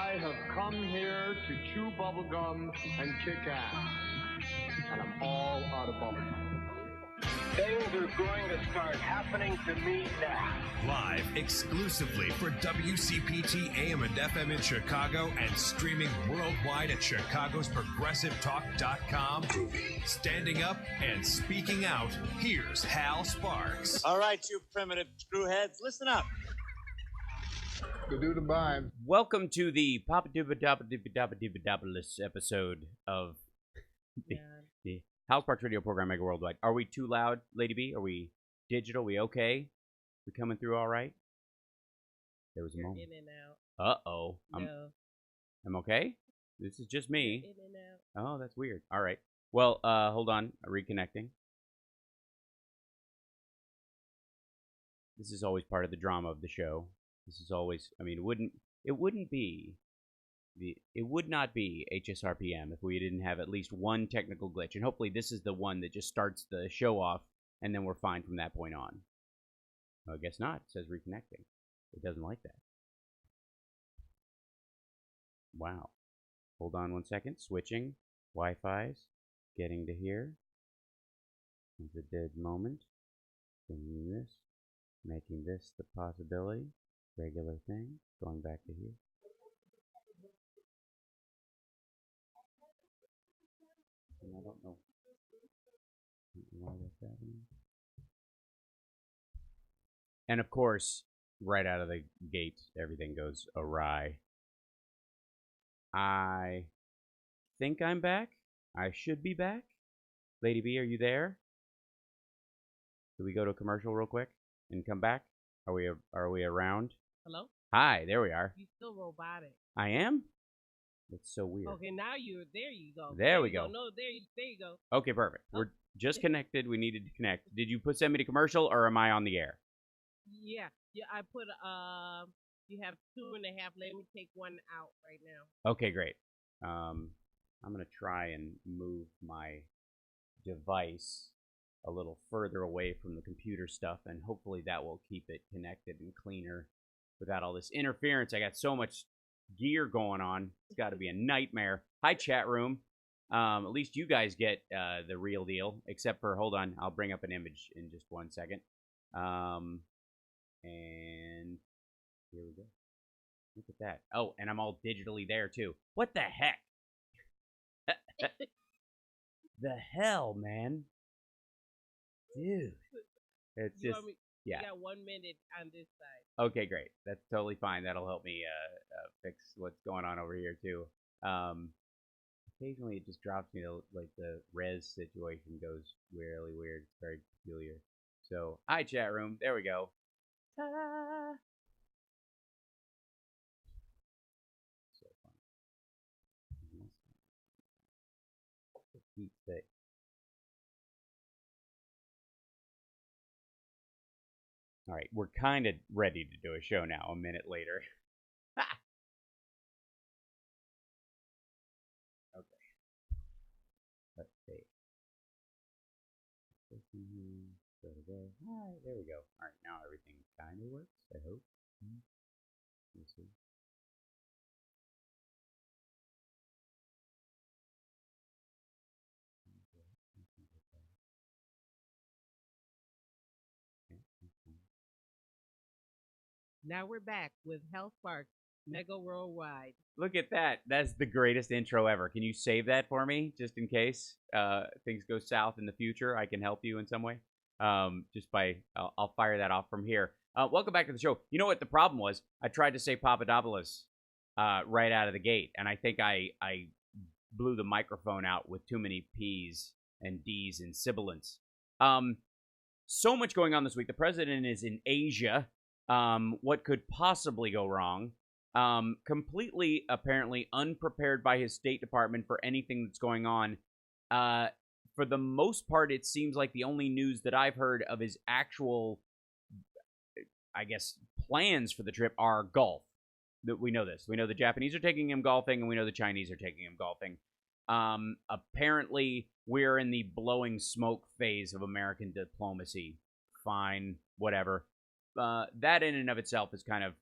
I have come here to chew bubblegum and kick ass. And I'm all out of bubblegum. Things are going to start happening to me now. Live exclusively for WCPT AM and FM in Chicago and streaming worldwide at chicagosprogressivetalk.com. Standing up and speaking out, here's Hal Sparks. All right, you primitive screwheads, listen up. To do the bind. Welcome to the Papadopoulos episode of the Hal Sparks radio program Mega Worldwide. Are we too loud, Lady B? Are we digital? We okay? We coming through all right? There was a moment. In and out. Uh-oh. No. I'm okay? This is just me. In and out. Oh, that's weird. All right. Well, hold on. Reconnecting. This is always part of the drama of the show. This is always, I mean, it would not be HSRPM if we didn't have at least one technical glitch. And hopefully this is the one that just starts the show off, and then we're fine from that point on. Well, I guess not. It says reconnecting. It doesn't like that. Wow. Hold on one second. Switching. Wi-Fi's. Getting to here. It's a dead moment. Doing this. Making this the possibility. Regular thing. Going back to here. And I don't know why that's happening. And of course, right out of the gate, everything goes awry. I think I'm back. I should be back. Lady B, are you there? Do we go to a commercial real quick and come back? Are we around? Hello? Hi, there we are. You're still robotic. I am? That's so weird. Okay, now there you go. There we go. No, there you go. Okay, perfect. Oh. We're just connected. We needed to connect. Did you send me to commercial, or am I on the air? Yeah, I put, you have 2.5. Let me take one out right now. Okay, great. I'm going to try and move my device a little further away from the computer stuff, and hopefully that will keep it connected and cleaner without all this interference. I got so much gear going on. It's got to be a nightmare. Hi, chat room. At least you guys get the real deal, except for, hold on, I'll bring up an image in just 1 second. And here we go. Look at that. Oh, and I'm all digitally there, too. What the heck? The hell, man? Dude. It's just, yeah. You got 1 minute on this side. Okay, great. That's totally fine. That'll help me fix what's going on over here, too. Occasionally, it just drops me to, like, the res situation goes really weird. It's very peculiar. So, hi, chat room. There we go. Ta-da! So fun. Deep thick. All right, we're kind of ready to do a show now, a minute later. Okay. Let's see. Go to there. All right, there we go. All right, now everything kind of works, I hope. We'll see. Now we're back with Hal Sparks, Mega Worldwide. Look at that. That's the greatest intro ever. Can you save that for me, just in case things go south in the future? I can help you in some way. I'll fire that off from here. Welcome back to the show. You know what the problem was? I tried to say Papadopoulos right out of the gate, and I think I blew the microphone out with too many P's and D's and sibilants. So much going on this week. The president is in Asia. What could possibly go wrong? Completely, apparently, unprepared by his State Department for anything that's going on. For the most part, it seems like the only news that I've heard of his actual, I guess, plans for the trip are golf. We know this. We know the Japanese are taking him golfing, and we know the Chinese are taking him golfing. Apparently, we're in the blowing smoke phase of American diplomacy. Fine, whatever. That in and of itself is kind of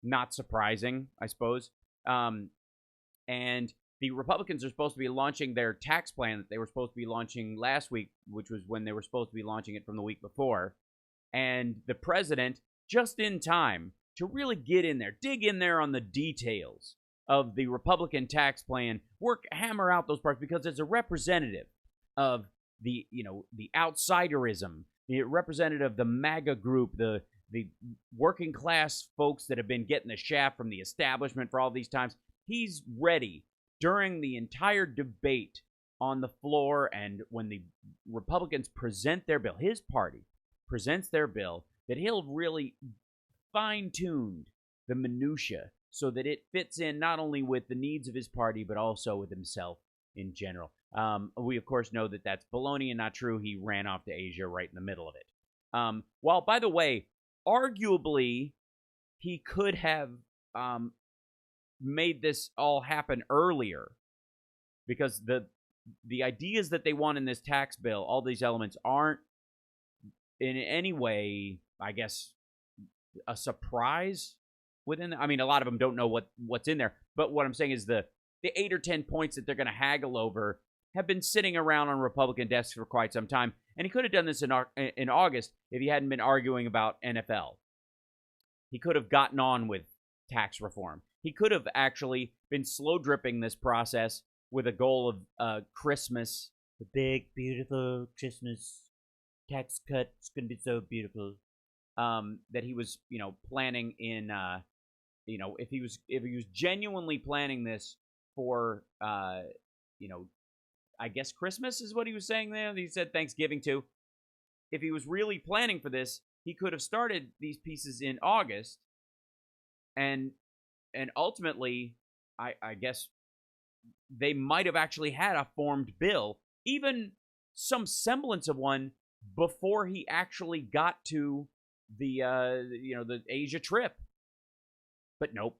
not surprising, I suppose. And the Republicans are supposed to be launching their tax plan that they were supposed to be launching last week, which was when they were supposed to be launching it from the week before. And the president, just in time to really get in there, dig in there on the details of the Republican tax plan, hammer out those parts, because as a representative of the outsiderism, the representative of the MAGA group, the working class folks that have been getting the shaft from the establishment for all these times, he's ready during the entire debate on the floor, and when the Republicans present their bill, his party presents their bill, that he'll really fine-tuned the minutia so that it fits in not only with the needs of his party, but also with himself in general. We, of course, know that that's baloney and not true. He ran off to Asia right in the middle of it. While, by the way, arguably, he could have made this all happen earlier, because the ideas that they want in this tax bill, all these elements, aren't in any way, I guess, a surprise within. I mean, a lot of them don't know what's in there, but what I'm saying is the 8 or 10 points that they're going to haggle over have been sitting around on Republican desks for quite some time, and he could have done this in August if he hadn't been arguing about NFL. He could have gotten on with tax reform. He could have actually been slow dripping this process with a goal of Christmas, the big, beautiful Christmas tax cut. It's going to be so beautiful. That he was, planning in, if he was genuinely planning this for, I guess Christmas is what he was saying there. He said Thanksgiving too. If he was really planning for this, he could have started these pieces in August, and ultimately, I guess they might have actually had a formed bill, even some semblance of one, before he actually got to the Asia trip. But nope,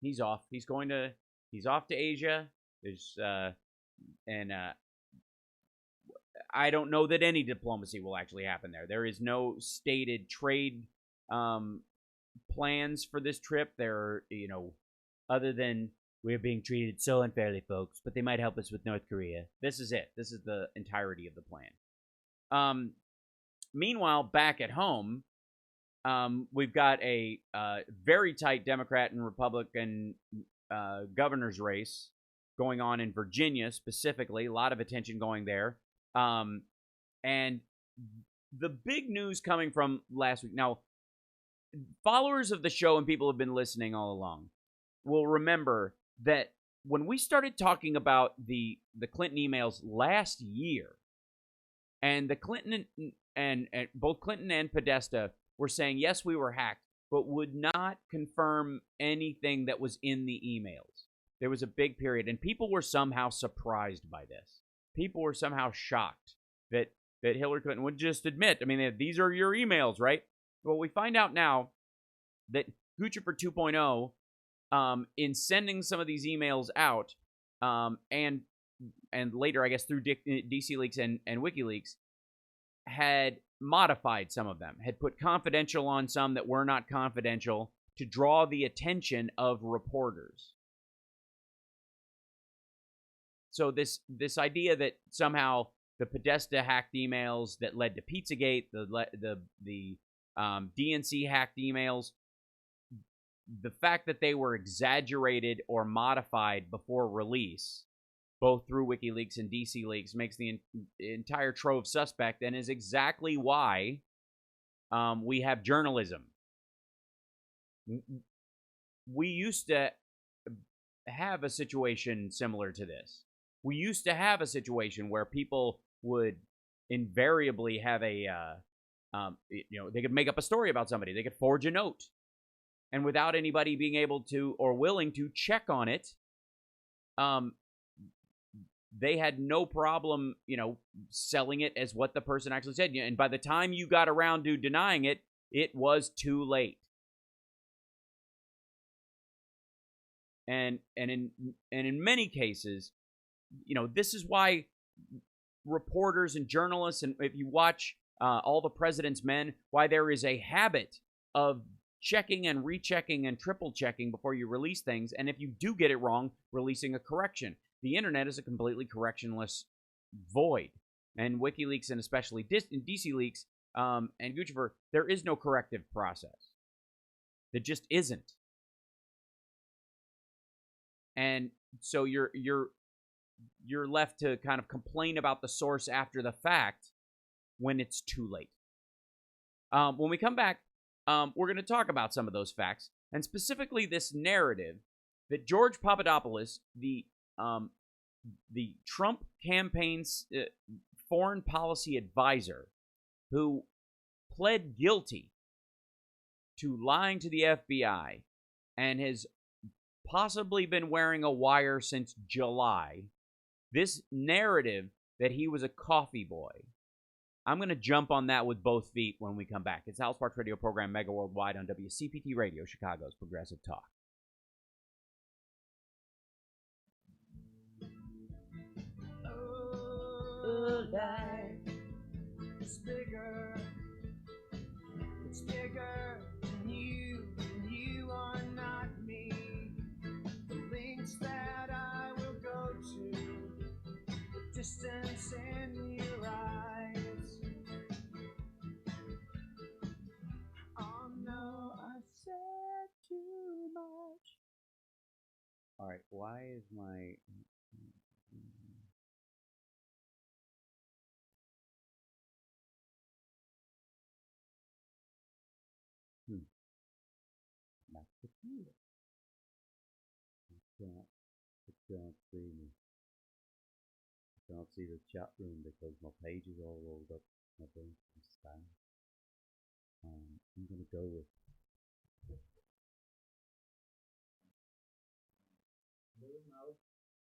he's off. He's off to Asia. I don't know that any diplomacy will actually happen there. There is no stated trade plans for this trip. There, other than we're being treated so unfairly, folks, but they might help us with North Korea. This is it. This is the entirety of the plan. Meanwhile, back at home, we've got a very tight Democrat and Republican governor's race going on in Virginia specifically. A lot of attention going there. And the big news coming from last week. Now, followers of the show and people who have been listening all along will remember that when we started talking about the Clinton emails last year, and the Clinton and both Clinton and Podesta were saying, yes, we were hacked, but would not confirm anything that was in the emails. There was a big period, and people were somehow surprised by this. People were somehow shocked that Hillary Clinton would just admit, these are your emails, right? Well, we find out now that Guccifer 2.0, in sending some of these emails out, and later, I guess, through DC Leaks and WikiLeaks, had modified some of them, had put confidential on some that were not confidential to draw the attention of reporters. So this idea that somehow the Podesta hacked emails that led to Pizzagate, the DNC hacked emails, the fact that they were exaggerated or modified before release, both through WikiLeaks and DC Leaks, makes the entire trove suspect, and is exactly why we have journalism. We used to have a situation similar to this. We used to have a situation where people would invariably have they could make up a story about somebody. They could forge a note. And without anybody being able to or willing to check on it, they had no problem, selling it as what the person actually said. And by the time you got around to denying it, it was too late. And in many cases, this is why reporters and journalists, and if you watch All the President's Men, why there is a habit of checking and rechecking and triple checking before you release things, and if you do get it wrong, releasing a correction. The internet is a completely correctionless void, and WikiLeaks and especially DC Leaks and Guccifer, there is no corrective process. There just isn't. And so you're left to kind of complain about the source after the fact when it's too late. When we come back, we're going to talk about some of those facts, and specifically this narrative that George Papadopoulos, the Trump campaign's foreign policy advisor, who pled guilty to lying to the FBI and has possibly been wearing a wire since July, this narrative that he was a coffee boy, I'm going to jump on that with both feet when we come back. It's Hal Sparks radio program, Mega Worldwide on WCPT Radio, Chicago's Progressive Talk. Oh, life is bigger. It's bigger than you, and you are not me. The links that I will go to, the distance in your eyes. Oh no, I said too much. All right, why is my... That's the key. I can't see me. I can't see the chat room because my page is all rolled up. My brain can stand. I'm going to go with Blue mouse,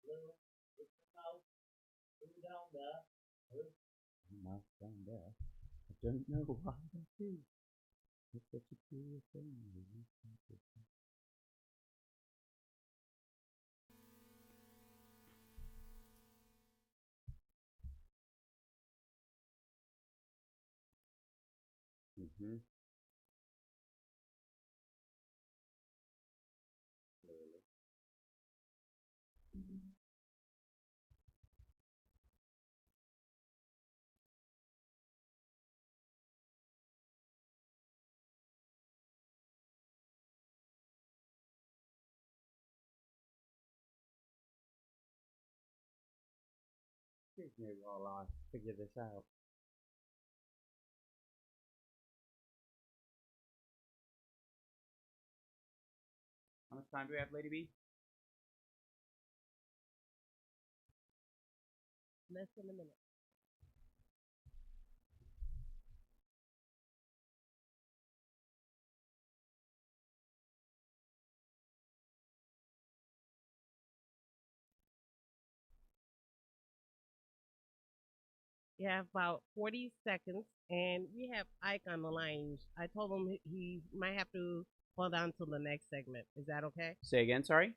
blue, with the mouse, blue down there. mouse down there. I don't know why I do. It's such a curious thing. Mm-hmm. Clearly. Excuse me while I figure this out. How much time do we have, Lady B? Less than a minute. You have about 40 seconds, and we have Ike on the line. I told him he might have to hold on till the next segment. Is that okay? Say again, sorry?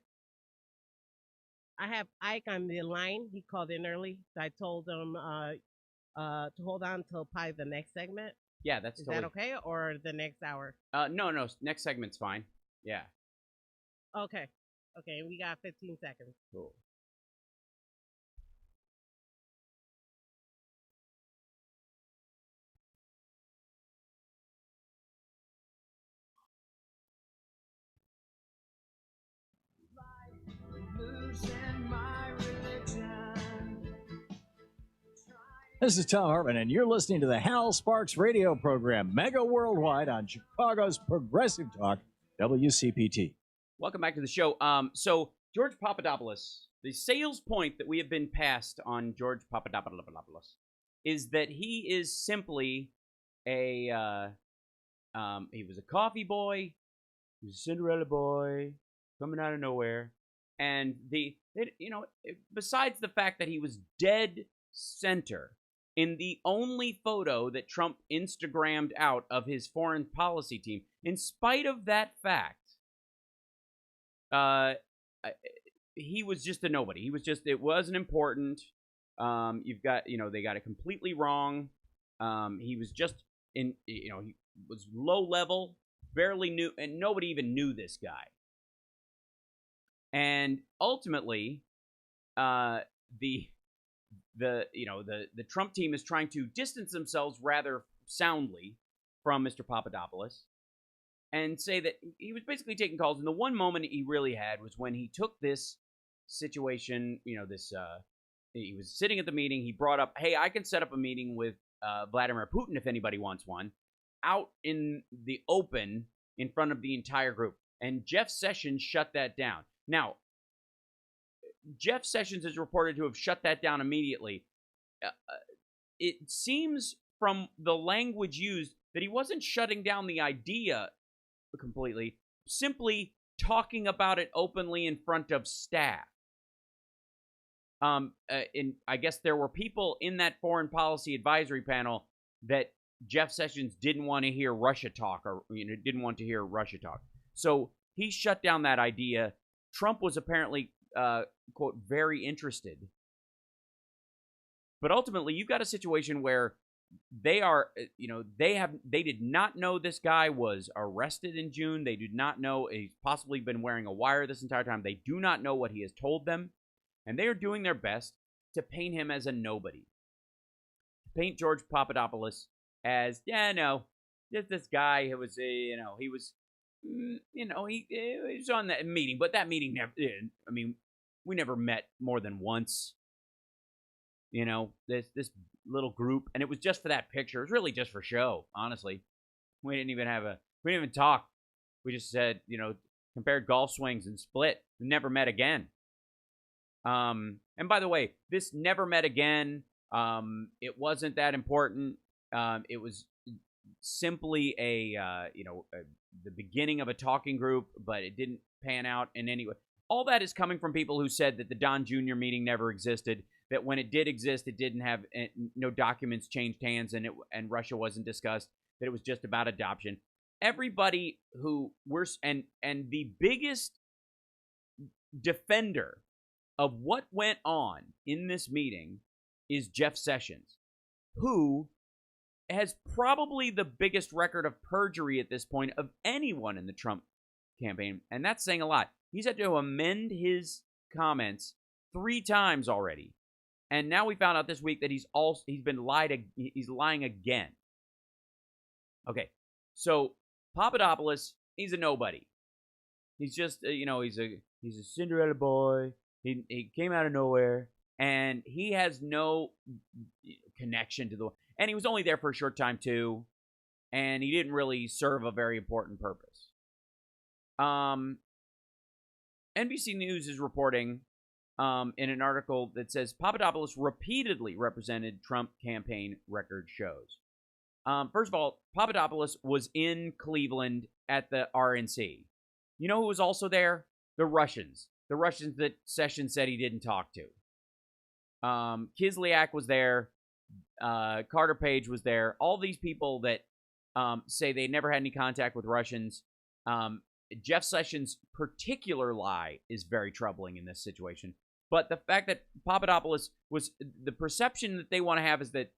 I have Ike on the line. He called in early. So I told him to hold on till probably the next segment. Yeah, that's Is totally... that okay? Or the next hour? No, next segment's fine. Yeah. Okay. Okay, we got 15 seconds. Cool. Losing my religion. This is Tom Hartman, and you're listening to the Hal Sparks radio program, Mega Worldwide on Chicago's Progressive Talk, WCPT. Welcome back to the show. So George Papadopoulos, the sales point that we have been passed on George Papadopoulos is that he is simply he was a coffee boy, he was a Cinderella boy, coming out of nowhere, and besides the fact that he was dead center in the only photo that Trump Instagrammed out of his foreign policy team, in spite of that fact, he was just a nobody. He was just, it wasn't important. You've got, they got it completely wrong. He was just he was low level. barely knew, and nobody even knew this guy. And ultimately, the Trump team is trying to distance themselves rather soundly from Mr. Papadopoulos and say that he was basically taking calls. And the one moment he really had was when he took this situation, he was sitting at the meeting. He brought up, hey, I can set up a meeting with Vladimir Putin if anybody wants one, out in the open in front of the entire group. And Jeff Sessions shut that down. Now, Jeff Sessions is reported to have shut that down immediately. It seems from the language used that he wasn't shutting down the idea completely, simply talking about it openly in front of staff. I guess there were people in that foreign policy advisory panel that Jeff Sessions didn't want to hear Russia talk, or didn't want to hear Russia talk. So he shut down that idea. Trump was apparently, quote, very interested. But ultimately, you've got a situation where they are, they did not know this guy was arrested in June. They did not know he's possibly been wearing a wire this entire time. They do not know what he has told them. And they are doing their best to paint him as a nobody. Paint George Papadopoulos as, just this guy who was, he was on that meeting, but that meeting never, we never met more than once. This little group, and it was just for that picture. It was really just for show, honestly. We didn't even talk. We just said, compared golf swings and split. We never met again. And by the way, this never met again. It wasn't that important. It was simply the beginning of a talking group, but it didn't pan out in any way. All that is coming from people who said that the Don Jr. meeting never existed, that when it did exist, it didn't have, no documents changed hands, and Russia wasn't discussed, that it was just about adoption. Everybody who and the biggest defender of what went on in this meeting is Jeff Sessions, who has probably the biggest record of perjury at this point of anyone in the Trump campaign, and that's saying a lot. He's had to amend his comments 3 times already, and now we found out this week that he's lying again. Okay, so Papadopoulos, he's a nobody. He's just he's a Cinderella boy. He came out of nowhere, and he has no connection to the. And he was only there for a short time too, and he didn't really serve a very important purpose. NBC News is reporting in an article that says Papadopoulos repeatedly represented Trump campaign record shows. First of all, Papadopoulos was in Cleveland at the RNC. You know who was also there? The Russians. The Russians that Sessions said he didn't talk to. Kislyak was there. Carter Page was there. All these people that say they never had any contact with Russians. Jeff Sessions' particular lie is very troubling in this situation. But the fact that Papadopoulos was, the perception that they want to have is that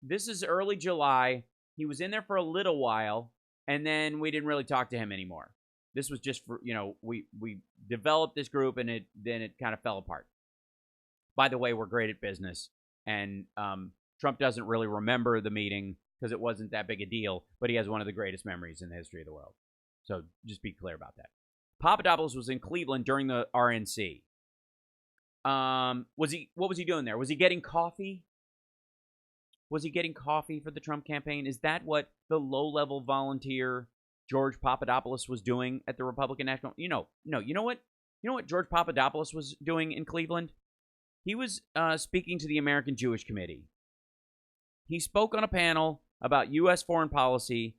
this is early July. He was in there for a little while, and then we didn't really talk to him anymore. This was just for, we developed this group, and then it kind of fell apart. By the way, we're great at business, and Trump doesn't really remember the meeting because it wasn't that big a deal, but he has one of the greatest memories in the history of the world. So just be clear about that. Papadopoulos was in Cleveland during the RNC. What was he doing there? Was he getting coffee? Was he getting coffee for the Trump campaign? Is that what the low-level volunteer George Papadopoulos was doing at the Republican National? No. You know what George Papadopoulos was doing in Cleveland? He was speaking to the American Jewish Committee. He spoke on a panel about U.S. foreign policy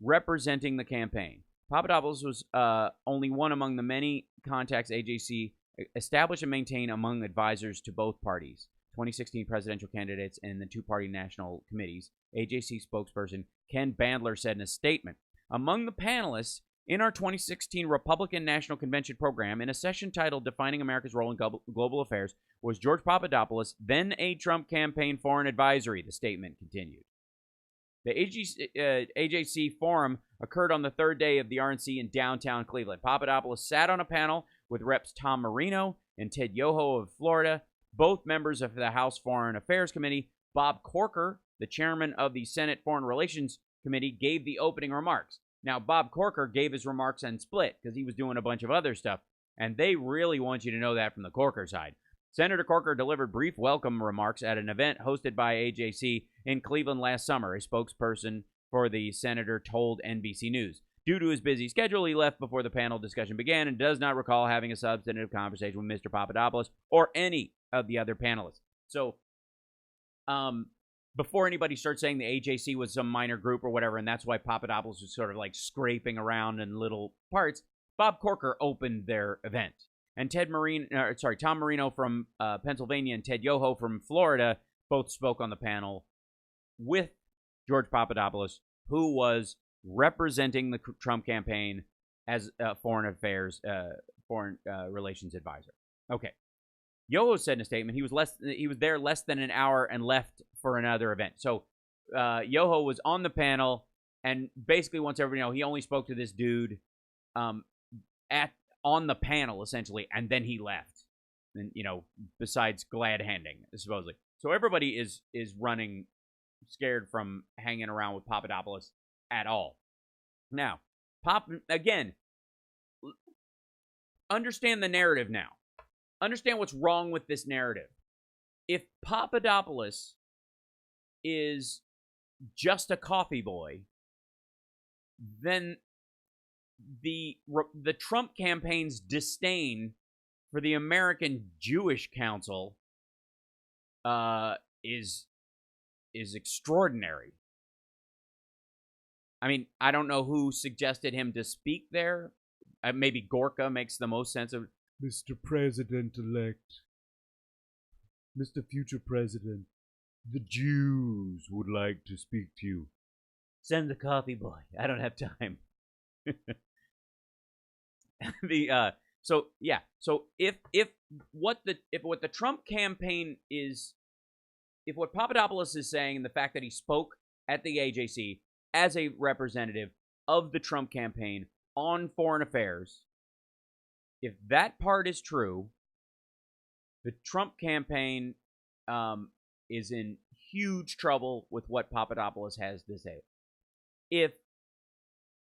representing the campaign. Papadopoulos was only one among the many contacts AJC established and maintained among advisors to both parties, 2016 presidential candidates and the two-party national committees. AJC spokesperson Ken Bandler said in a statement, among the panelists in our 2016 Republican National Convention program, in a session titled Defining America's Role in Global Affairs, was George Papadopoulos, then a Trump campaign foreign advisory, the statement continued. The AJC forum occurred on the third day of the RNC in downtown Cleveland. Papadopoulos sat on a panel with Reps Tom Marino and Ted Yoho of Florida, both members of the House Foreign Affairs Committee. Bob Corker, the chairman of the Senate Foreign Relations Committee, gave the opening remarks. Now, Bob Corker gave his remarks and split because he was doing a bunch of other stuff, and they really want you to know that from the Corker side. Senator Corker delivered brief welcome remarks at an event hosted by AJC in Cleveland last summer. A spokesperson for the senator told NBC News. Due to his busy schedule, he left before the panel discussion began and does not recall having a substantive conversation with Mr. Papadopoulos or any of the other panelists. So, before anybody starts saying the AJC was some minor group or whatever, and that's why Papadopoulos was sort of like scraping around in little parts, Bob Corker opened their event. And Tom Marino from Pennsylvania and Ted Yoho from Florida both spoke on the panel with George Papadopoulos, who was representing the Trump campaign as foreign relations advisor. Okay. Yoho said in a statement he was there less than an hour and left for another event. So Yoho was on the panel and basically wants everybody to know he only spoke to this dude on the panel, essentially, and then he left. And, besides glad handing, supposedly. So everybody is running scared from hanging around with Papadopoulos at all. Now, again, understand the narrative now. Understand what's wrong with this narrative. If Papadopoulos is just a coffee boy, then the Trump campaign's disdain for the American Jewish Council is extraordinary. I mean, I don't know who suggested him to speak there. Maybe Gorka makes the most sense of Mr. President-elect, Mr. Future President, the Jews would like to speak to you. Send the coffee boy. I don't have time. So if what the Trump campaign is, if what Papadopoulos is saying, the fact that he spoke at the AJC as a representative of the Trump campaign on foreign affairs, if that part is true, the Trump campaign is in huge trouble with what Papadopoulos has to say. If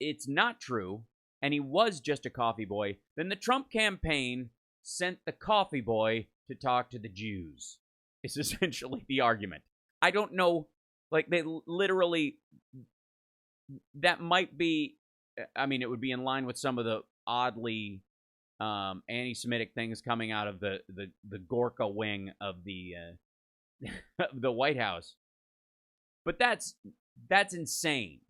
it's not true, and he was just a coffee boy, then the Trump campaign sent the coffee boy to talk to the Jews. It's essentially the argument. I don't know, like, they literally, that might be, I mean, it would be in line with some of the oddly anti-Semitic things coming out of the Gorka wing of the the White House. But that's insane.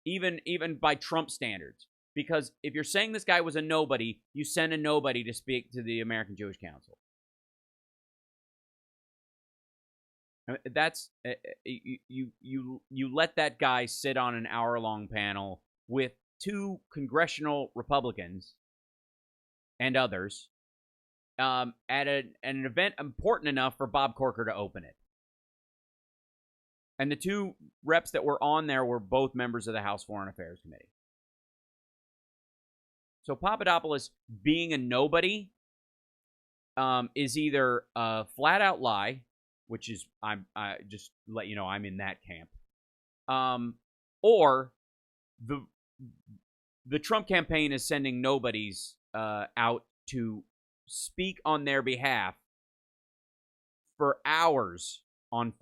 Even by Trump standards. Because if you're saying this guy was a nobody, you send a nobody to speak to the American Jewish Council. That's you let that guy sit on an hour-long panel with two congressional Republicans and others at an event important enough for Bob Corker to open it. And the two reps that were on there were both members of the House Foreign Affairs Committee. So Papadopoulos being a nobody is either a flat-out lie, which is, I just let you know I'm in that camp, or the Trump campaign is sending nobodies out to speak on their behalf for hours on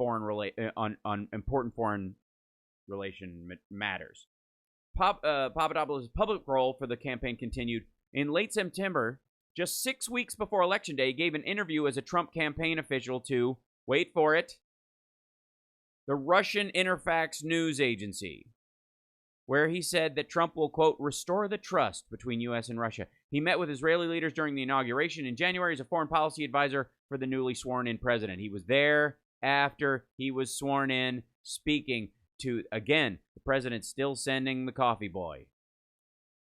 on important foreign relation matters. Papadopoulos' public role for the campaign continued. In late September, just 6 weeks before Election Day, he gave an interview as a Trump campaign official to, wait for it, the Russian Interfax news agency, where he said that Trump will, quote, restore the trust between U.S. and Russia. He met with Israeli leaders during the inauguration in January as a foreign policy advisor for the newly sworn-in president. He was there after he was sworn in, speaking to, again, the president's still sending the coffee boy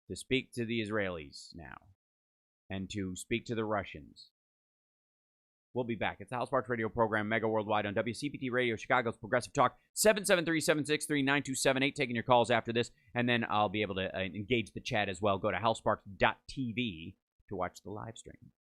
to speak to the Israelis now and to speak to the Russians. We'll be back. It's the House Sparks Radio program, Mega Worldwide on WCPT Radio, Chicago's Progressive Talk, 773-763-9278. Taking your calls after this, and then I'll be able to engage the chat as well. Go to housesparks.tv to watch the live stream.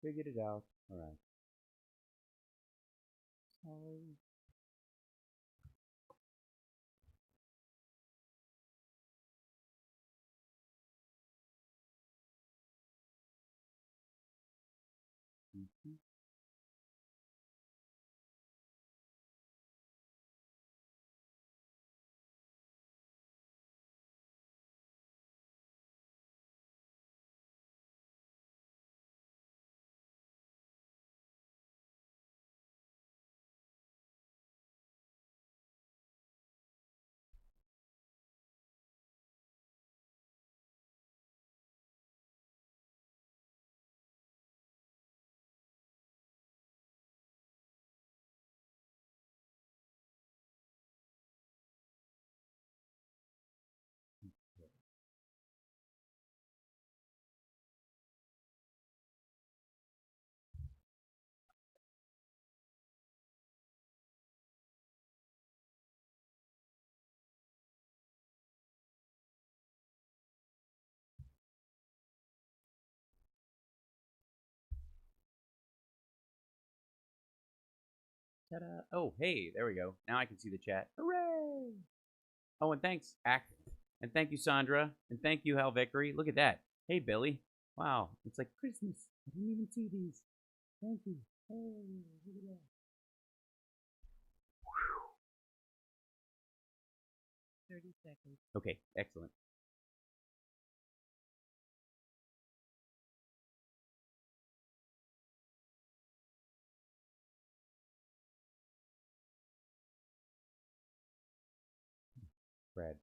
Figured it out. All right. Ta-da. Oh, hey, there we go. Now I can see the chat. Hooray! Oh, and thanks, Act. And thank you, Sandra. And thank you, Hal Vickery. Look at that. Hey, Billy. Wow, it's like Christmas. I didn't even see these. Thank you. Hey, look at that. 30 seconds. Okay, excellent. Brad,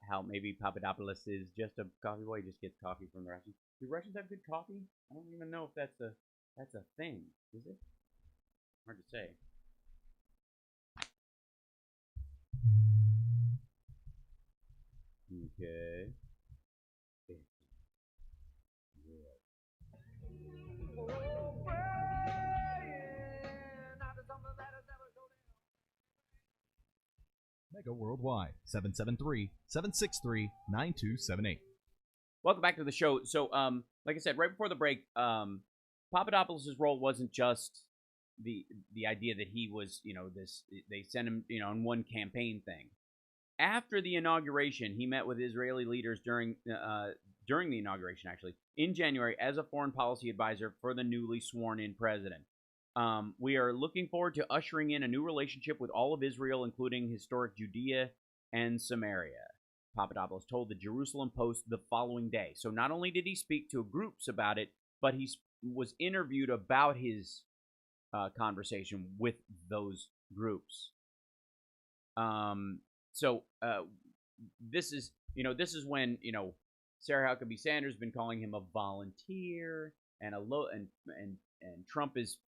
how maybe Papadopoulos is just a coffee boy, just gets coffee from the Russians. Do Russians have good coffee? I don't even know if that's a thing. Is it? Hard to say. Okay. Mega Worldwide, 773-763-9278. Welcome back to the show. So, like I said, right before the break, Papadopoulos' role wasn't just the idea that he was, they sent him, on one campaign thing. After the inauguration, he met with Israeli leaders during the inauguration, actually, in January as a foreign policy advisor for the newly sworn-in president. We are looking forward to ushering in a new relationship with all of Israel, including historic Judea and Samaria, Papadopoulos told the Jerusalem Post the following day. So not only did he speak to groups about it, but he was interviewed about his conversation with those groups. So this is when Sarah Huckabee Sanders has been calling him a volunteer and and Trump is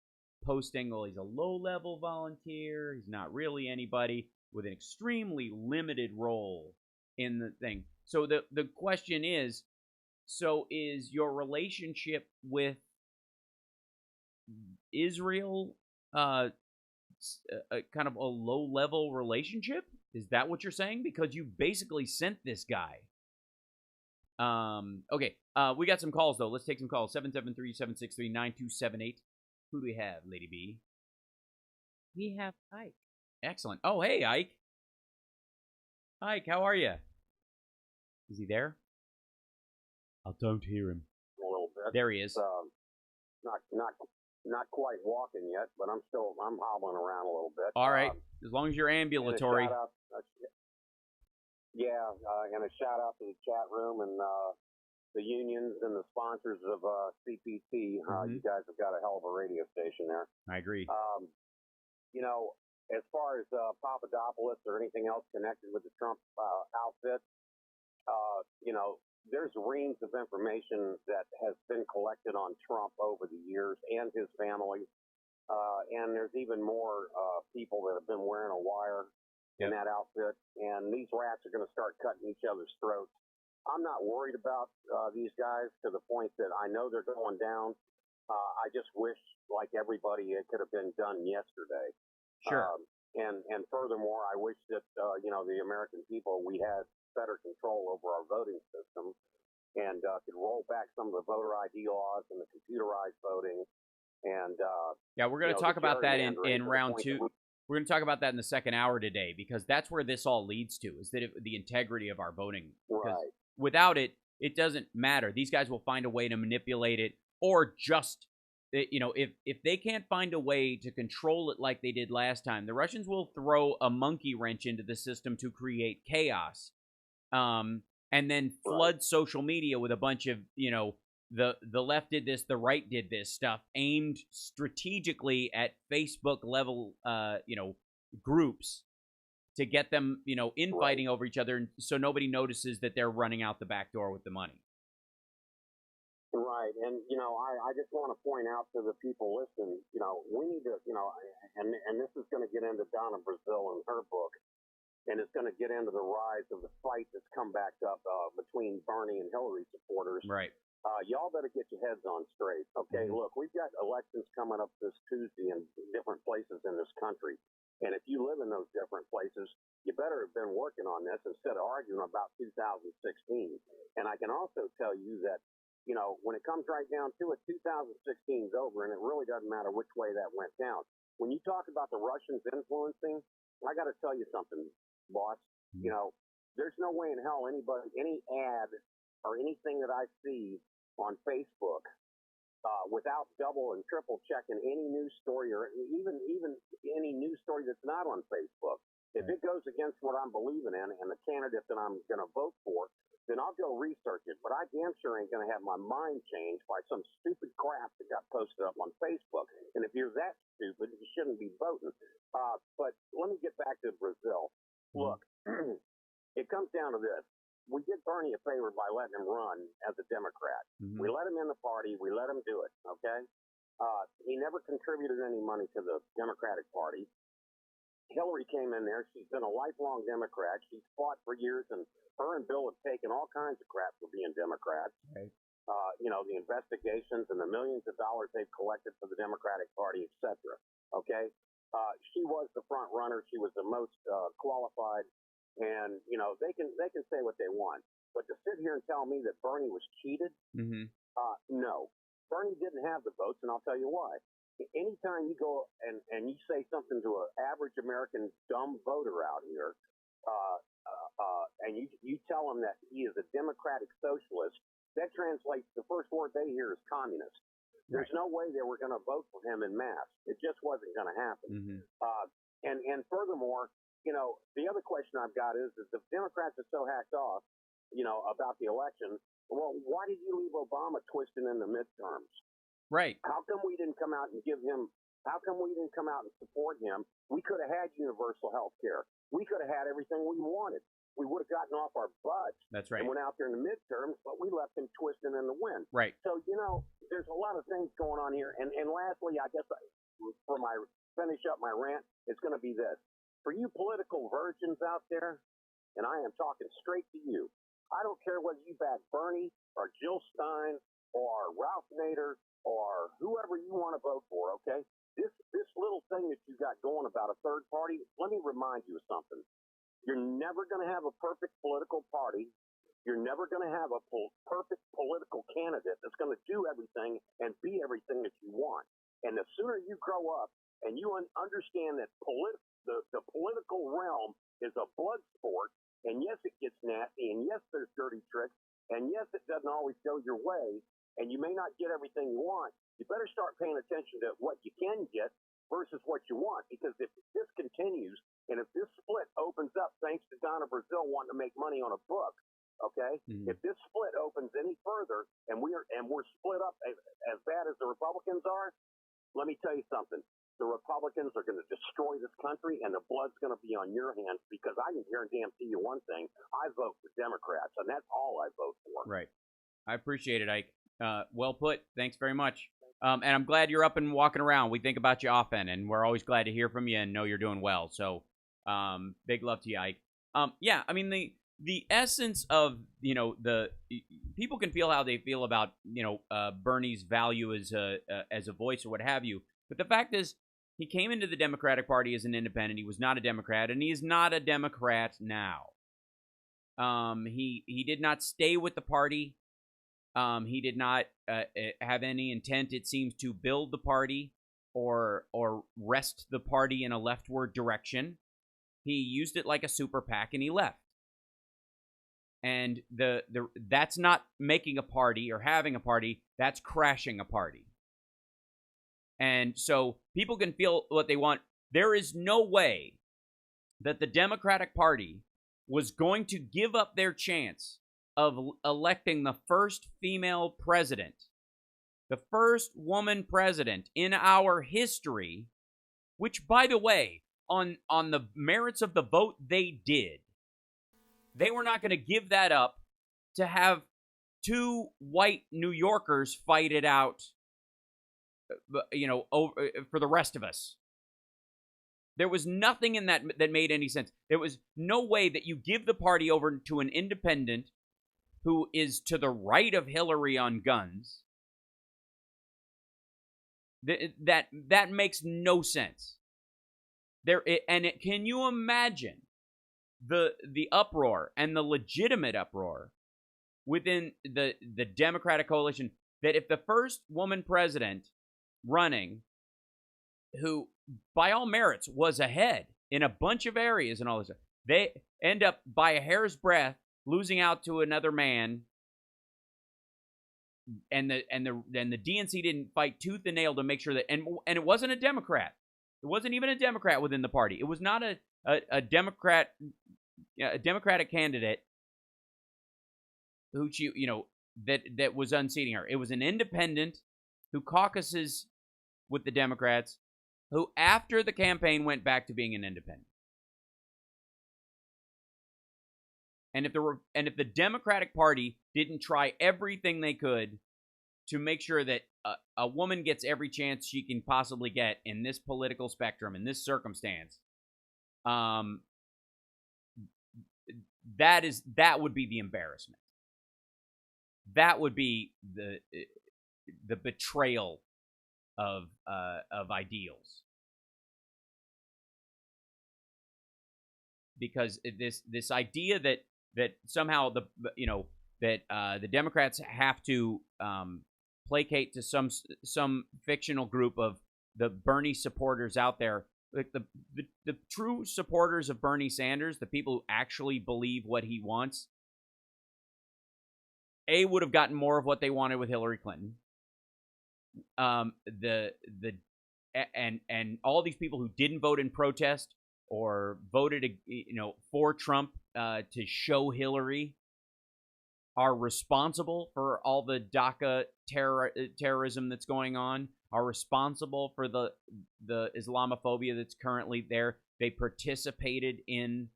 posting, well, he's a low-level volunteer. He's not really anybody with an extremely limited role in the thing. So the question is, so is your relationship with Israel kind of a low-level relationship? Is that what you're saying? Because you basically sent this guy. Okay. We got some calls, though. Let's take some calls. 773-763-9278. Who do we have, Lady B? We have Ike. Excellent. Oh, hey, Ike. Ike, how are you? Is he there? I don't hear him. A little bit. There he is. Not quite walking yet, but I'm hobbling around a little bit. All right. As long as you're ambulatory. And a shout out to the chat room and the unions and the sponsors of CPT. You guys have got a hell of a radio station there. I agree. As far as Papadopoulos or anything else connected with the Trump outfit, there's reams of information that has been collected on Trump over the years and his family. And there's even more people that have been wearing a wire in that outfit. And these rats are going to start cutting each other's throats. I'm not worried about these guys to the point that I know they're going down. I just wish, like everybody, it could have been done yesterday. Sure. And furthermore, I wish that, the American people, we had better control over our voting system and could roll back some of the voter ID laws and the computerized voting. And we're going to talk about that in round two. We're going to talk about that in the second hour today, because that's where this all leads to, is that the integrity of our voting. Right. Without it, it doesn't matter. These guys will find a way to manipulate it, or just, if they can't find a way to control it like they did last time, the Russians will throw a monkey wrench into the system to create chaos. And then flood social media with a bunch of, the left did this, the right did this stuff aimed strategically at Facebook level, groups to get them, infighting over each other, so nobody notices that they're running out the back door with the money. Right. And, I just want to point out to the people listening, we need to, and this is going to get into Donna Brazil and her book. And it's going to get into the rise of the fight that's come back up between Bernie and Hillary supporters. Right. Y'all better get your heads on straight, okay? Look, we've got elections coming up this Tuesday in different places in this country. And if you live in those different places, you better have been working on this instead of arguing about 2016. And I can also tell you that, when it comes right down to it, 2016 is over, and it really doesn't matter which way that went down. When you talk about the Russians influencing, I got to tell you something, boss. There's no way in hell any ad or anything that I see on Facebook without double and triple checking any news story or even any news story that's not on Facebook. If it goes against what I'm believing in and the candidate that I'm going to vote for, then I'll go research it. But I damn sure ain't going to have my mind changed by some stupid crap that got posted up on Facebook. And if you're that stupid, you shouldn't be voting. But let me get back to Brazil. Look, it comes down to this. We did Bernie a favor by letting him run as a Democrat. We let him in the party. We let him do it, okay? He never contributed any money to the Democratic Party. Hillary came in there. She's been a lifelong Democrat. She's fought for years, and her and Bill have taken all kinds of crap for being Democrats. Right. The investigations and the millions of dollars they've collected for the Democratic Party, et cetera, okay? She was the front runner. She was the most qualified. And, they can say what they want. But to sit here and tell me that Bernie was cheated, no. Bernie didn't have the votes, and I'll tell you why. Anytime you go and you say something to an average American dumb voter out here, and you tell him that he is a democratic socialist, that translates, the first word they hear is communist. There's no way they were going to vote for him in mass. It just wasn't going to happen. And furthermore, the other question I've got is if Democrats are so hacked off, about the election, well, why did you leave Obama twisting in the midterms? Right. How come we didn't come out and give him How come we didn't come out and support him? We could have had universal health care. We could have had everything we wanted. We would have gotten off our butts. That's right. And went out there in the midterms, but we left him twisting in the wind. Right. So, there's a lot of things going on here. And lastly, I guess for my finish up my rant, it's going to be this. For you political virgins out there, and I am talking straight to you, I don't care whether you back Bernie or Jill Stein or Ralph Nader or whoever you want to vote for, okay? This little thing that you got going about a third party, let me remind you of something. You're never going to have a perfect political party. You're never going to have a perfect political candidate that's going to do everything and be everything that you want. And the sooner you grow up and you understand that the political realm is a blood sport, and yes, it gets nasty, and yes, there's dirty tricks, and yes, it doesn't always go your way, and you may not get everything you want, you better start paying attention to what you can get versus what you want. Because if this continues, and if this split opens up thanks to Donna Brazil wanting to make money on a book, okay? Mm-hmm. If this split opens any further and we're split up as bad as the Republicans are, let me tell you something. The Republicans are going to destroy this country, and the blood's going to be on your hands, because I can guarantee you one thing. I vote for Democrats, and that's all I vote for. Right. I appreciate it, Ike. Well put. Thanks very much. And I'm glad you're up and walking around. We think about you often, and we're always glad to hear from you and know you're doing well. So big love to you, Ike. Yeah, I mean, the essence of, the people can feel how they feel about, Bernie's value as a voice or what have you. But the fact is, he came into the Democratic Party as an independent. He was not a Democrat, and he is not a Democrat now. He did not stay with the party. He did not have any intent, it seems, to build the party or wrest the party in a leftward direction. He used it like a super PAC, and he left. And that's not making a party or having a party. That's crashing a party. And so people can feel what they want. There is no way that the Democratic Party was going to give up their chance of electing the first female president, the first woman president in our history, which, by the way, on the merits of the vote, they did. They were not going to give that up to have two white New Yorkers fight it out, for the rest of us. There was nothing in that made any sense. There was no way that you give the party over to an independent who is to the right of Hillary on guns. That makes no sense. Can you imagine the uproar and the legitimate uproar within the Democratic coalition that if the first woman president running, who by all merits was ahead in a bunch of areas and all this, they end up by a hair's breadth losing out to another man, and the DNC didn't fight tooth and nail to make sure that, and it wasn't a Democrat. It wasn't even a Democrat within the party. It was not a Democrat, a Democratic candidate who that was unseating her. It was an independent who caucuses with the Democrats, who after the campaign went back to being an independent. And if the Democratic Party didn't try everything they could to make sure that a woman gets every chance she can possibly get in this political spectrum, in this circumstance, that would be the embarrassment. That would be the betrayal of ideals. Because this idea that somehow the Democrats have to placate to some fictional group of the Bernie supporters out there, like the true supporters of Bernie Sanders, the people who actually believe what he wants, would have gotten more of what they wanted with Hillary Clinton. And all these people who didn't vote in protest or voted, for Trump to show Hillary are responsible for all the DACA terrorism that's going on, are responsible for the Islamophobia that's currently there. They participated in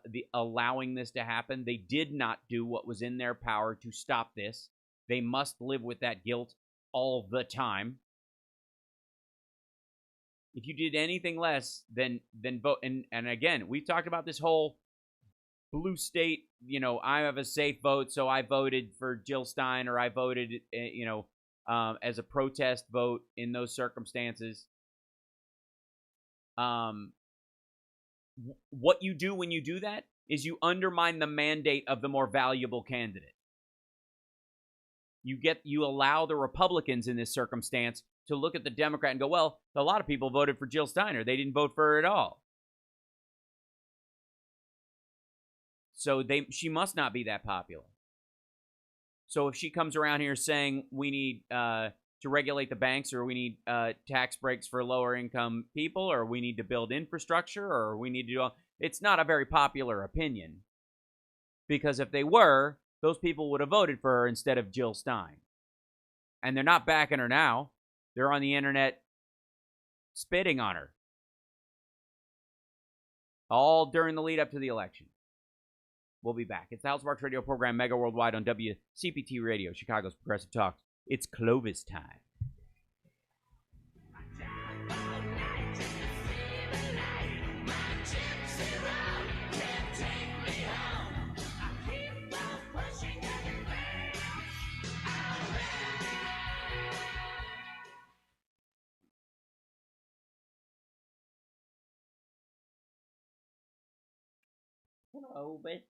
the allowing this to happen. They did not do what was in their power to stop this. They must live with that guilt all the time. If you did anything less than vote, and again, we've talked about this whole blue state, I have a safe vote, so I voted for Jill Stein, or I voted, as a protest vote in those circumstances. What you do when you do that is you undermine the mandate of the more valuable candidate. You allow the Republicans in this circumstance to look at the Democrat and go, well, a lot of people voted for Jill Steiner. They didn't vote for her at all. So she must not be that popular. So if she comes around here saying we need to regulate the banks, or we need tax breaks for lower income people, or we need to build infrastructure, or we need to do it's not a very popular opinion. Because if they were, those people would have voted for her instead of Jill Stein. And they're not backing her now. They're on the internet spitting on her. All during the lead up to the election. We'll be back. It's the House Sparks radio program, Mega Worldwide on WCPT Radio, Chicago's Progressive Talk. It's Clovis time. Clovis.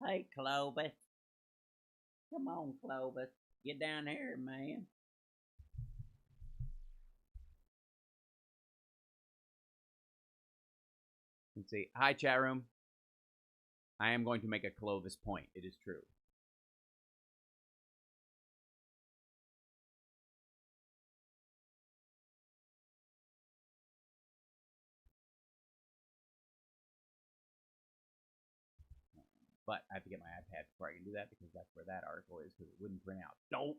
Hey, Clovis. Come on, Clovis. Get down here, man. Let's see. Hi, chat room. I am going to make a Clovis point. It is true. But I have to get my iPad before I can do that, because that's where that article is, because it wouldn't print out. Don't.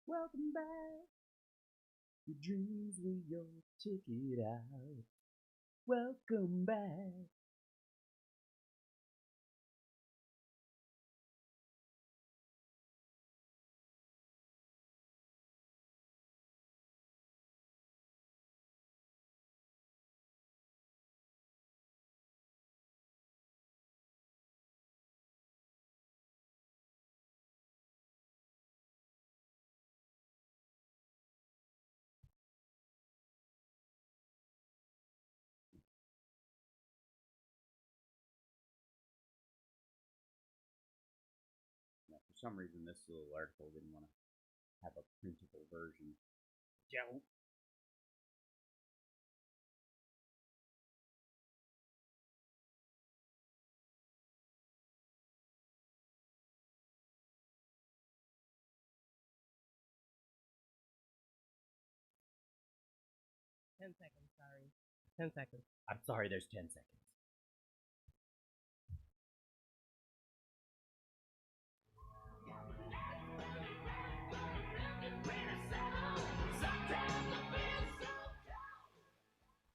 Welcome back. Your dreams were your ticket out. Welcome back. For some reason, this little article didn't want to have a printable version. Don't. Sorry. 10 seconds. I'm sorry, there's 10 seconds.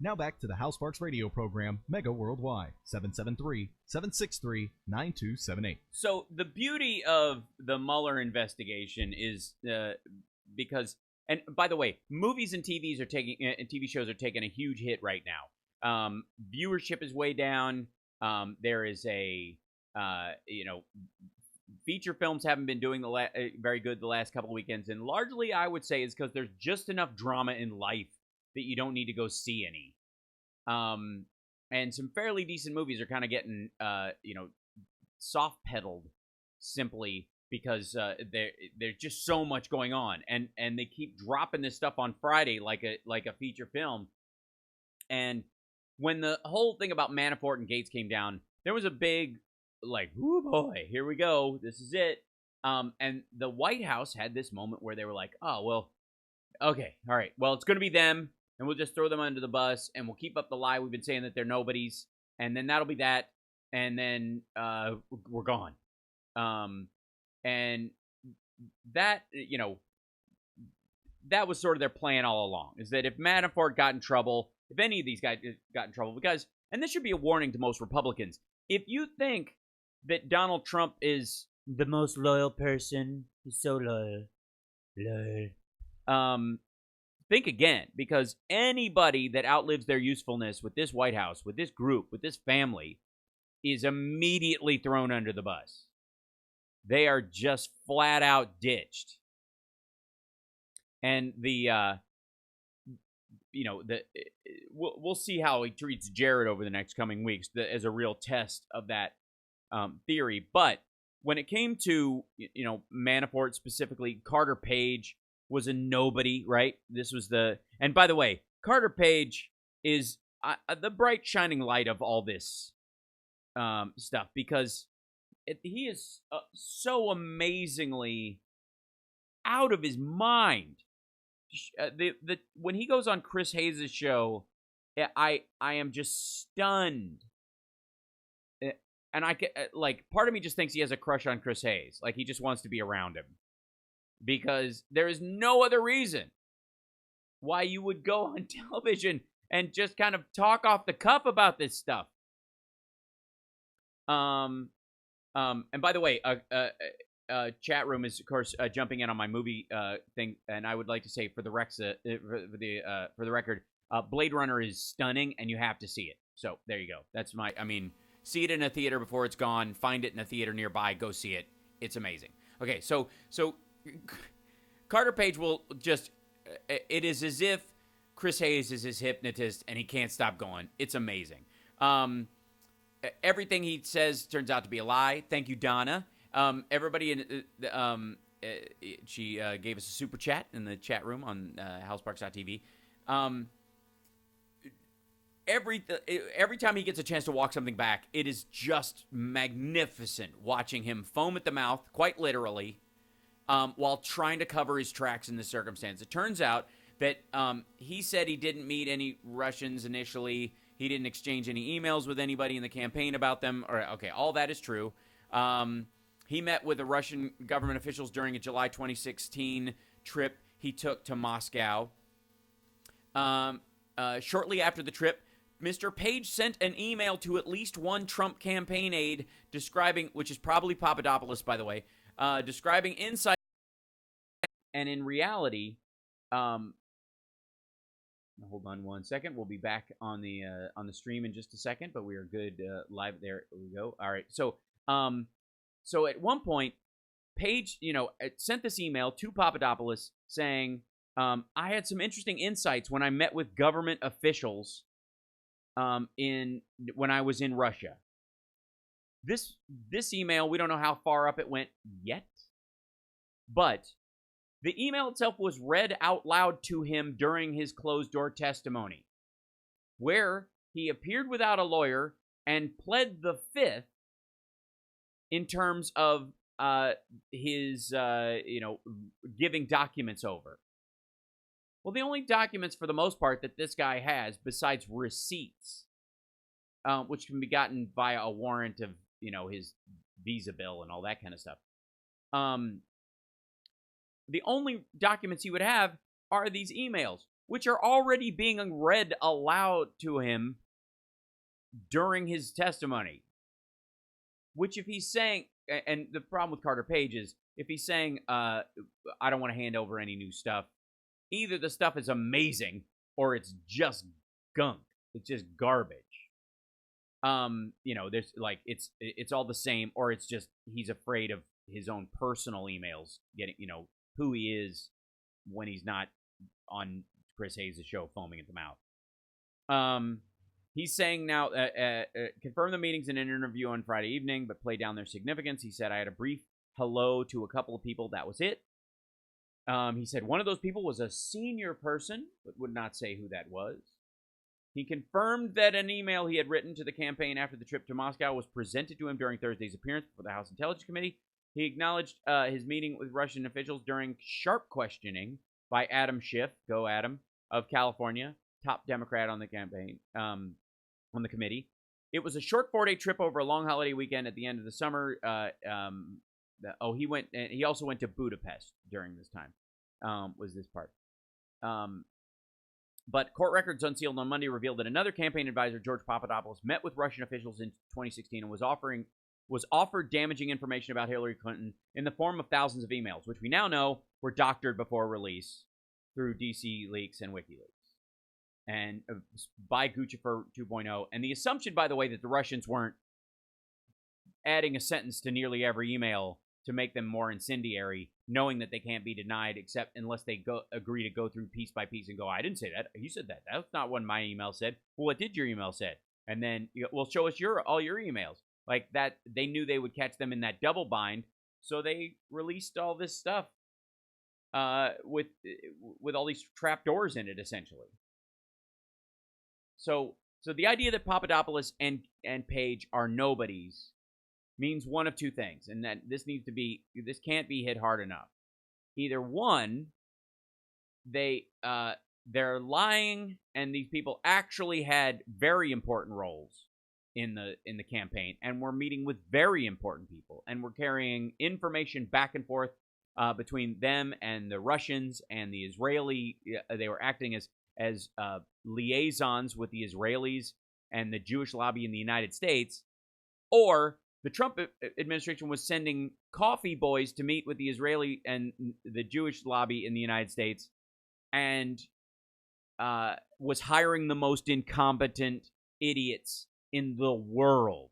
Now back to the House Sparks radio program, Mega Worldwide, 773-763-9278. So the beauty of the Mueller investigation is because, and by the way, movies and TV shows are taking a huge hit right now. Viewership is way down. There is feature films haven't been doing very good the last couple of weekends, and largely I would say is because there's just enough drama in life that you don't need to go see any. And some fairly decent movies are kind of getting, soft pedaled simply because there's just so much going on, and they keep dropping this stuff on Friday like a feature film. And when the whole thing about Manafort and Gates came down, there was a big like, "Ooh boy, here we go, this is it." And the White House had this moment where they were like, "Oh well, okay, all right, well it's going to be them, and we'll just throw them under the bus, and we'll keep up the lie we've been saying that they're nobodies, and then that'll be that, and then we're gone." And that, that was sort of their plan all along, is that if Manafort got in trouble, if any of these guys got in trouble, because, and this should be a warning to most Republicans, if you think that Donald Trump is the most loyal person, he's so loyal, think again, because anybody that outlives their usefulness with this White House, with this group, with this family, is immediately thrown under the bus. They are just flat out ditched. And we'll see how he treats Jared over the next coming weeks as a real test of that theory. But when it came to, Manafort specifically, Carter Page was a nobody, right? This was and by the way, Carter Page is the bright shining light of all this stuff, because he is so amazingly out of his mind. When he goes on Chris Hayes' show, I am just stunned. And part of me just thinks he has a crush on Chris Hayes. Like, he just wants to be around him. Because there is no other reason why you would go on television and just kind of talk off the cuff about this stuff. And by the way, chat room is, of course, jumping in on my movie thing, and I would like to say for the record, Blade Runner is stunning, and you have to see it. So there you go. That's see it in a theater before it's gone. Find it in a theater nearby. Go see it. It's amazing. Okay, so Carter Page will just. It is as if Chris Hayes is his hypnotist, and he can't stop going. It's amazing. Everything he says turns out to be a lie. Thank you, Donna. Everybody she gave us a super chat in the chat room on houseparks.tv. Every time he gets a chance to walk something back, it is just magnificent watching him foam at the mouth, quite literally, while trying to cover his tracks in this circumstance. It turns out that he said he didn't meet any Russians initially. He didn't exchange any emails with anybody in the campaign about them. Okay, all that is true. He met with the Russian government officials during a July 2016 trip he took to Moscow. Shortly after the trip, Mr. Page sent an email to at least one Trump campaign aide describing, which is probably Papadopoulos, by the way, describing insight. And in reality, hold on one second. We'll be back on the stream in just a second, but we are good live. There we go. All right. So at one point, Page, sent this email to Papadopoulos saying, I had some interesting insights when I met with government officials when I was in Russia. This email, we don't know how far up it went yet, but the email itself was read out loud to him during his closed-door testimony, where he appeared without a lawyer and pled the fifth in terms of his, giving documents over. Well, the only documents, for the most part, that this guy has, besides receipts, which can be gotten via a warrant of, his visa bill and all that kind of stuff. The only documents he would have are these emails, which are already being read aloud to him during his testimony. Which, if he's saying, and the problem with Carter Page is, if he's saying, I don't want to hand over any new stuff, either the stuff is amazing or it's just gunk. It's just garbage. There's it's all the same, or it's just he's afraid of his own personal emails getting, who he is when he's not on Chris Hayes' show foaming at the mouth. He's saying now, confirm the meetings in an interview on Friday evening, but play down their significance. He said, I had a brief hello to a couple of people. That was it. He said one of those people was a senior person, but would not say who that was. He confirmed that an email he had written to the campaign after the trip to Moscow was presented to him during Thursday's appearance before the House Intelligence Committee. He acknowledged his meeting with Russian officials during sharp questioning by Adam Schiff, go Adam, of California, top Democrat on the campaign, on the committee. It was a short 4-day trip over a long holiday weekend at the end of the summer. He also went to Budapest during this time, was this part. But court records unsealed on Monday revealed that another campaign advisor, George Papadopoulos, met with Russian officials in 2016 and was offered damaging information about Hillary Clinton in the form of thousands of emails, which we now know were doctored before release through DC Leaks and WikiLeaks, and by Guccifer 2.0. And the assumption, by the way, that the Russians weren't adding a sentence to nearly every email to make them more incendiary, knowing that they can't be denied except unless they agree to go through piece by piece and go, I didn't say that. You said that. That's not what my email said. Well, what did your email say? And then, well, show us all your emails. Like that, they knew they would catch them in that double bind, so they released all this stuff with all these trapdoors in it, essentially. So the idea that Papadopoulos and Page are nobodies means one of two things, and that this can't be hit hard enough. Either one, they're lying, and these people actually had very important roles in the campaign, and we're meeting with very important people, and we're carrying information back and forth between them and the Russians and the Israeli. They were acting as liaisons with the Israelis and the Jewish lobby in the United States, or the Trump administration was sending coffee boys to meet with the Israeli and the Jewish lobby in the United States, and was hiring the most incompetent idiots in the world.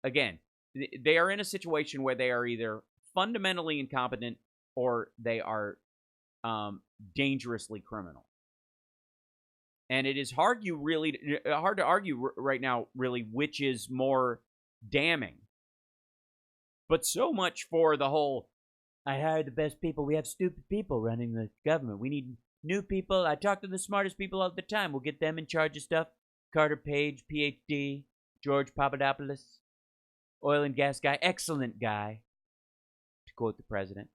Again, they are in a situation where they are either fundamentally incompetent or they are dangerously criminal. And it is hard to argue right now, really, which is more damning. But so much for the whole, I hired the best people. We have stupid people running the government. We need new people. I talk to the smartest people all the time. We'll get them in charge of stuff. Carter Page, PhD. George Papadopoulos, oil and gas guy. Excellent guy, to quote the president.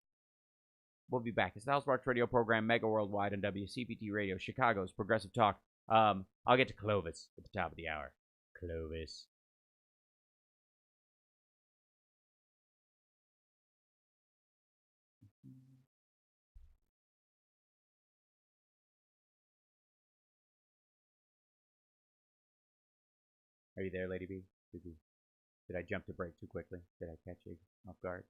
We'll be back. It's the House Sparks radio program, Mega Worldwide on WCPT Radio, Chicago's Progressive Talk. I'll get to Clovis at the top of the hour. Clovis. Are you there, Lady B? Did I jump to break too quickly? Did I catch you off guard?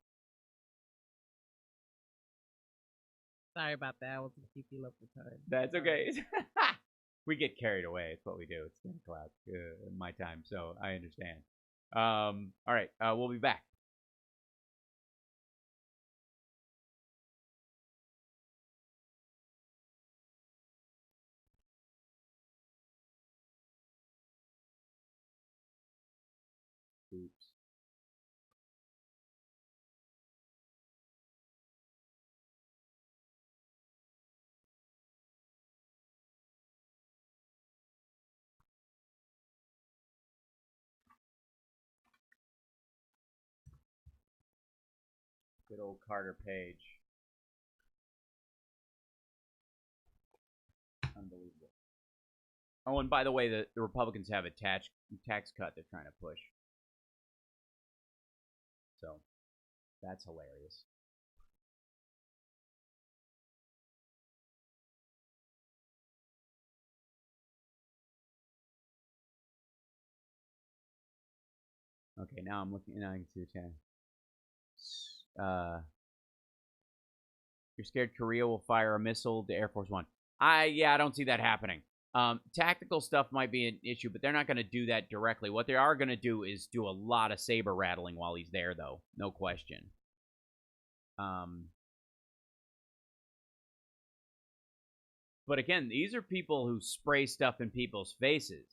Sorry about that. I wasn't keeping up with time. That's okay. We get carried away. It's what we do. It's 10 o'clock my time, so I understand. All right, we'll be back. Oops. Good old Carter Page. Unbelievable. Oh, and by the way, the Republicans have a tax cut they're trying to push. So, that's hilarious. Okay, now I'm looking, now I can see the channel. You're scared Korea will fire a missile to Air Force One. I don't see that happening. Tactical stuff might be an issue, but they're not going to do that directly. What they are going to do is do a lot of saber rattling while he's there, though. No question. But again, these are people who spray stuff in people's faces.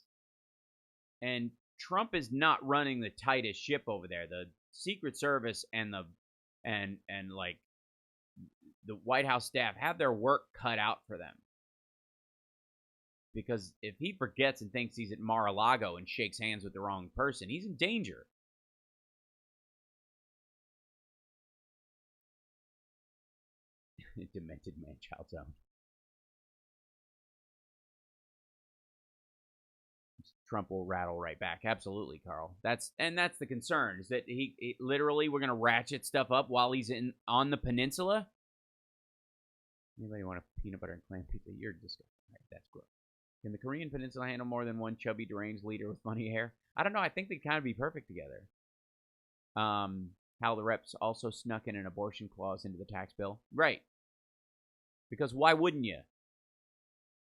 And Trump is not running the tightest ship over there. The Secret Service and like the White House staff have their work cut out for them. Because if he forgets and thinks he's at Mar-a-Lago and shakes hands with the wrong person, he's in danger. Demented man-child zone. Trump will rattle right back. Absolutely, Carl. That's the concern, is that he literally, we're going to ratchet stuff up while he's on the peninsula. Anybody want a peanut butter and clam pizza? You're disgusting. Right, that's gross. Can the Korean Peninsula handle more than one chubby, deranged leader with funny hair? I don't know. I think they'd kind of be perfect together. How the reps also snuck in an abortion clause into the tax bill. Right. Because why wouldn't you?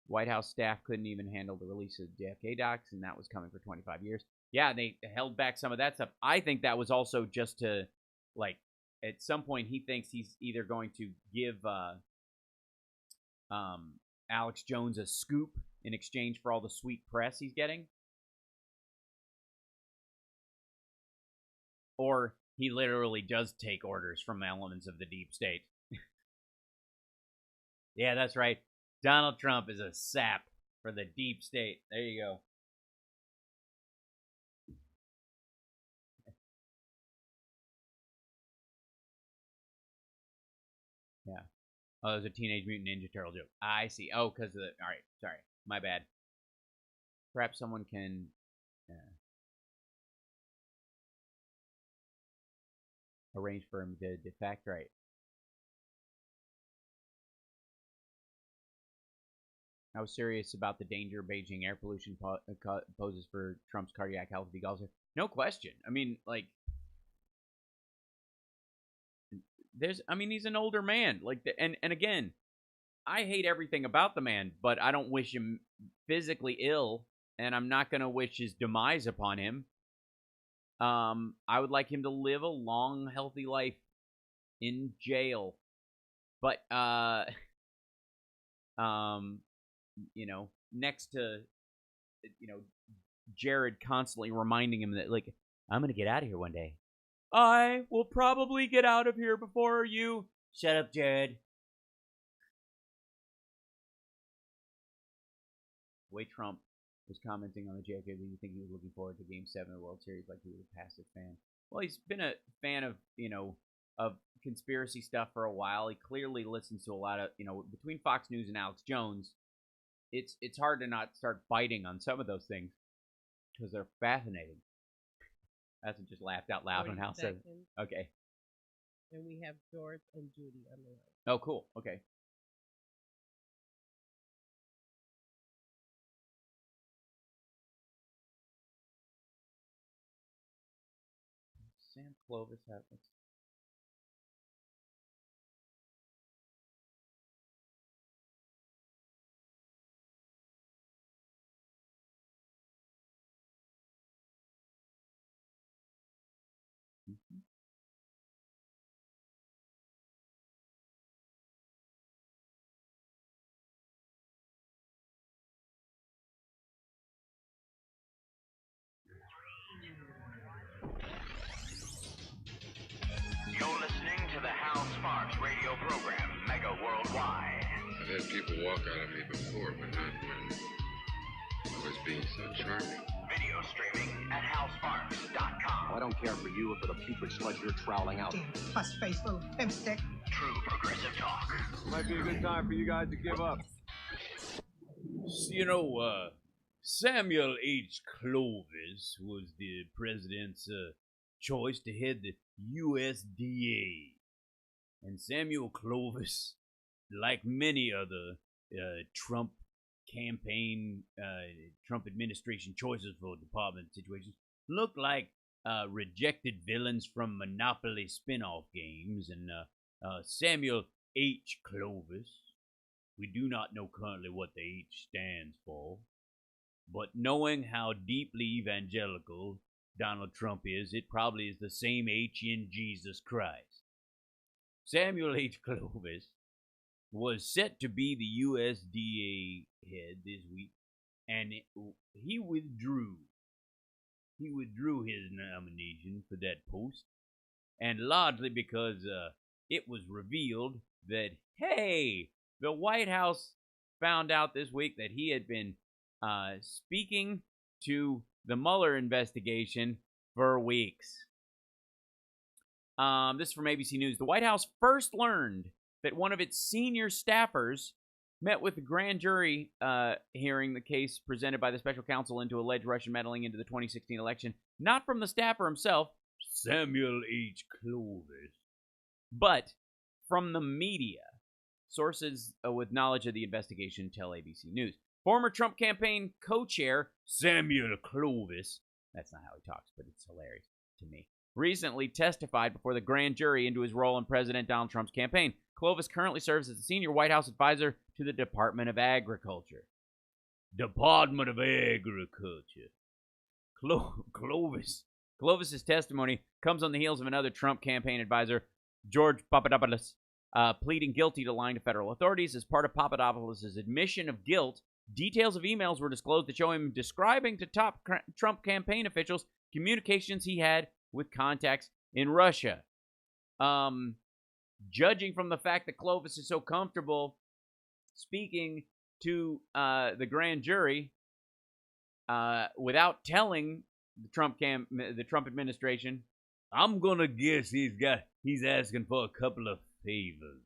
White House staff couldn't even handle the release of JFK docs, and that was coming for 25 years. Yeah, they held back some of that stuff. I think that was also just to, like, at some point he thinks he's either going to give Alex Jones a scoop in exchange for all the sweet press he's getting, or he literally does take orders from elements of the deep state. Yeah, that's right. Donald Trump is a sap for the deep state. There you go. Yeah. Oh, it was a Teenage Mutant Ninja Turtle joke. I see. Oh, because of the... All right. Sorry. My bad. Perhaps someone can... arrange for him to defect. Right. I was serious about the danger Beijing air pollution poses for Trump's cardiac health. No question. I mean, like... he's an older man. And again, I hate everything about the man, but I don't wish him physically ill, and I'm not going to wish his demise upon him. I would like him to live a long, healthy life in jail. But, next to, Jared constantly reminding him that, like, I'm going to get out of here one day. I will probably get out of here before you. Shut up, Jared. The way Trump was commenting on the JFK, do you think he was looking forward to Game 7 of the World Series like he was a passive fan? Well, he's been a fan of, of conspiracy stuff for a while. He clearly listens to a lot of, between Fox News and Alex Jones, it's hard to not start biting on some of those things because they're fascinating. Hasn't just laughed out loud on House 7. Okay. And we have George and Judy on the line. Oh, cool. Okay. Sam Clovis happens. Mm-hmm. You're listening to the Hal Sparks radio program, Mega Worldwide. I've had people walk out of me before, but not when I was being so charming. Video streaming at halsparks.com. I don't care for you or for the putrid sludge you're troweling out. Fuss-faced little pimp stick. True progressive talk. Might be a good time for you guys to give up. Samuel H. Clovis was the president's choice to head the USDA. And Samuel Clovis, like many other Trump campaign, Trump administration choices for department situations, looked like rejected villains from Monopoly spin-off games. And Samuel H. Clovis, we do not know currently what the H stands for, but knowing how deeply evangelical Donald Trump is, it probably is the same H in Jesus Christ. Samuel H. Clovis was set to be the USDA head this week, and he withdrew. He withdrew his nomination for that post and largely because it was revealed that, hey, the White House found out this week that he had been speaking to the Mueller investigation for weeks. This is from ABC News. The White House first learned that one of its senior staffers met with the grand jury hearing the case presented by the special counsel into alleged Russian meddling into the 2016 election, not from the staffer himself, Samuel H. Clovis, but from the media. Sources with knowledge of the investigation tell ABC News. Former Trump campaign co-chair Samuel Clovis, that's not how he talks, but it's hilarious to me, recently testified before the grand jury into his role in President Donald Trump's campaign. Clovis currently serves as a senior White House advisor to the Department of Agriculture. Department of Agriculture. Clovis's testimony comes on the heels of another Trump campaign advisor, George Papadopoulos, pleading guilty to lying to federal authorities. As part of Papadopoulos' admission of guilt, details of emails were disclosed that show him describing to top Trump campaign officials communications he had with contacts in Russia. Judging from the fact that Clovis is so comfortable speaking to the grand jury without telling the Trump administration, I'm gonna guess he's asking for a couple of favors.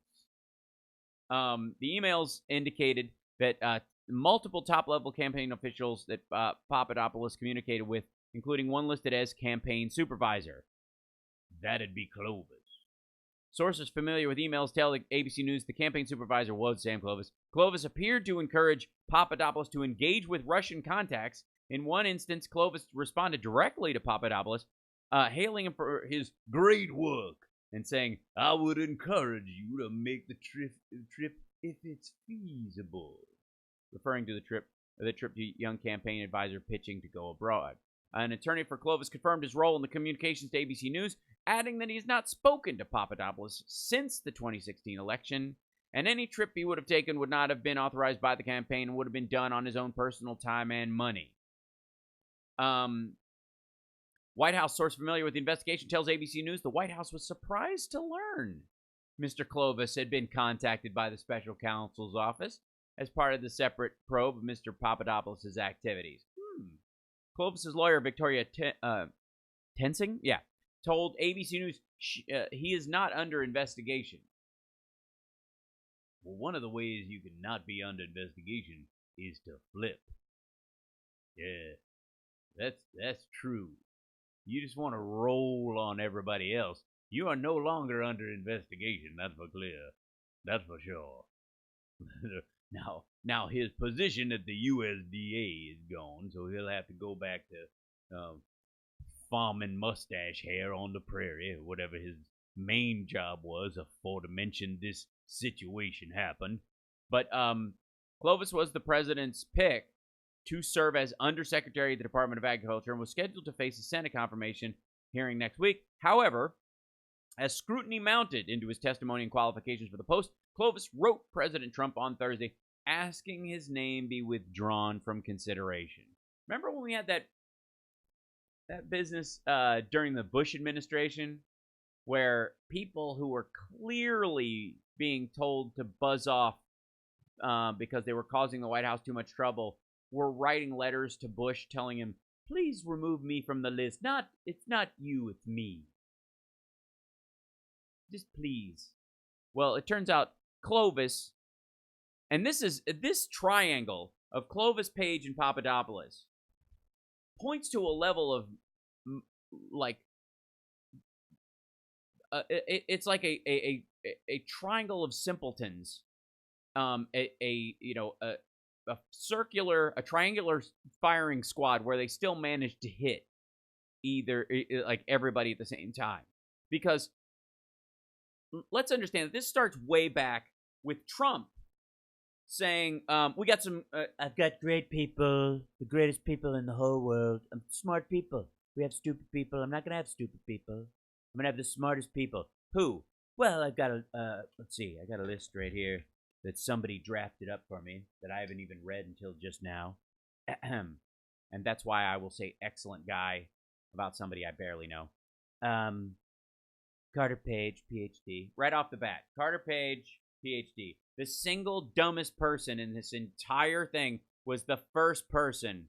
The emails indicated that multiple top-level campaign officials that Papadopoulos communicated with, including one listed as campaign supervisor. That'd be Clovis. Sources familiar with emails tell ABC News the campaign supervisor was Sam Clovis. Clovis appeared to encourage Papadopoulos to engage with Russian contacts. In one instance, Clovis responded directly to Papadopoulos, hailing him for his great work and saying, I would encourage you to make the trip if it's feasible, referring to the trip to young campaign advisor pitching to go abroad. An attorney for Clovis confirmed his role in the communications to ABC News, adding that he has not spoken to Papadopoulos since the 2016 election, and any trip he would have taken would not have been authorized by the campaign and would have been done on his own personal time and money. White House source familiar with the investigation tells ABC News the White House was surprised to learn Mr. Clovis had been contacted by the special counsel's office as part of the separate probe of Mr. Papadopoulos' activities. Clovis' lawyer, Victoria Tensing, told ABC News he is not under investigation. Well, one of the ways you can not be under investigation is to flip. Yeah, that's true. You just want to roll on everybody else. You are no longer under investigation, that's for clear. That's for sure. Now his position at the USDA is gone, so he'll have to go back to farming mustache hair on the prairie, or whatever his main job was aforementioned this situation happened. But Clovis was the president's pick to serve as Undersecretary of the Department of Agriculture and was scheduled to face a Senate confirmation hearing next week. However, as scrutiny mounted into his testimony and qualifications for the post, Clovis wrote President Trump on Thursday asking his name be withdrawn from consideration. Remember when we had that business during the Bush administration where people who were clearly being told to buzz off because they were causing the White House too much trouble were writing letters to Bush telling him, please remove me from the list. It's not you, it's me. Just please. Well, it turns out Clovis, and this triangle of Clovis, Page, and Papadopoulos points to a level of it's like a triangle of simpletons, a triangular firing squad where they still manage to hit either like everybody at the same time. Because let's understand that this starts way back with Trump saying, we got some, I've got great people, the greatest people in the whole world, smart people. We have stupid people. I'm not going to have stupid people. I'm going to have the smartest people. Who? Well, I've got let's see, I got a list right here that somebody drafted up for me that I haven't even read until just now. And that's why I will say excellent guy about somebody I barely know. Carter Page, PhD. Right off the bat. Carter Page, PhD. The single dumbest person in this entire thing was the first person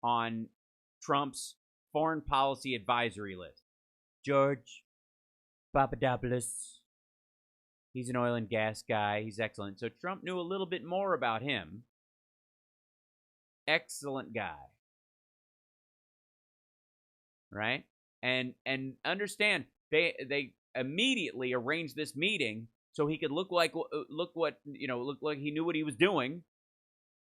on Trump's foreign policy advisory list. George Papadopoulos. He's an oil and gas guy. He's excellent. So Trump knew a little bit more about him. Excellent guy. Right? And understand, they immediately arranged this meeting so he could look like he knew what he was doing.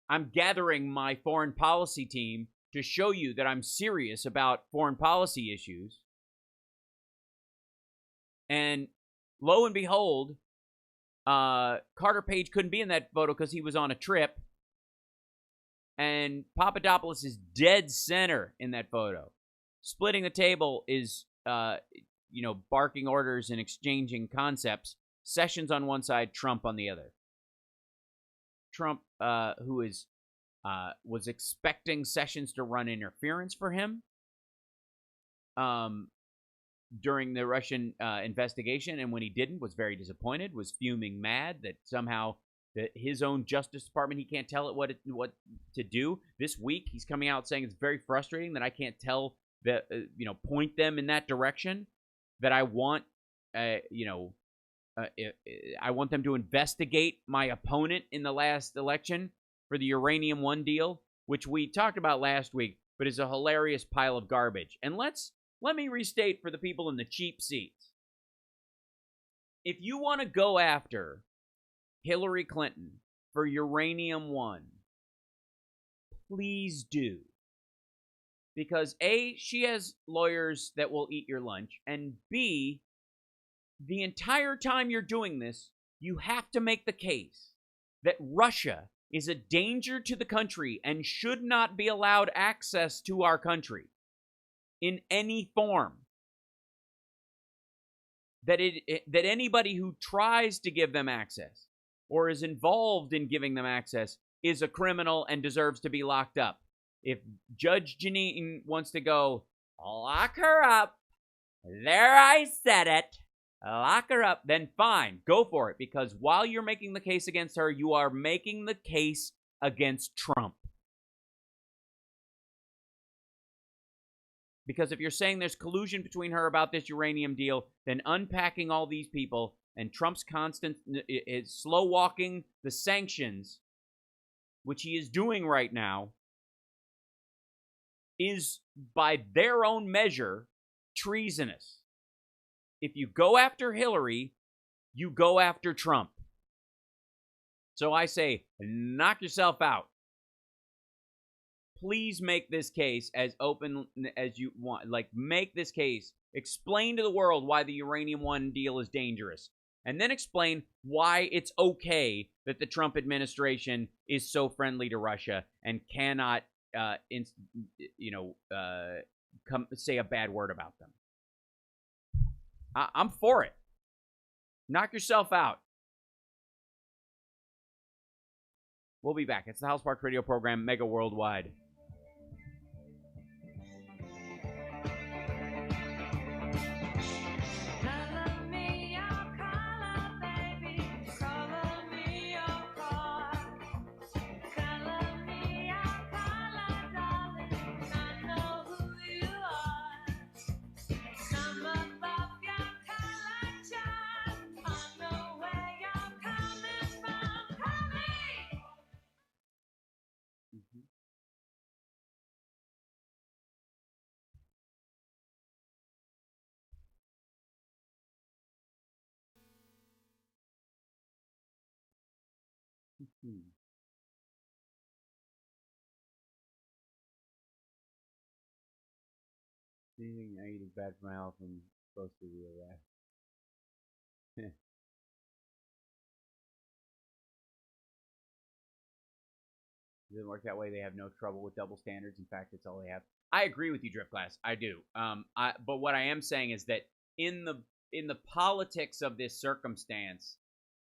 I'm gathering my foreign policy team to show you that I'm serious about foreign policy issues. And lo and behold, Carter Page couldn't be in that photo because he was on a trip. And Papadopoulos is dead center in that photo. Splitting the table is, barking orders and exchanging concepts. Sessions on one side, Trump on the other. Trump, who was expecting Sessions to run interference for him during the Russian investigation, and when he didn't, was very disappointed, was fuming mad that somehow that his own Justice Department, he can't tell it what to do. This week, he's coming out saying it's very frustrating that I can't tell that, point them in that direction, that I want, I want them to investigate my opponent in the last election for the Uranium One deal, which we talked about last week, but is a hilarious pile of garbage. And let me restate for the people in the cheap seats. If you want to go after Hillary Clinton for Uranium One, please do. Because A, she has lawyers that will eat your lunch, and B, the entire time you're doing this, you have to make the case that Russia is a danger to the country and should not be allowed access to our country in any form. That anybody who tries to give them access or is involved in giving them access is a criminal and deserves to be locked up. If Judge Janine wants to go, lock her up, there I said it, lock her up, then fine, go for it. Because while you're making the case against her, you are making the case against Trump. Because if you're saying there's collusion between her about this uranium deal, then unpacking all these people and Trump's constant is slow walking the sanctions, which he is doing right now, is by their own measure treasonous. If you go after Hillary, you go after Trump. So I say, knock yourself out. Please make this case as open as you want. Like, make this case. Explain to the world why the Uranium One deal is dangerous. And then explain why it's okay that the Trump administration is so friendly to Russia and cannot, say a bad word about them. I'm for it. Knock yourself out. We'll be back. It's the House Park Radio program, Mega Worldwide. Anything I eat is bad for my health and supposed to be that. It doesn't work that way. They have no trouble with double standards. In fact, it's all they have. I agree with you, Drift Glass. I do. But what I am saying is that in the politics of this circumstance,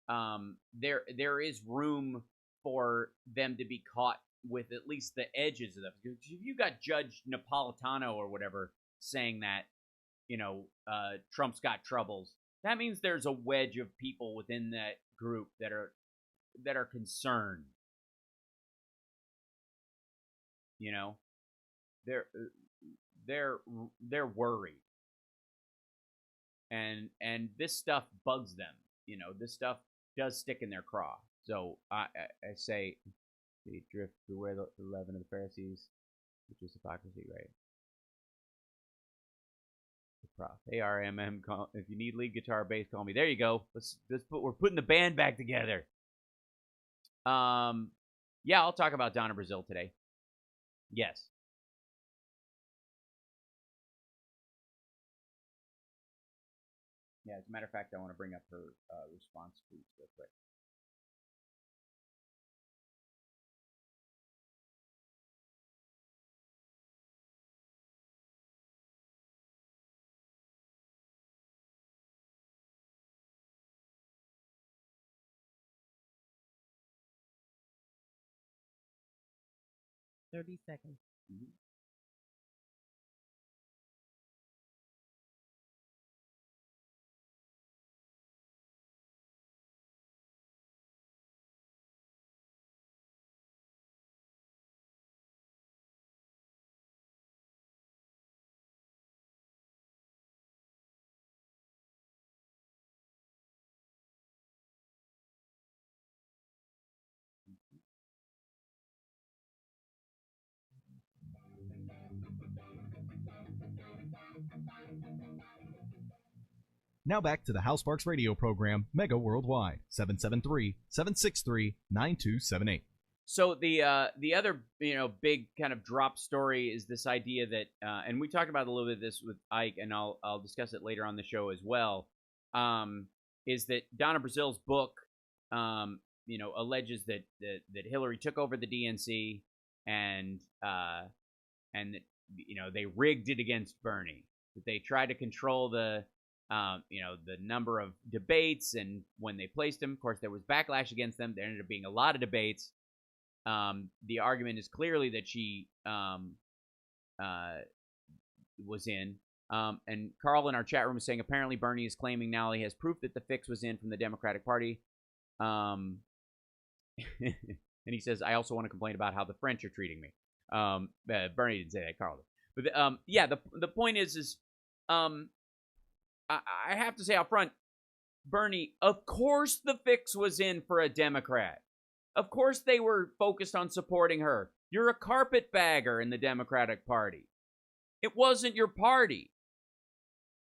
there is room for them to be caught with at least the edges of them. If you got Judge Napolitano or whatever saying that, Trump's got troubles. That means there's a wedge of people within that group that are concerned. They're worried. And this stuff bugs them. This stuff does stick in their craw. So I say, they drift through where the leaven of the Pharisees, which is hypocrisy, right? The prof. ARMM, if you need lead guitar, bass, call me. There you go. We're putting the band back together. Yeah, I'll talk about Donna Brazile today. Yes. Yeah, as a matter of fact, I want to bring up her response tweets real quick. $30 seconds. Mm-hmm. Now back to the Hal Sparks radio program, Mega Worldwide, 773-763-9278. So the other big kind of drop story is this idea that and we talked about a little bit of this with Ike, and I'll discuss it later on the show as well. Is that Donna Brazile's book alleges that Hillary took over the DNC and that they rigged it against Bernie, that they tried to control the number of debates, and when they placed him, of course, there was backlash against them. There ended up being a lot of debates. The argument is clearly that she was in. And Carl in our chat room is saying apparently Bernie is claiming now he has proof that the fix was in from the Democratic Party. And he says, I also want to complain about how the French are treating me. Bernie didn't say that, Carl did. But the point is I have to say out front, Bernie, of course the fix was in for a Democrat. Of course they were focused on supporting her. You're a carpetbagger in the Democratic Party. It wasn't your party.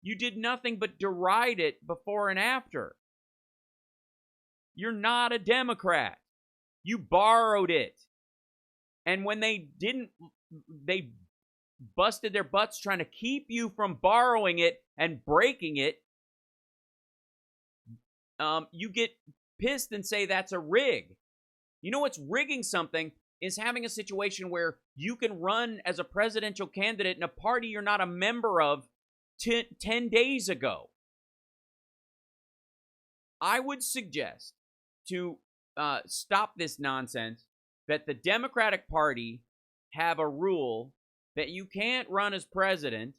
You did nothing but deride it before and after. You're not a Democrat. You borrowed it. And when they busted their butts trying to keep you from borrowing it and breaking it, you get pissed and say that's a rig. You know what's rigging something is having a situation where you can run as a presidential candidate in a party you're not a member of 10 days ago. I would suggest to stop this nonsense that the Democratic Party have a rule that you can't run as president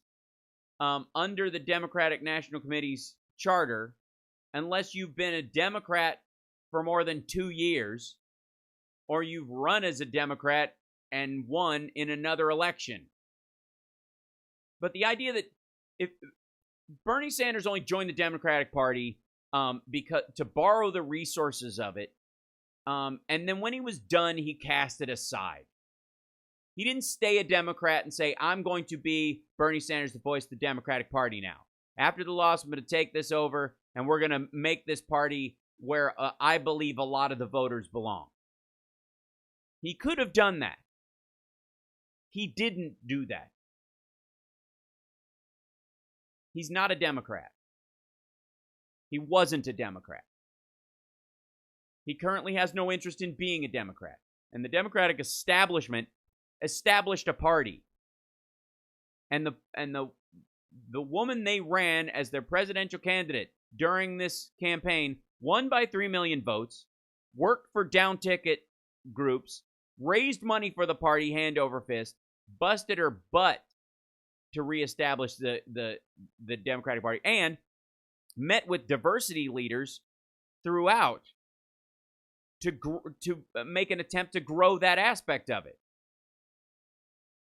under the Democratic National Committee's charter unless you've been a Democrat for more than 2 years, or you've run as a Democrat and won in another election. But the idea that if Bernie Sanders only joined the Democratic Party because to borrow the resources of it, and then when he was done, he cast it aside. He didn't stay a Democrat and say, I'm going to be Bernie Sanders, the voice of the Democratic Party now. After the loss, I'm going to take this over, and we're going to make this party where I believe a lot of the voters belong. He could have done that. He didn't do that. He's not a Democrat. He wasn't a Democrat. He currently has no interest in being a Democrat. And the Democratic establishment established a party. And the woman they ran as their presidential candidate during this campaign won by 3 million votes, worked for down ticket groups, raised money for the party hand over fist, busted her butt to reestablish the Democratic Party, and met with diversity leaders throughout to make an attempt to grow that aspect of it.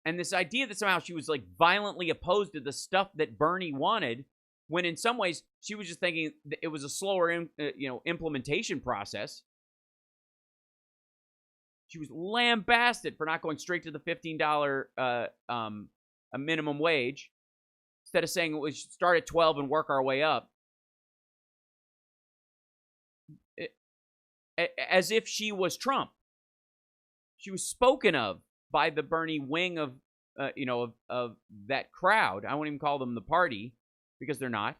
And this idea that somehow she was like violently opposed to the stuff that Bernie wanted, when in some ways she was just thinking that it was a slower, implementation process. She was lambasted for not going straight to the $15 a minimum wage, instead of saying we should start at 12 and work our way up. As if she was Trump. She was spoken of by the Bernie wing of that crowd. I won't even call them the party, because they're not.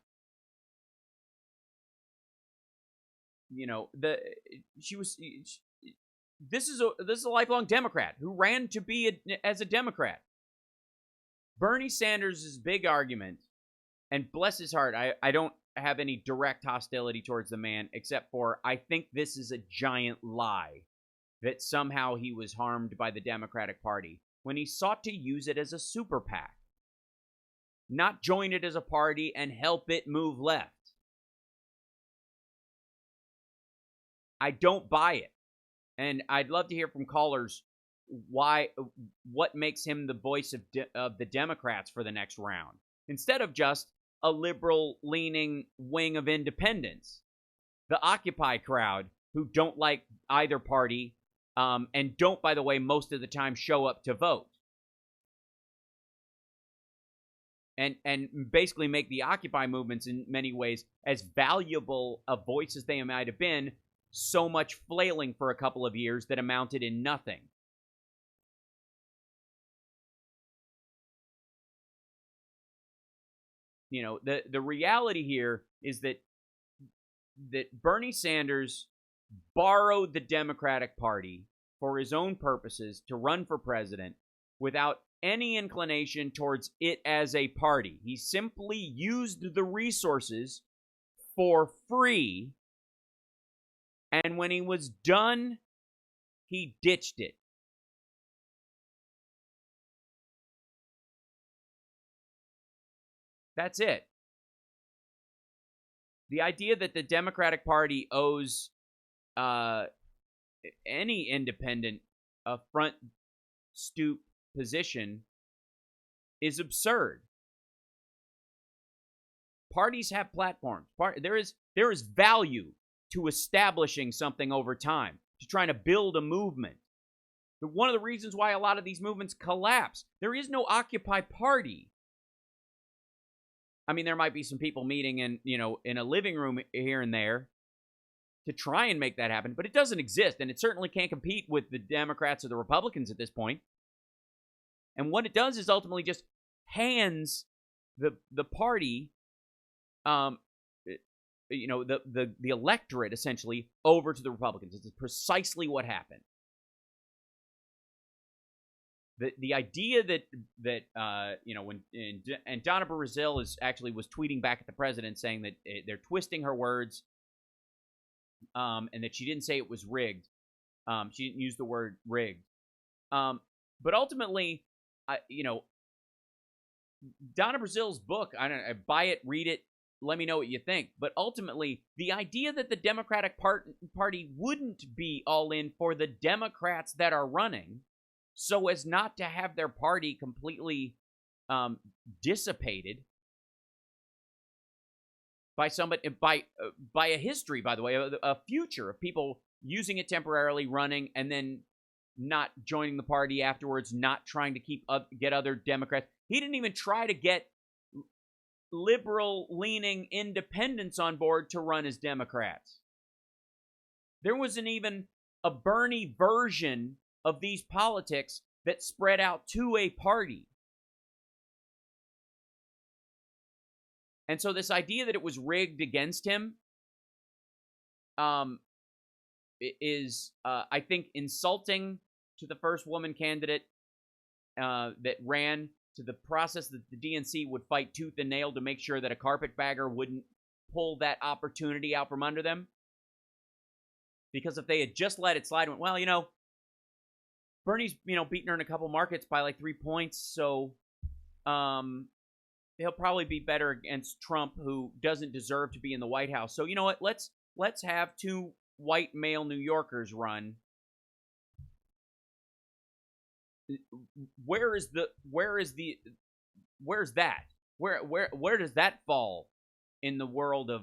This is a lifelong Democrat who ran to be as a Democrat. Bernie Sanders' big argument, and bless his heart, I don't have any direct hostility towards the man, except for I think this is a giant lie that somehow he was harmed by the Democratic Party when he sought to use it as a super PAC, not join it as a party and help it move left. I don't buy it. And I'd love to hear from callers what makes him the voice of the Democrats for the next round, instead of just a liberal-leaning wing of independents, the Occupy crowd, who don't like either party, and don't, by the way, most of the time show up to vote. And basically make the Occupy movements in many ways as valuable a voice as they might have been, so much flailing for a couple of years that amounted in nothing. The reality here is that Bernie Sanders borrowed the Democratic Party for his own purposes to run for president without any inclination towards it as a party. He simply used the resources for free, and when he was done, he ditched it. That's it. The idea that the Democratic Party owes any independent a front stoop position is absurd. Parties have platforms. There is value to establishing something over time, to trying to build a movement. One of the reasons why a lot of these movements collapse, there is no Occupy Party. I mean, there might be some people meeting in a living room here and there to try and make that happen, but it doesn't exist, and it certainly can't compete with the Democrats or the Republicans at this point. And what it does is ultimately just hands the party, the electorate essentially over to the Republicans. This is precisely what happened. The idea that when Donna Brazile was tweeting back at the president saying that they're twisting her words, and that she didn't say it was rigged. She didn't use the word rigged. But ultimately, Donna Brazile's book, I buy it, read it, let me know what you think. But ultimately, the idea that the Democratic Party wouldn't be all in for the Democrats that are running, so as not to have their party completely dissipated by somebody, by a history, by the way, a future of people using it temporarily, running, and then not joining the party afterwards, not trying to get other Democrats. He didn't even try to get liberal-leaning independents on board to run as Democrats. There wasn't even a Bernie version of these politics that spread out to a party. And so this idea that it was rigged against him is, I think, insulting to the first woman candidate that ran, to the process that the DNC would fight tooth and nail to make sure that a carpetbagger wouldn't pull that opportunity out from under them. Because if they had just let it slide, well, Bernie's, beating her in a couple markets by like 3 points, so he'll probably be better against Trump, who doesn't deserve to be in the White House. So you know what? Let's have 2 white male New Yorkers run. Where's that? Where does that fall in the world of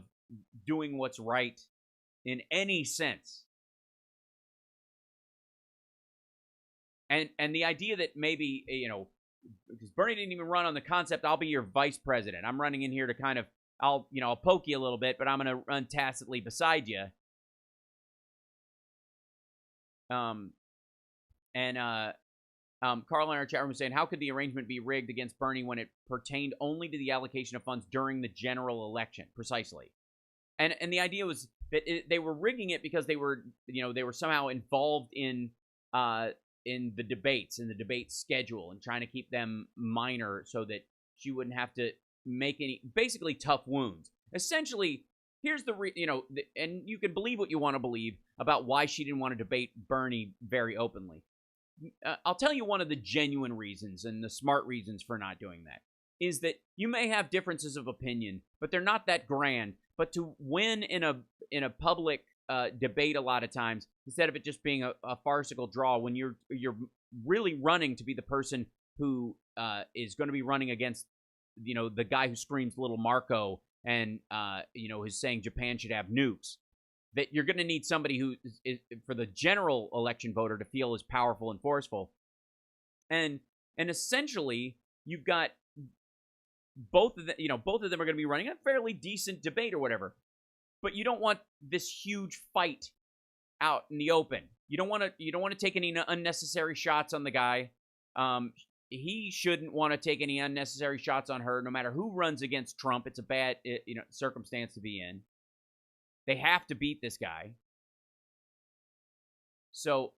doing what's right in any sense? And the idea that maybe, because Bernie didn't even run on the concept, I'll be your vice president. I'm running in here to kind of, I'll poke you a little bit, but I'm going to run tacitly beside you. Carl in our chat room was saying, how could the arrangement be rigged against Bernie when it pertained only to the allocation of funds during the general election? Precisely. And the idea was that they were rigging it because they were somehow involved in the debates, in the debate schedule, and trying to keep them minor so that she wouldn't have to make any, basically, tough wounds. Essentially, here's and you can believe what you want to believe about why she didn't want to debate Bernie very openly. I'll tell you one of the genuine reasons and the smart reasons for not doing that is that you may have differences of opinion, but they're not that grand. But to win in a public debate a lot of times, instead of it just being a farcical draw, when you're really running to be the person who is going to be running against the guy who screams Little Marco and is saying Japan should have nukes, that you're going to need somebody who is for the general election voter to feel as powerful and forceful. And essentially you've got both of them are going to be running a fairly decent debate or whatever. But you don't want this huge fight out in the open. You don't want to take any unnecessary shots on the guy. He shouldn't want to take any unnecessary shots on her, no matter who runs against Trump. It's a bad circumstance to be in. They have to beat this guy. So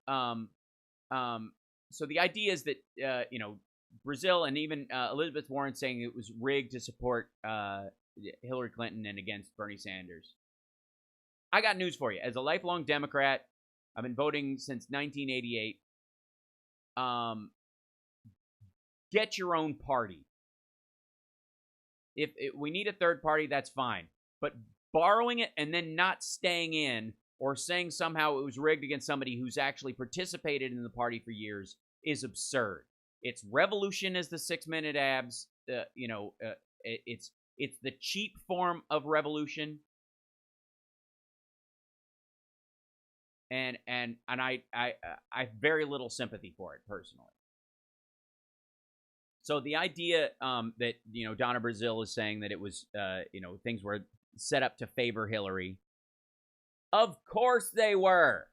so the idea is that Brazil and even Elizabeth Warren saying it was rigged to support Hillary Clinton and against Bernie Sanders. I got news for you. As a lifelong Democrat, I've been voting since 1988. Get your own party. If we need a third party, that's fine. But borrowing it and then not staying in or saying somehow it was rigged against somebody who's actually participated in the party for years is absurd. It's revolution as the 6-minute abs. It's the cheap form of revolution. And I have very little sympathy for it personally. So the idea that Donna Brazil is saying that it was things were set up to favor Hillary. Of course they were.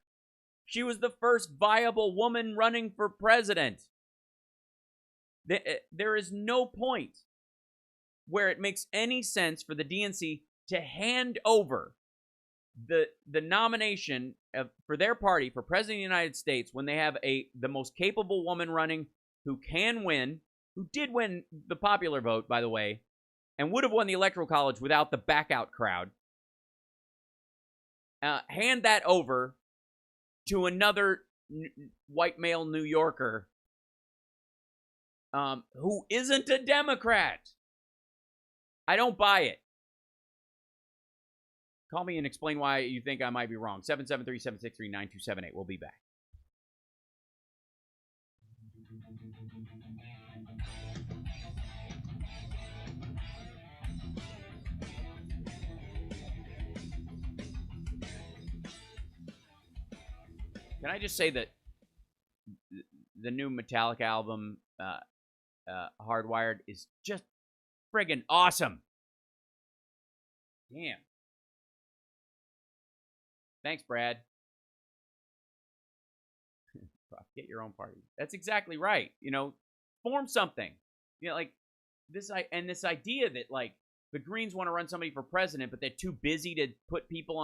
She was the first viable woman running for president. There is no point where it makes any sense for the DNC to hand over the nomination for their party for president of the United States when they have the most capable woman running who can win, who did win the popular vote, by the way, and would have won the Electoral College without the backout crowd. Hand that over to another white male New Yorker who isn't a Democrat. I don't buy it. Call me and explain why you think I might be wrong. 773-763-9278. We'll be back. Can I just say that the new Metallica album, Hardwired, is just friggin' awesome. Damn. Thanks, Brad. Get your own party. That's exactly right. Form something. Like this idea that like the Greens want to run somebody for president, but they're too busy to put people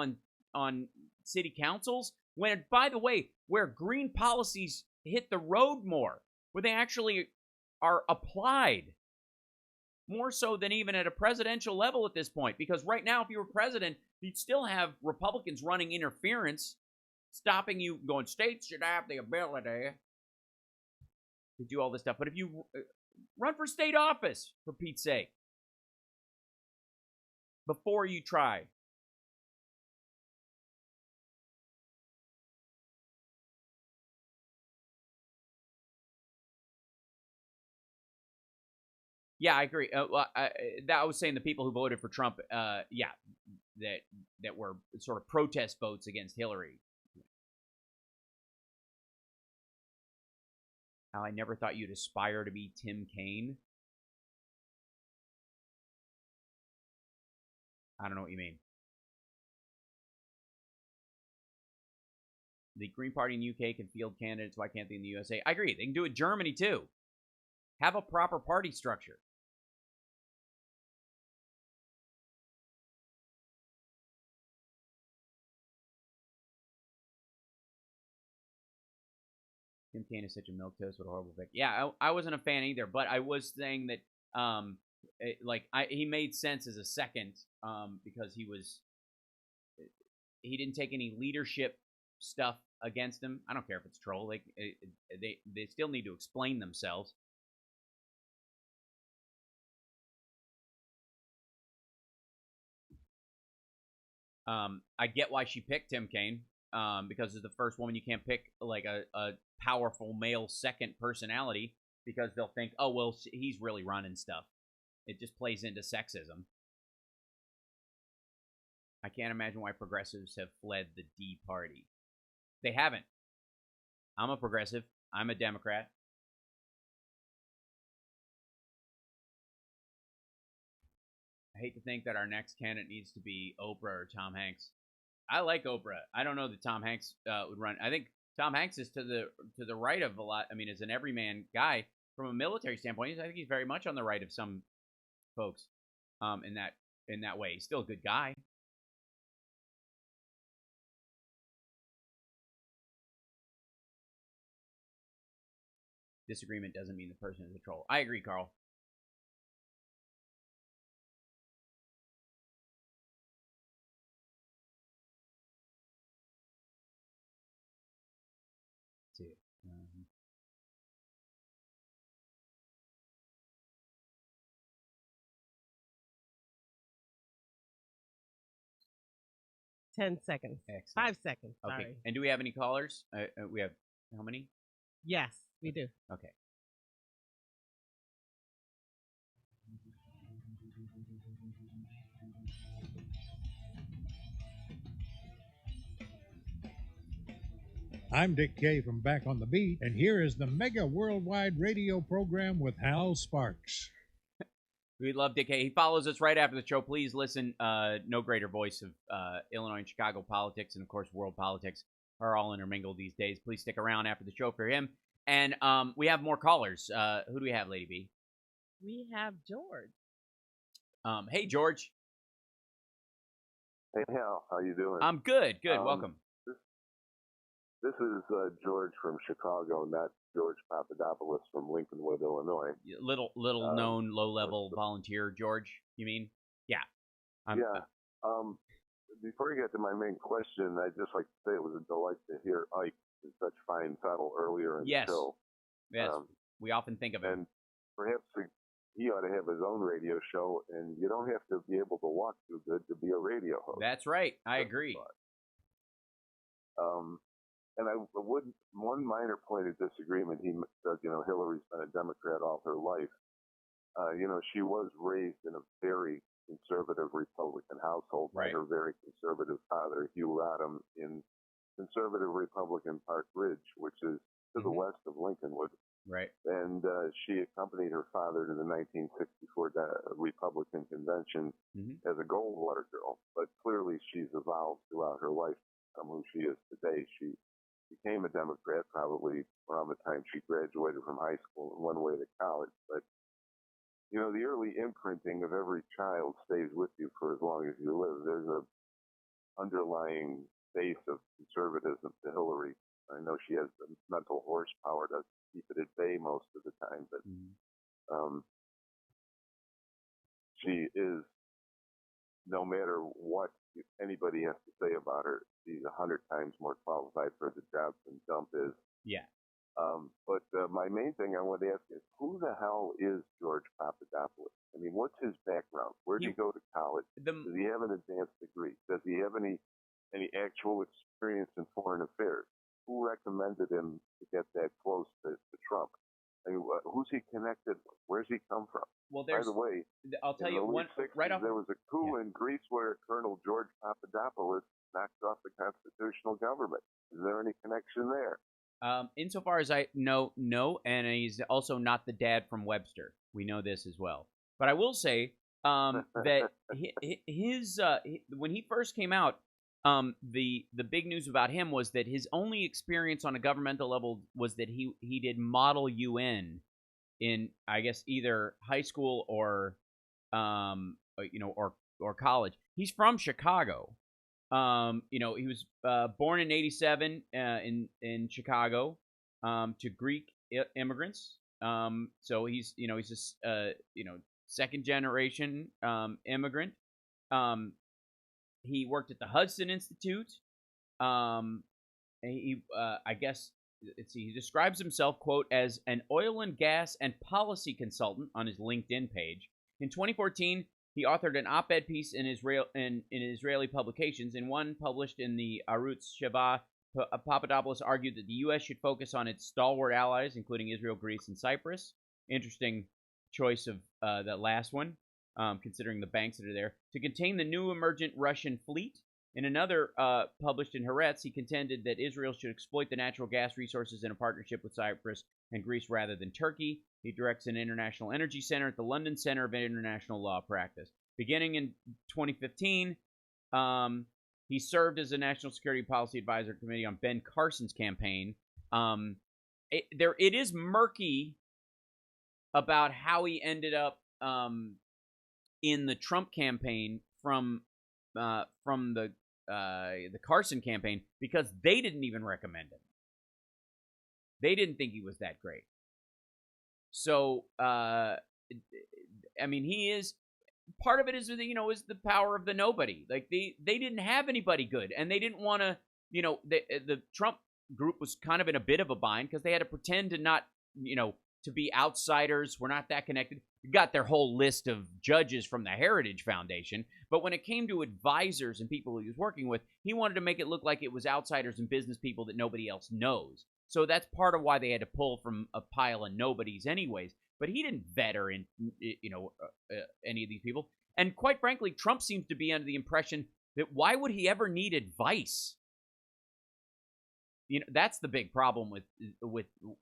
on city councils. When, by the way, where green policies hit the road more, where they actually are applied more so than even at a presidential level at this point. Because right now, if you were president, you'd still have Republicans running interference, stopping you, going, states should have the ability to do all this stuff. But if you run for state office, for Pete's sake, before you try. Yeah, I agree. I was saying the people who voted for Trump, yeah, that were sort of protest votes against Hillary. How I never thought you'd aspire to be Tim Kaine. I don't know what you mean. The Green Party in the UK can field candidates. Why can't they in the USA? I agree. They can do it in Germany, too. Have a proper party structure. Tim Kaine is such a milquetoast. What a horrible pick. Yeah, I wasn't a fan either, but I was saying that he made sense as a second because he didn't take any leadership stuff against him. I don't care if it's troll. They still need to explain themselves. I get why she picked Tim Kaine. Because it's the first woman. You can't pick like a powerful male second personality because they'll think, oh, well, he's really running stuff. It just plays into sexism. I can't imagine why progressives have fled the D party. They haven't. I'm a progressive. I'm a Democrat. I hate to think that our next candidate needs to be Oprah or Tom Hanks. I like Oprah. I don't know that Tom Hanks would run. I think Tom Hanks is to the right of a lot. I mean, as an everyman guy from a military standpoint, I think he's very much on the right of some folks in that way. He's still a good guy. Disagreement doesn't mean the person is a troll. I agree, Carl. Let's see. 10 seconds. Excellent. 5 seconds. Okay. Sorry. And do we have any callers? We have how many? Yes, we do. Okay. I'm Dick Kay from Back on the Beat, and here is the mega worldwide radio program with Hal Sparks. We love Dick Hay. He follows us right after the show. Please listen. No greater voice of Illinois and Chicago politics, and of course, world politics are all intermingled these days. Please stick around after the show for him. And we have more callers. Who do we have, Lady B? We have George. Hey, George. Hey, Hal. How you doing? I'm good. Good. Welcome. This is George from Chicago, not George Papadopoulos from Lincolnwood, Illinois. Little known, low-level volunteer, George, you mean? Yeah. Before you get to my main question, I'd just like to say it was a delight to hear Ike in such fine fettle earlier in the show. Yes, we often think of him. And perhaps he ought to have his own radio show, and you don't have to be able to walk too good to be a radio host. That's right. I agree. And I would, one minor point of disagreement, he said, Hillary's been a Democrat all her life. She was raised in a very conservative Republican household by her very conservative father, Hugh Rodham, in conservative Republican Park Ridge, which is to the west of Lincolnwood. Right. And she accompanied her father to the 1964 Republican convention as a Goldwater girl. But clearly she's evolved throughout her life from who she is today. She became a Democrat probably around the time she graduated from high school and went away to college. But, the early imprinting of every child stays with you for as long as you live. There's a underlying base of conservatism to Hillary. I know she has the mental horsepower to keep it at bay most of the time, but she is, no matter what anybody has to say about her, she's 100 times more qualified for the job than Dump is. Yeah. But my main thing I want to ask is, who the hell is George Papadopoulos? I mean, what's his background? background? Where did he go to college? Does he have an advanced degree? Does he have any actual experience in foreign affairs? Who recommended him to get that close to Trump? I mean, who's he connected with? Where's he come from? Well, by the way, I'll tell you one 60s, right off. There was a coup in Greece where Colonel George Papadopoulos knocked off the constitutional government. Is there any connection there? Insofar as I know, no, and he's also not the dad from Webster. We know this as well. But I will say that his when he first came out, the big news about him was that his only experience on a governmental level was that he did Model UN in, I guess, either high school or or college. He's from Chicago. He was born in '87 in Chicago to Greek immigrants. So he's a second generation immigrant. He worked at the Hudson Institute. I guess, let's see, he describes himself, quote, as an oil and gas and policy consultant on his LinkedIn page. In 2014, he authored an op-ed piece in Israeli publications. In one published in the Arutz Sheva, Papadopoulos argued that the U.S. should focus on its stalwart allies, including Israel, Greece, and Cyprus. Interesting choice of that last one, considering the banks that are there. To contain the new emergent Russian fleet. In another published in Haaretz, he contended that Israel should exploit the natural gas resources in a partnership with Cyprus and Greece rather than Turkey. He directs an international energy center at the London Center of International Law Practice. Beginning in 2015, he served as a National Security Policy Advisor Committee on Ben Carson's campaign. It is murky about how he ended up in the Trump campaign from the Carson campaign, because they didn't even recommend him. They didn't think he was that great. So, I mean, he is, part of it is the power of the nobody. Like, they didn't have anybody good, and they didn't want to, the Trump group was kind of in a bit of a bind because they had to pretend to not, to be outsiders. We're not that connected. We got their whole list of judges from the Heritage Foundation, but when it came to advisors and people he was working with, he wanted to make it look like it was outsiders and business people that nobody else knows. So that's part of why they had to pull from a pile of nobodies anyways. But he didn't vet or any of these people. And quite frankly, Trump seems to be under the impression that why would he ever need advice? That's the big problem with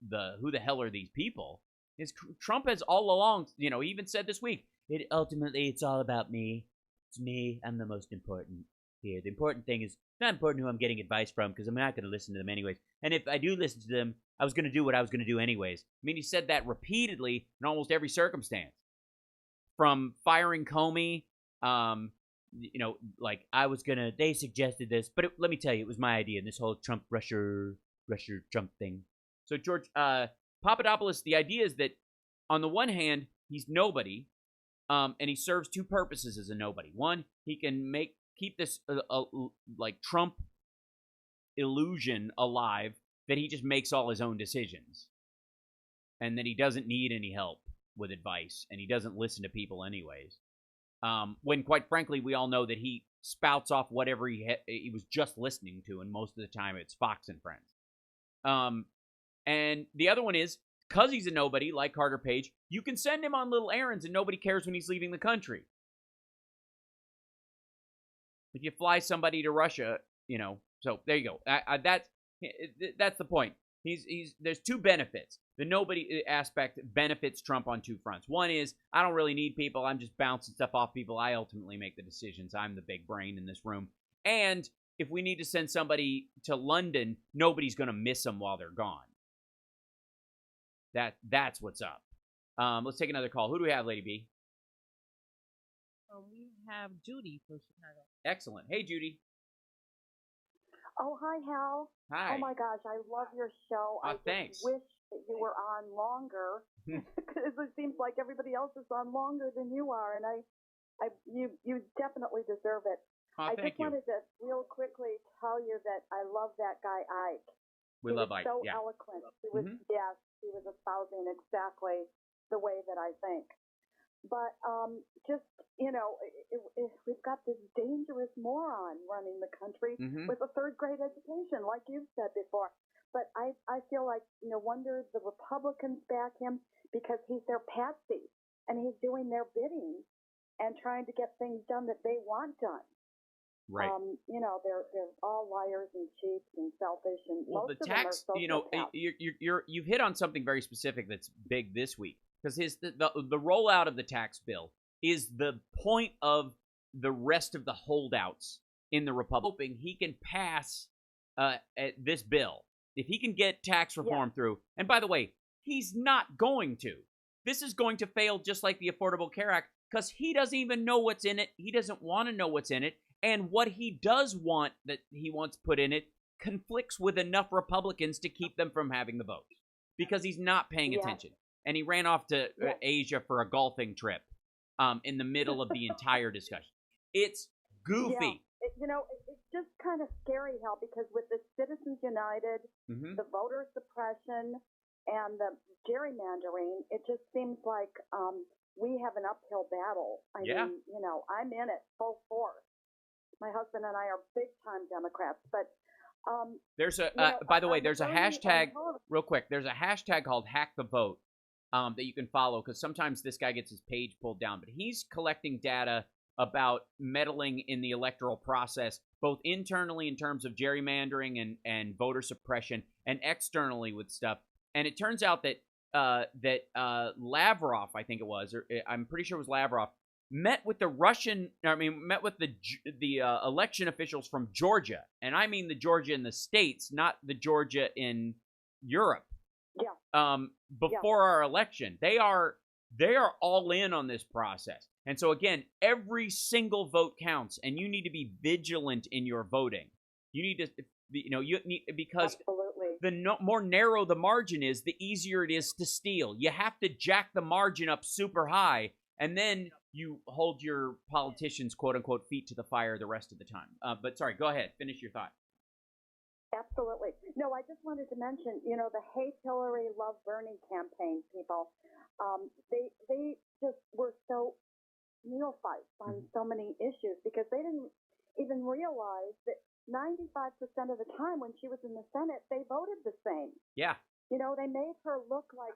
the who the hell are these people? Is Trump has all along, he even said this week, ultimately it's all about me. It's me. I'm the most important here. The important thing is not important who I'm getting advice from, because I'm not going to listen to them anyways. And if I do listen to them, I was going to do what I was going to do anyways. I mean, he said that repeatedly in almost every circumstance. From firing Comey, like they suggested this, but let me tell you, it was my idea, and this whole Trump, Russia, Trump thing. So, George, Papadopoulos, the idea is that on the one hand, he's nobody, and he serves two purposes as a nobody. One, he can keep this like Trump illusion alive that he just makes all his own decisions, and that he doesn't need any help with advice, and he doesn't listen to people anyways. When quite frankly, we all know that he spouts off whatever he was just listening to, and most of the time it's Fox and Friends. And the other one is, because he's a nobody, like Carter Page, you can send him on little errands and nobody cares when he's leaving the country. If you fly somebody to Russia, so there you go. That's the point. There's two benefits. The nobody aspect benefits Trump on two fronts. One is, I don't really need people. I'm just bouncing stuff off people. I ultimately make the decisions. I'm the big brain in this room. And if we need to send somebody to London, nobody's going to miss them while they're gone. That's what's up. Let's take another call. Who do we have, Lady B? We have Judy from Chicago. Excellent. Hey, Judy. Oh, hi, Hal. Hi. Oh, my gosh, I love your show. I thanks. just wish that you were on longer, because it seems like everybody else is on longer than you are, and you definitely deserve it. I just wanted to real quickly tell you that I love that guy Ike. We love Ike. So eloquent. He was, yes, he was espousing exactly the way that I think. But just, we've got this dangerous moron running the country with a third-grade education, like you've said before. But I feel like, no wonder the Republicans back him, because he's their patsy, and he's doing their bidding and trying to get things done that they want done. Right. They're all liars and cheats and selfish, and well, most the of tax, them are sociopaths. you've hit on something very specific that's big this week, because the rollout of the tax bill is the point of the rest of the holdouts in the Republic, hoping he can pass this bill. If he can get tax reform through, and by the way, he's not going to. This is going to fail just like the Affordable Care Act, because he doesn't even know what's in it. He doesn't want to know what's in it. And what he does want that he wants put in it conflicts with enough Republicans to keep them from having the vote, because he's not paying attention. And he ran off to Asia for a golfing trip in the middle of the entire discussion. It's goofy. Yeah. It's just kind of scary, Hal, because with the Citizens United, the voter suppression, and the gerrymandering, it just seems like we have an uphill battle. I mean, I'm in it full force. My husband and I are big-time Democrats, but there's a by the way, there's a hashtag real quick. There's a hashtag called Hack the Vote that you can follow, because sometimes this guy gets his page pulled down, but he's collecting data about meddling in the electoral process, both internally in terms of gerrymandering and voter suppression, and externally with stuff. And it turns out that Lavrov, I think it was, or I'm pretty sure it was Lavrov, met with the election officials from Georgia, and I mean the Georgia in the States, not the Georgia in Europe. Yeah. Before our election, they are all in on this process, and so again, every single vote counts, and you need to be vigilant in your voting. You need to, because the more narrow the margin is, the easier it is to steal. You have to jack the margin up super high, and then you hold your politicians' quote-unquote feet to the fire the rest of the time. But sorry, go ahead. Finish your thought. Absolutely. No, I just wanted to mention, the Hate Hillary, Love Bernie campaign people, they just were so neophyte on so many issues, because they didn't even realize that 95% of the time when she was in the Senate, they voted the same. Yeah. They made her look like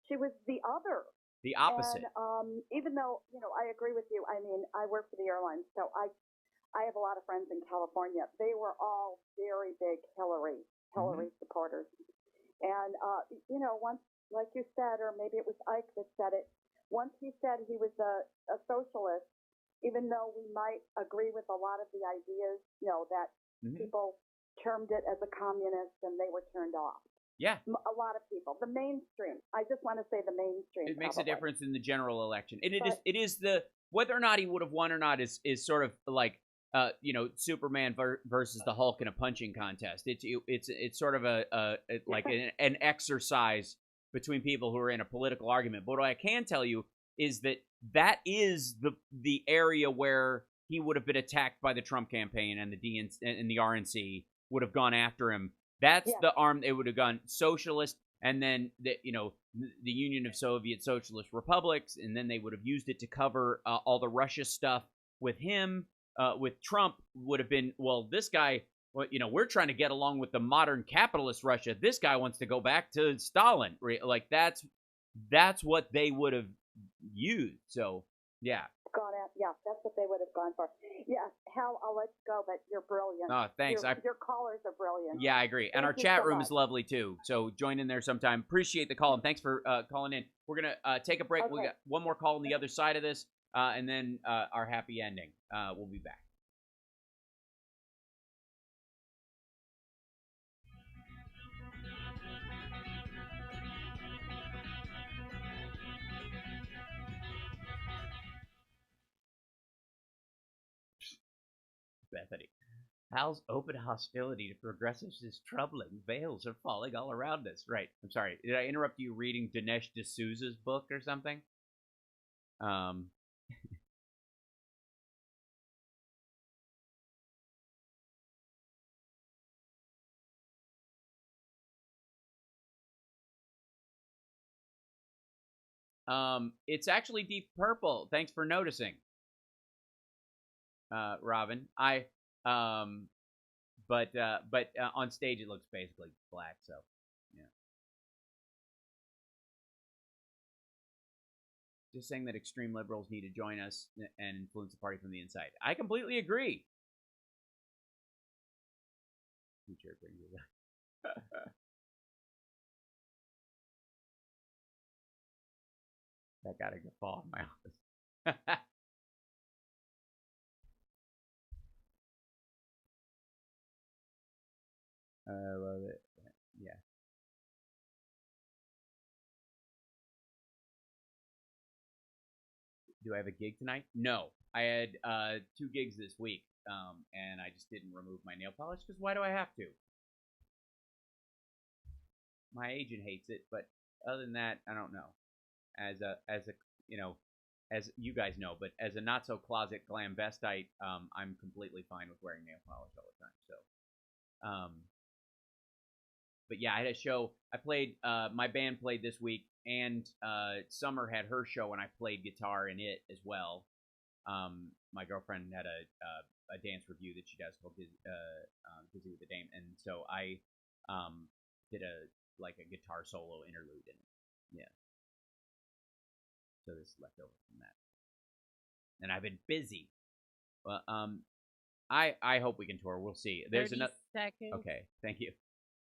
she was the other. The opposite. And even though, I agree with you. I mean, I work for the airlines, so I have a lot of friends in California. They were all very big Hillary supporters. And, once, like you said, or maybe it was Ike that said it, once he said he was a socialist, even though we might agree with a lot of the ideas, that people termed it as a communist and they were turned off. Yeah. A lot of people. The mainstream. I just want to say the mainstream. It makes a difference in the general election. And it is the, whether or not he would have won or not is sort of like, Superman versus the Hulk in a punching contest. It's sort of an exercise between people who are in a political argument. But what I can tell you is that is the area where he would have been attacked by the Trump campaign, and the RNC would have gone after him. That's the arm they would have gone socialist, and then the Union of Soviet Socialist Republics, and then they would have used it to cover all the Russia stuff with him. With Trump would have been, well, this guy, we're trying to get along with the modern capitalist Russia. This guy wants to go back to Stalin. Like that's what they would have used. So yeah. Yeah, that's what they would have gone for. Yeah, Hal, I'll let you go, but you're brilliant. Oh, thanks. Your callers are brilliant. Yeah, I agree. And our chat room is lovely, too. So join in there sometime. Appreciate the call, and thanks for calling in. We're going to take a break. Okay. We got one more call on the other side of this, and then our happy ending. We'll be back. Bethany. Hal's open hostility to progressives is troubling. Veils are falling all around us. Right. I'm sorry. Did I interrupt you reading Dinesh D'Souza's book or something? It's actually deep purple. Thanks for noticing, Robin. But on stage it looks basically black. So, yeah. Just saying that extreme liberals need to join us and influence the party from the inside. I completely agree. Future brings it up. That got a guffaw in my office. I love it. Yeah. Do I have a gig tonight? No. I had 2 gigs this week, and I just didn't remove my nail polish because why do I have to? My agent hates it, but other than that, I don't know. As a you know, as you guys know, but as a not so closet glam bestite, I'm completely fine with wearing nail polish all the time. So, but yeah, I had a show. I played. My band played this week, and Summer had her show, and I played guitar in it as well. My girlfriend had a dance review that she does called Dizzy with the Dame, and so I did a guitar solo interlude in it. Yeah. So this is left over from that. And I've been busy. Well, I hope we can tour. We'll see. There's 30 seconds. Okay, thank you.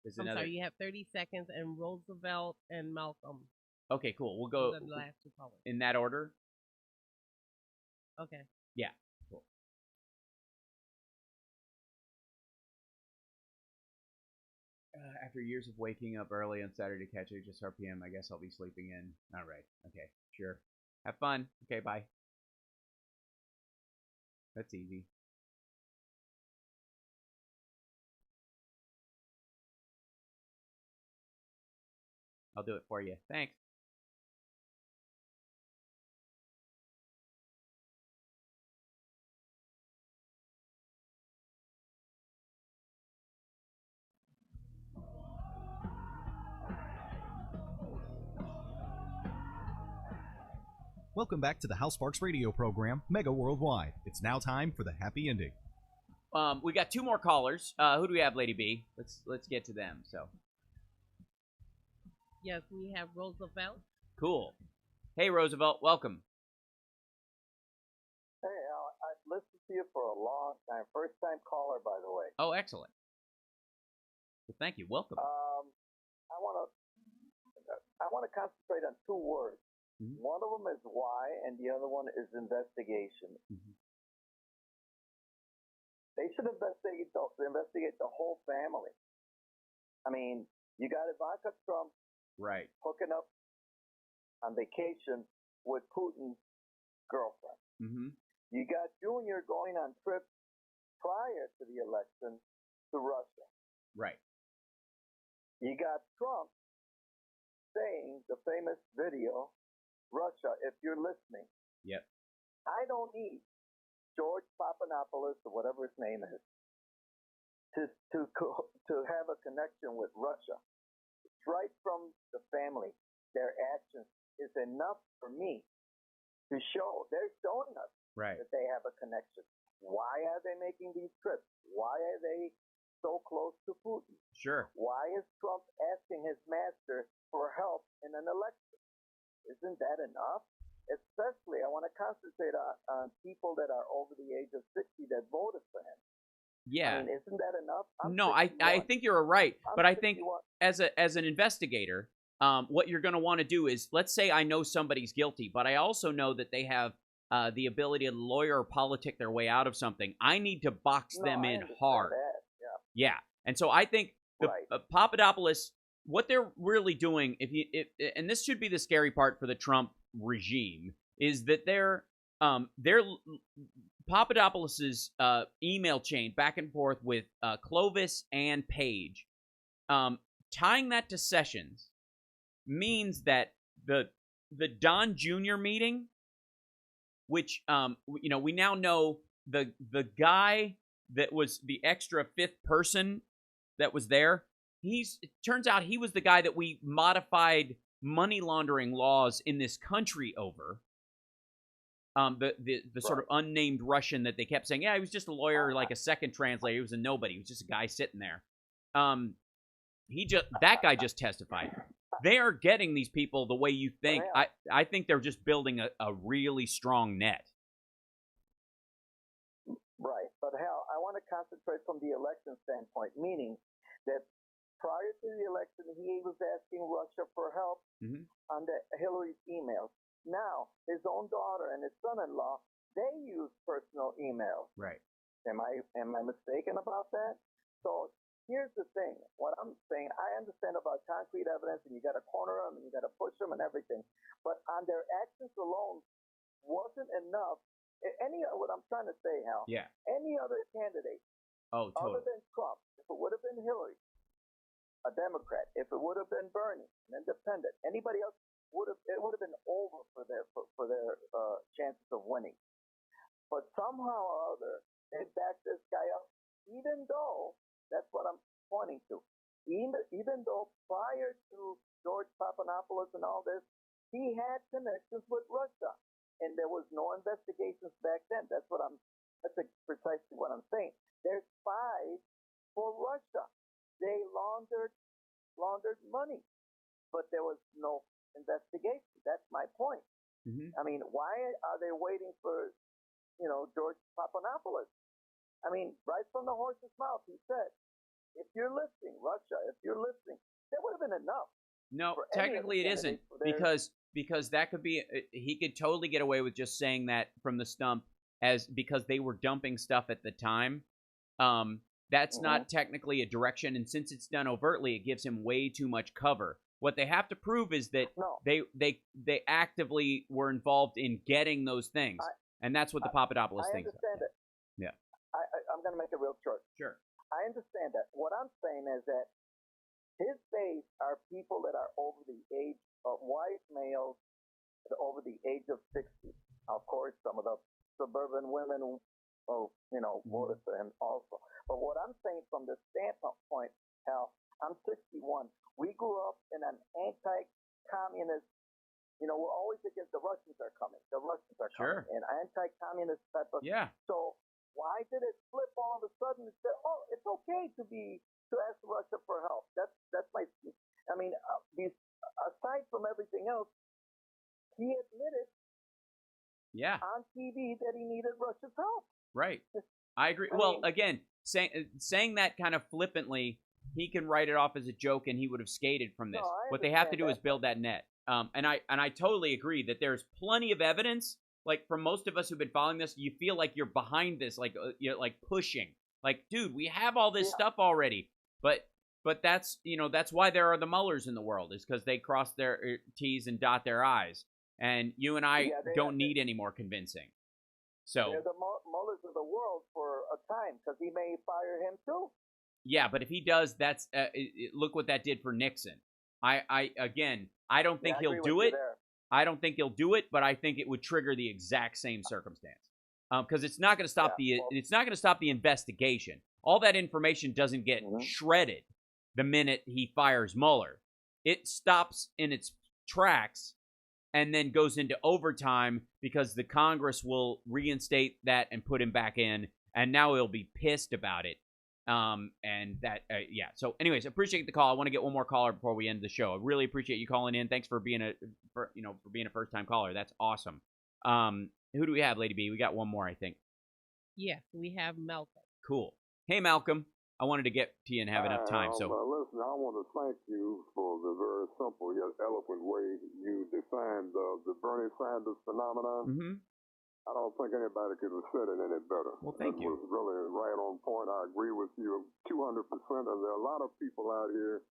There's I'm another. sorry, you have 30 seconds, and Roosevelt and Malcolm. Okay, cool. We'll go The last 2 callers. in that order. Okay. Yeah, cool. After years of waking up early on Saturday to catch HSRPM, I guess I'll be sleeping in. All right. Okay, sure. Have fun. Okay, bye. That's easy. I'll do it for you. Thanks. Welcome back to the House Sparks radio program, Mega Worldwide. It's now time for the happy ending. We got 2 more callers. Who do we have, Lady B? Let's get to them. So. Yes, we have Roosevelt. Cool. Hey, Roosevelt, welcome. Hey, Al, I've listened to you for a long time. First time caller, by the way. Oh, excellent. Well, thank you. Welcome. I want to concentrate on 2 words. Mm-hmm. One of them is why, and the other one is investigation. Mm-hmm. They should investigate the whole family. I mean, you got Ivanka Trump right hooking up on vacation with Putin's girlfriend. Mm-hmm. You got Junior going on trips prior to the election to Russia. Right. You got Trump saying the famous video, Russia, if you're listening. Yep. I don't need George Papadopoulos or whatever his name is to have a connection with Russia. It's right from the family. Their actions is enough for me to show. They're showing us that they have a connection. Why are they making these trips? Why are they so close to Putin? Sure. Why is Trump asking his master for help in an election? Isn't that enough? Especially, I want to concentrate on people that are over the age of 60 that voted for him. Yeah. I mean, isn't that enough? No, I think you're right. But I think as an investigator, what you're going to want to do is, let's say I know somebody's guilty, but I also know that they have the ability to lawyer or politic their way out of something. I need to box them in hard. Yeah. And so I think the Papadopoulos, what they're really doing, and this should be the scary part for the Trump regime, is that they're Papadopoulos's email chain back and forth with Clovis and Page, tying that to Sessions means that the Don Jr. meeting, which we now know the guy that was the extra 5th person that was there, it turns out he was the guy that we modified money laundering laws in this country over. The sort of unnamed Russian that they kept saying, yeah, he was just a lawyer, like a second translator. He was a nobody. He was just a guy sitting there. That guy just testified. They are getting these people the way you think. I think they're just building a really strong net. Right. But Hal, I want to concentrate from the election standpoint, meaning that prior to the election, he was asking Russia for help on the Hillary's emails. Now, his own daughter and his son-in-law, they use personal emails. Right. Am I mistaken about that? So here's the thing. What I'm saying, I understand about concrete evidence, and you got to corner them, and you got to push them, and everything. But on their actions alone wasn't enough. What I'm trying to say, Hal. Yeah. Any other candidate, other than Trump, if it would have been Hillary, a Democrat, if it would have been Bernie, an independent, anybody else, it would have been over for their chances of winning. But somehow or other, they backed this guy up, even though that's what I'm pointing to. Even though prior to George Papadopoulos and all this, he had connections with Russia, and there was no investigations back then. That's precisely what I'm saying. They're spies for Russia. They laundered money, but there was no investigation. That's my point. I mean, why are they waiting for, George Papadopoulos? I mean, right from the horse's mouth, he said, if you're listening, Russia, if you're listening, that would have been enough. No, technically it isn't, because that could be, he could totally get away with just saying that from the stump because they were dumping stuff at the time. That's not technically a direction, and since it's done overtly, it gives him way too much cover. What they have to prove is that they actively were involved in getting those things, and that's what the Papadopoulos thinks. I understand it. Yeah. I'm going to make it real short. Sure. I understand that. What I'm saying is that his base are people that are over the age of white males, over the age of 60. Of course, some of the suburban women voted for him also. But what I'm saying from the standpoint, Hal, I'm 61. We grew up in an anti-communist, we're always against the Russians are coming. The Russians are coming. An anti-communist type of. Yeah. So why did it flip all of a sudden and say, oh, it's okay to ask Russia for help? That's my. I mean, aside from everything else, he admitted. Yeah. On TV that he needed Russia's help. Right. I agree. Again, saying that kind of flippantly, he can write it off as a joke, and he would have skated from this. What they have to do is build that net. And I totally agree that there's plenty of evidence. Like, for most of us who've been following this, you feel like you're behind this, like you're like pushing. Like, dude, we have all this stuff already. But that's that's why there are the Muellers in the world, is because they cross their T's and dot their I's. And you and I don't need any more convincing. So they're the Muellers of the world for a time, because he may fire him too. Yeah, but if he does, that's look what that did for Nixon. I don't think he'll do it. I don't think he'll do it, but I think it would trigger the exact same circumstance. Because it's not going to stop the investigation. All that information doesn't get shredded the minute he fires Mueller. It stops in its tracks and then goes into overtime because the Congress will reinstate that and put him back in, and now he'll be pissed about it. So anyways, appreciate the call. I want to get one more caller before we end the show. I really appreciate you calling in. Thanks for being a first time caller. That's awesome. Who do we have, Lady B? We got one more, I think. Yes, we have Malcolm. Cool. Hey, Malcolm. I wanted to get to you and have enough time. So listen, I want to thank you for the very simple yet eloquent way you defined the Bernie Sanders phenomenon. Mm-hmm. I don't think anybody could have said it any better. Well, thank you. It was really right on point. I agree with you 200%. And there are a lot of people out here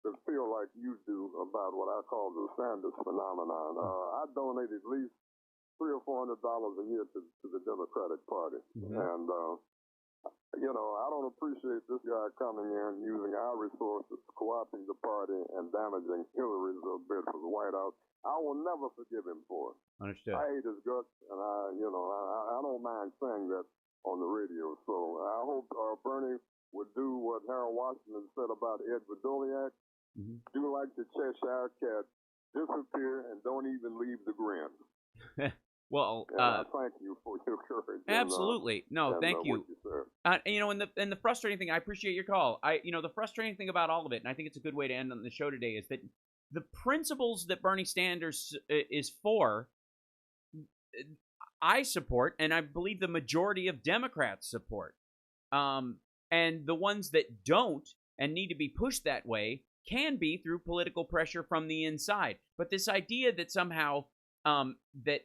that feel like you do about what I call the Sanders phenomenon. I donate at least $300 or $400 a year to the Democratic Party. Mm-hmm. And, I don't appreciate this guy coming in using our resources, co-opting the party, and damaging Hillary's bid for the White House. I will never forgive him for it. Understood. I hate his guts, and I don't mind saying that on the radio. So I hope Bernie would do what Harold Washington said about Ed Vrdolyak. Mm-hmm. Do like the Cheshire Cat disappear and don't even leave the grin. Well, thank you for your courage. Absolutely. Thank you. And the frustrating thing, I appreciate your call. The frustrating thing about all of it, and I think it's a good way to end on the show today, is that the principles that Bernie Sanders is for, I support, and I believe the majority of Democrats support. And the ones that don't and need to be pushed that way can be through political pressure from the inside. But this idea that somehow that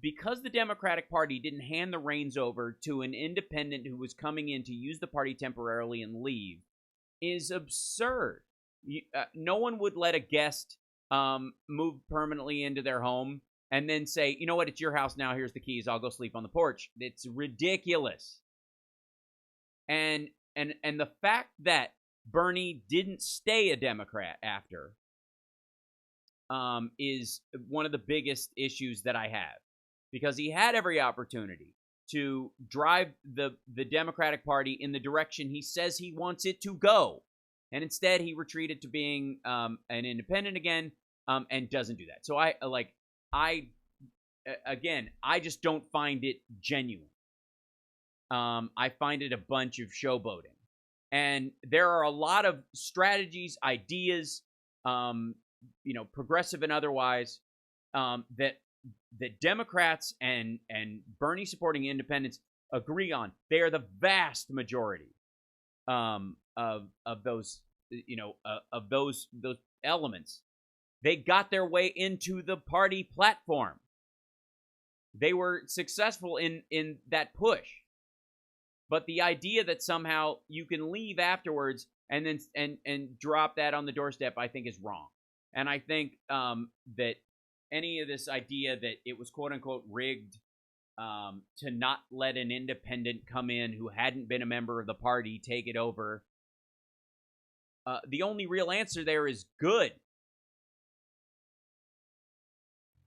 because the Democratic Party didn't hand the reins over to an independent who was coming in to use the party temporarily and leave is absurd. No one would let a guest move permanently into their home and then say, you know what, it's your house now, here's the keys, I'll go sleep on the porch. It's ridiculous. And the fact that Bernie didn't stay a Democrat after is one of the biggest issues that I have, because he had every opportunity to drive the Democratic Party in the direction he says he wants it to go, and instead he retreated to being an independent again, and doesn't do that. So I just don't find it genuine. I find it a bunch of showboating. And there are a lot of strategies, ideas, progressive and otherwise, that Democrats and Bernie supporting independents agree on. They are the vast majority of those, of those elements. They got their way into the party platform. They were successful in that push. But the idea that somehow you can leave afterwards and then and drop that on the doorstep, I think, is wrong. And I think that any of this idea that it was quote unquote rigged to not let an independent come in who hadn't been a member of the party take it over, the only real answer there is good.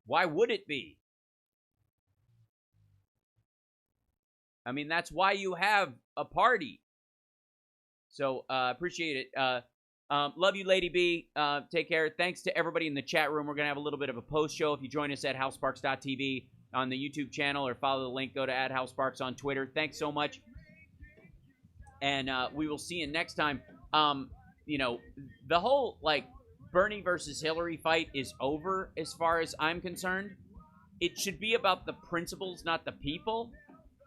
Why would it be? I mean, that's why you have a party. So, appreciate it. Love you, Lady B. Take care. Thanks to everybody in the chat room. We're going to have a little bit of a post show. If you join us at howsparks.tv on the YouTube channel or follow the link, go to @howsparks on Twitter. Thanks so much. And we will see you next time. The whole, Bernie versus Hillary fight is over as far as I'm concerned. It should be about the principles, not the people.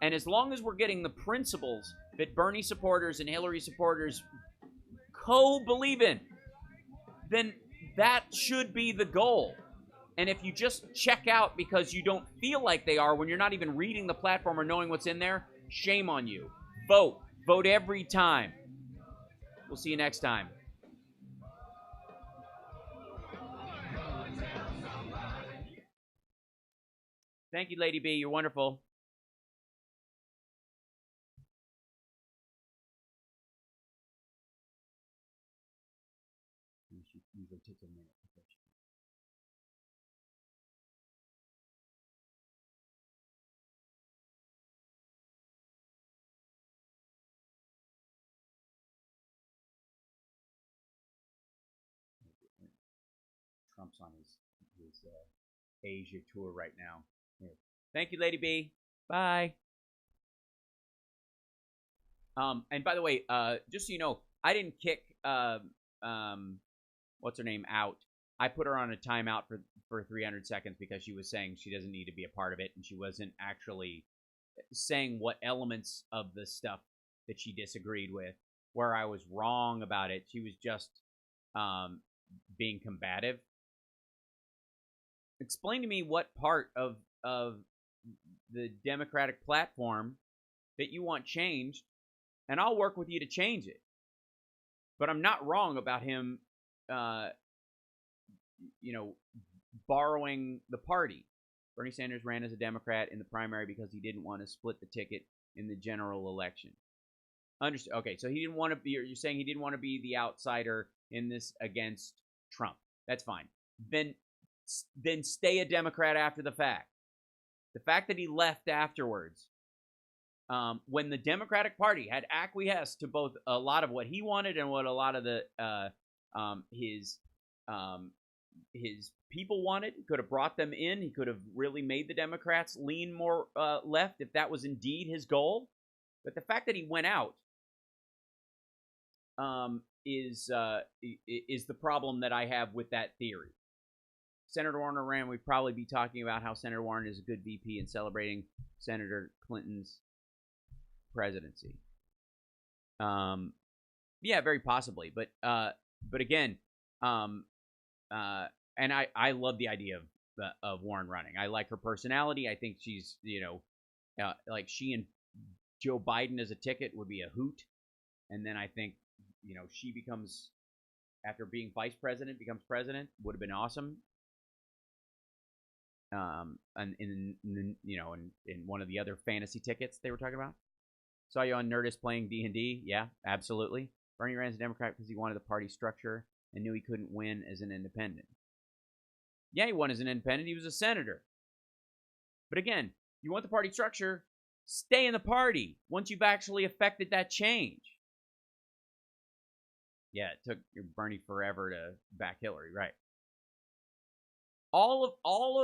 And as long as we're getting the principles that Bernie supporters and Hillary supporters co-believe in, then that should be the goal. And if you just check out because you don't feel like they are when you're not even reading the platform or knowing what's in there, shame on you. Vote. Vote every time. We'll see you next time. Thank you, Lady B. You're wonderful. Usually takes a minute to fetch. Trump's on his Asia tour right now. Here. Thank you, Lady B. Bye. And by the way, just so you know, I didn't kick what's her name out. I put her on a timeout for 300 seconds because she was saying she doesn't need to be a part of it, and she wasn't actually saying what elements of the stuff that she disagreed with, where I was wrong about it. She was just being combative. Explain to me what part of the Democratic platform that you want changed, and I'll work with you to change it. But I'm not wrong about him borrowing the party. Bernie Sanders ran as a Democrat in the primary because he didn't want to split the ticket in the general election. Understood. Okay, so he didn't want to be, you're saying he didn't want to be the outsider in this against Trump. That's fine. Then stay a Democrat after the fact. The fact that he left afterwards, when the Democratic Party had acquiesced to both a lot of what he wanted and what a lot of the his people wanted. He could have brought them in. He could have really made the Democrats lean more left if that was indeed his goal. But the fact that he went out is the problem that I have with that theory. Senator Warren ran. We'd probably be talking about how Senator Warren is a good VP and celebrating Senator Clinton's presidency. Yeah, very possibly. But again, and I love the idea of Warren running. I like her personality. I think she's, like she and Joe Biden as a ticket would be a hoot. And then I think, she becomes, after being vice president, becomes president, would have been awesome. And in one of the other fantasy tickets they were talking about. Saw you on Nerdist playing D&D. Yeah, absolutely. Bernie ran as a Democrat because he wanted the party structure and knew he couldn't win as an independent. Yeah, he won as an independent. He was a senator. But again, you want the party structure, stay in the party once you've actually effected that change. Yeah, it took Bernie forever to back Hillary, right? All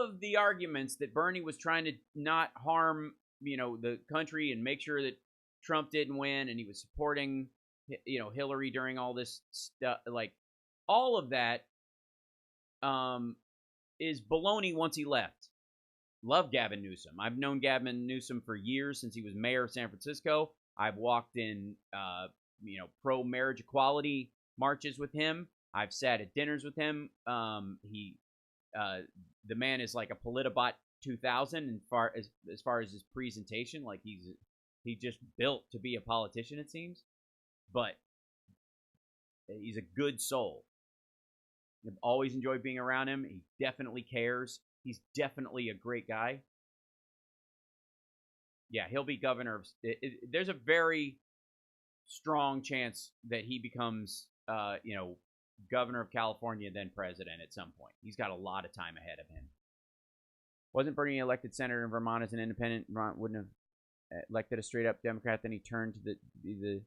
of the arguments that Bernie was trying to not harm, the country and make sure that Trump didn't win, and he was supporting, Hillary during all this stuff, like all of that is baloney once he left. Love Gavin Newsom. I've known Gavin Newsom for years, since he was mayor of San Francisco. I've walked in, pro-marriage equality marches with him. I've sat at dinners with him. The man is like a Politabot 2000 as far as his presentation. Like he just built to be a politician, it seems. But he's a good soul. I've always enjoyed being around him. He definitely cares. He's definitely a great guy. Yeah, he'll be governor of... there's a very strong chance that he becomes, governor of California, then president at some point. He's got a lot of time ahead of him. Wasn't Bernie elected senator in Vermont as an independent? Vermont wouldn't have elected a straight-up Democrat. Then he turned to the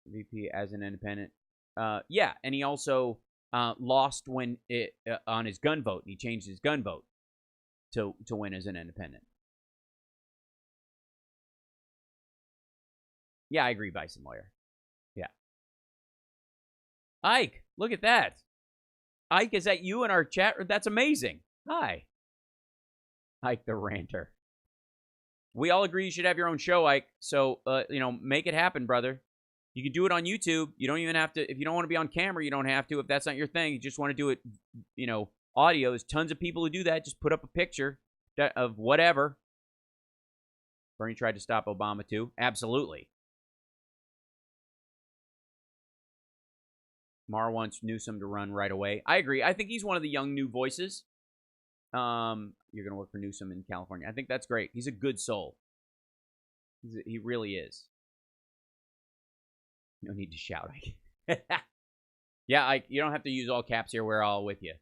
VP as an independent. Yeah, and he also lost when on his gun vote. And he changed his gun vote to win as an independent. Yeah, I agree, Bison Lawyer. Yeah. Ike, look at that. Ike, is that you in our chat? That's amazing. Hi. Ike the Ranter. We all agree you should have your own show, Ike. So, make it happen, brother. You can do it on YouTube. You don't even have to, if you don't want to be on camera, you don't have to. If that's not your thing, you just want to do it, audio. There's tons of people who do that. Just put up a picture of whatever. Bernie tried to stop Obama too. Absolutely. Mara wants Newsom to run right away. I agree. I think he's one of the young new voices. You're going to work for Newsom in California. I think that's great. He's a good soul. He really is. No need to shout. Yeah, you don't have to use all caps here. We're all with you.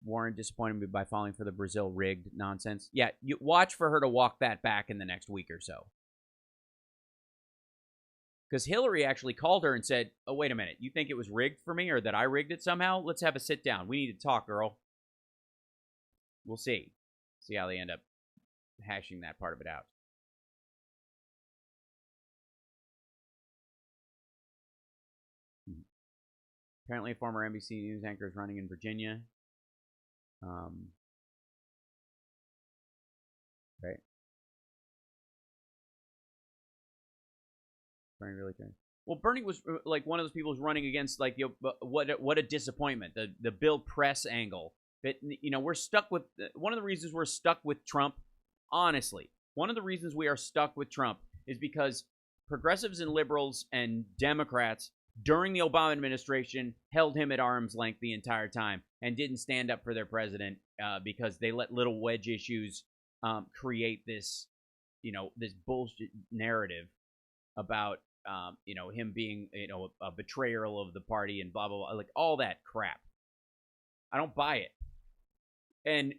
Warren disappointed me by falling for the Brazil rigged nonsense. Yeah, you watch for her to walk that back in the next week or so. Because Hillary actually called her and said, oh, wait a minute. You think it was rigged for me or that I rigged it somehow? Let's have a sit down. We need to talk, girl. We'll see. See how they end up hashing that part of it out. Apparently a former NBC News anchor is running in Virginia. Right. Bernie really turned. Well, Bernie was like one of those people who's running against like what a disappointment. The Bill Press angle that we're stuck with. One of the reasons we're stuck with Trump, honestly, one of the reasons we are stuck with Trump is because progressives and liberals and Democrats during the Obama administration held him at arm's length the entire time and didn't stand up for their president because they let little wedge issues create this, this bullshit narrative about him being, a betrayal of the party and blah, blah, blah, like all that crap. I don't buy it.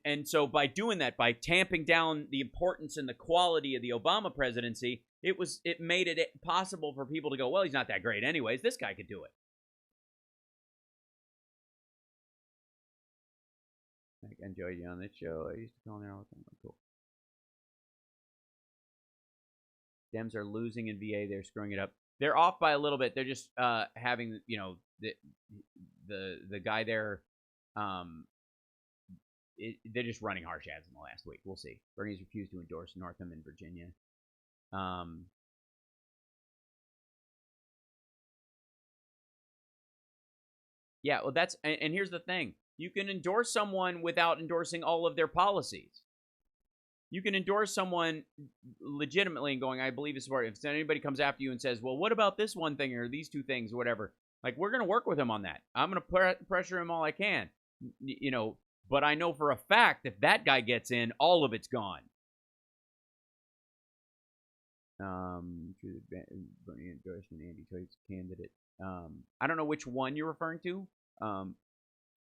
And so by doing that, by tamping down the importance and the quality of the Obama presidency, it made it possible for people to go, well, he's not that great anyways. This guy could do it. I enjoyed you on this show. I used to call in there all the time. Cool. Dems are losing in VA. They're screwing it up. They're off by a little bit. They're just having, you know, the guy there. They're just running harsh ads in the last week. We'll see. Bernie's refused to endorse Northam in Virginia. Yeah, well, that's and here's the thing: you can endorse someone without endorsing all of their policies. You can endorse someone legitimately and going, I believe it's smart. If anybody comes after you and says, well, what about this one thing or these two things or whatever, like, we're going to work with him on that. I'm going to pressure him all I can, you know, but I know for a fact if that guy gets in, all of it's gone. Bernie endorsement, Andy Choice candidate. I don't know which one you're referring to.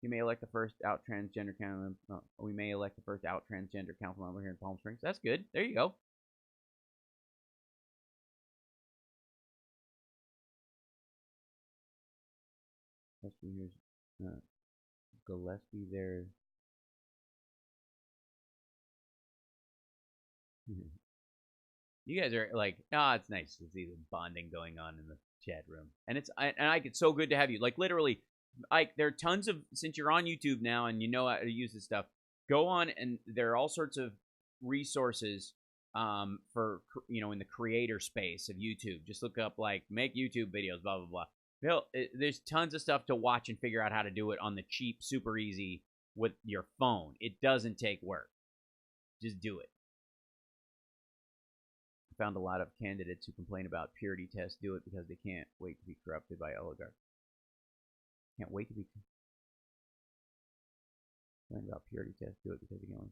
We may elect the first out transgender council. We may elect the first out transgender council member here in Palm Springs. That's good. There you go. Here's Gillespie there. You guys are like, it's nice to see the bonding going on in the chat room, and it's so good to have you. Like, literally, there are tons of, since you're on YouTube now and you know how to use this stuff, go on and there are all sorts of resources for, you know, in the creator space of YouTube. Just look up like make YouTube videos, blah blah blah. There's tons of stuff to watch and figure out how to do it on the cheap, super easy with your phone. It doesn't take work. Just do it. I found a lot of candidates who complain about purity tests do it because they can't wait to be corrupted by oligarchs. Can't wait to be complaining about purity tests do it because they can't.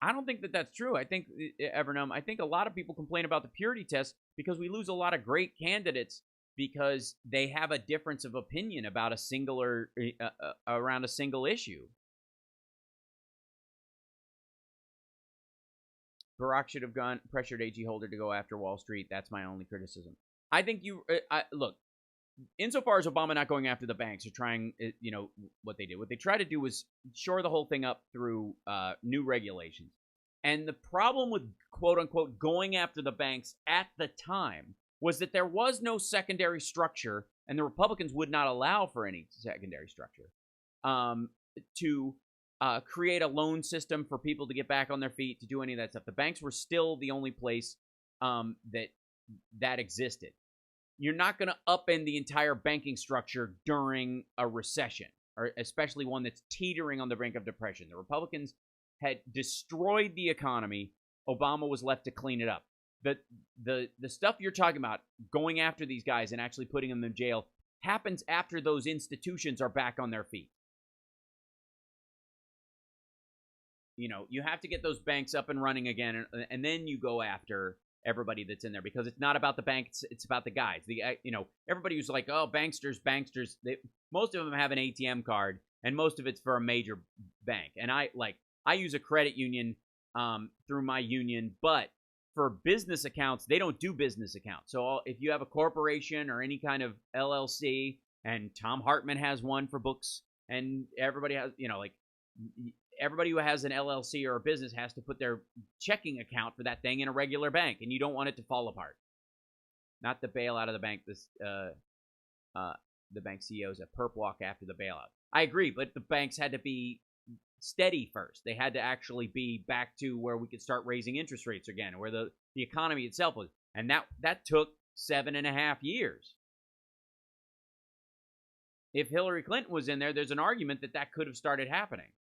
I don't think that that's true. I think, Evernum, I think a lot of people complain about the purity test because we lose a lot of great candidates because they have a difference of opinion about a singular, around a single issue. Barack should have pressured AG Holder to go after Wall Street. That's my only criticism. I think look, insofar as Obama not going after the banks or trying, you know, what they did. What they tried to do was shore the whole thing up through new regulations. And the problem with, quote-unquote, going after the banks at the time was that there was no secondary structure, and the Republicans would not allow for any secondary structure to create a loan system for people to get back on their feet, to do any of that stuff. The banks were still the only place that existed. You're not going to upend the entire banking structure during a recession, or especially one that's teetering on the brink of depression. The Republicans had destroyed the economy. Obama was left to clean it up. The stuff you're talking about, going after these guys and actually putting them in jail, happens after those institutions are back on their feet. You know, you have to get those banks up and running again, and then you go after everybody that's in there, because it's not about the bank, it's about the guys. You know, everybody who's like, oh, banksters, most of them have an ATM card, and most of it's for a major bank. And I use a credit union through my union, but for business accounts, they don't do business accounts. So if you have a corporation or any kind of LLC, and Tom Hartman has one for books, and everybody has, you know, like, everybody who has an LLC or a business has to put their checking account for that thing in a regular bank, and you don't want it to fall apart. Not the bailout of the bank. The bank CEOs a perp walk after the bailout. I agree, but the banks had to be steady first. They had to actually be back to where we could start raising interest rates again, where the economy itself was. And that took 7.5 years. If Hillary Clinton was in there, there's an argument that could have started happening.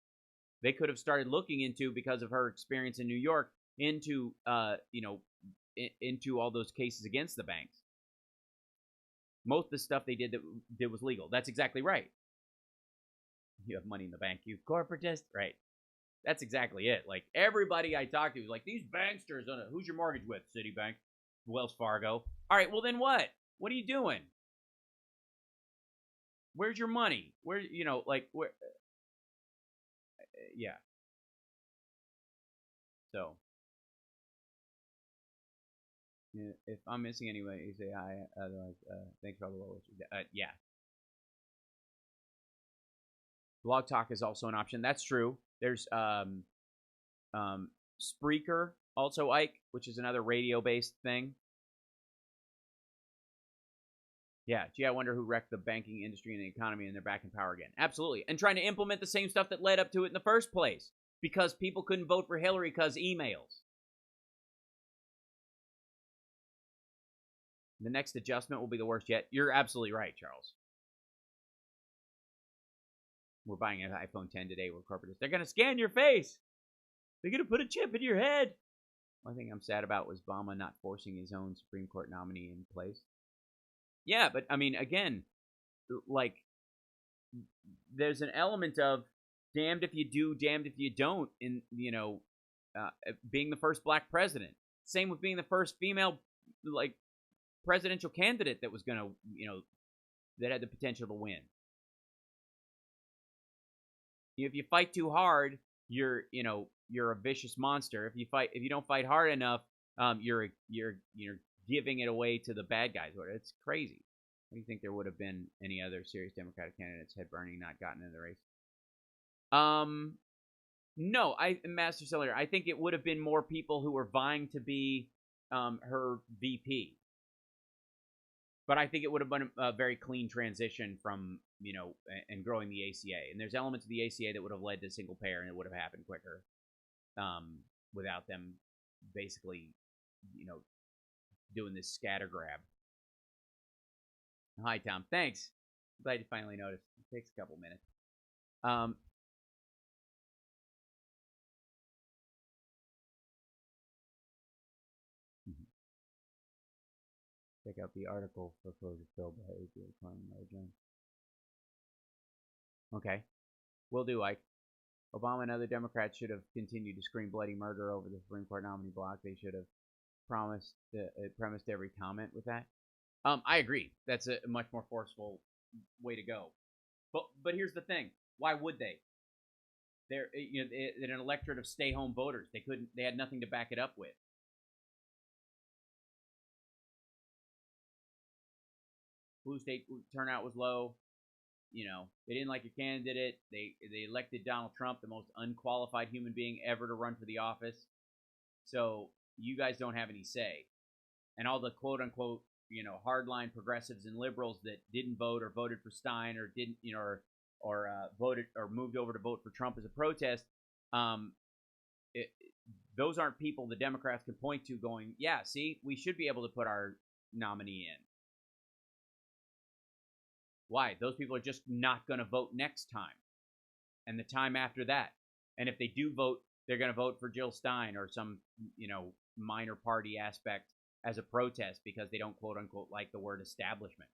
They could have started looking into, because of her experience in New York, into into all those cases against the banks. Most of the stuff they did was legal. That's exactly right. You have money in the bank, you corporatist, right? That's exactly it. Like, everybody I talk to is like, these banksters, who's your mortgage with? Citibank, Wells Fargo. All right, well then what? What are you doing? Where's your money? Where, you know, like, where? Yeah. So, If I'm missing anyway, you say hi. Otherwise, thanks for all the well wishes. Yeah. Blog Talk is also an option. That's true. There's Spreaker, also Ike, which is another radio-based thing. Yeah, gee, I wonder who wrecked the banking industry and the economy, and they're back in power again. Absolutely. And trying to implement the same stuff that led up to it in the first place. Because people couldn't vote for Hillary because emails. The next adjustment will be the worst yet. You're absolutely right, Charles. We're buying an iPhone 10 today. We're corporatists. They're going to scan your face. They're going to put a chip in your head. One thing I'm sad about was Obama not forcing his own Supreme Court nominee in place. Yeah, but, I mean, again, like, there's an element of damned if you do, damned if you don't in, being the first black president. Same with being the first female, like, presidential candidate that was going to, that had the potential to win. If you fight too hard, you're a vicious monster. If you don't fight hard enough, you're giving it away to the bad guys. It's crazy. What do you think there would have been any other serious Democratic candidates had Bernie not gotten in the race? No, Master Cylinder, I think it would have been more people who were vying to be her VP. But I think it would have been a very clean transition from, and growing the ACA. And there's elements of the ACA that would have led to single payer, and it would have happened quicker without them basically, doing this scatter grab. Hi, Tom. Thanks. Glad you finally noticed. It takes a couple minutes. Check out the article for Closure Phil by A.J. Klein. Okay. Will do, Ike. Obama and other Democrats should have continued to scream bloody murder over the Supreme Court nominee block. They should have premised every comment with that. I agree. That's a much more forceful way to go. But here's the thing. Why would they? They're an electorate of stay-home voters. They had nothing to back it up with. Blue state turnout was low. They didn't like your candidate. They elected Donald Trump, the most unqualified human being ever to run for the office. So you guys don't have any say. And all the quote unquote, hardline progressives and liberals that didn't vote or voted for Stein or didn't, or voted or moved over to vote for Trump as a protest, those aren't people the Democrats can point to going, yeah, see, we should be able to put our nominee in. Why? Those people are just not going to vote next time and the time after that. And if they do vote, they're going to vote for Jill Stein or some, minor party aspect as a protest because they don't quote unquote like the word establishment.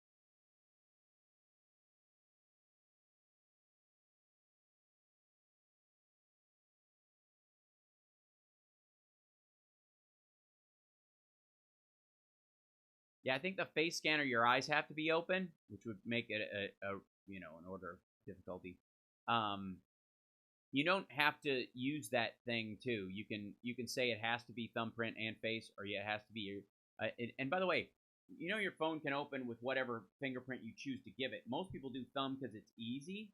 Yeah, I think the face scanner, your eyes have to be open, which would make it an order of difficulty. You don't have to use that thing too. You can say it has to be thumbprint and face, or it has to be your. And by the way, your phone can open with whatever fingerprint you choose to give it. Most people do thumb because it's easy.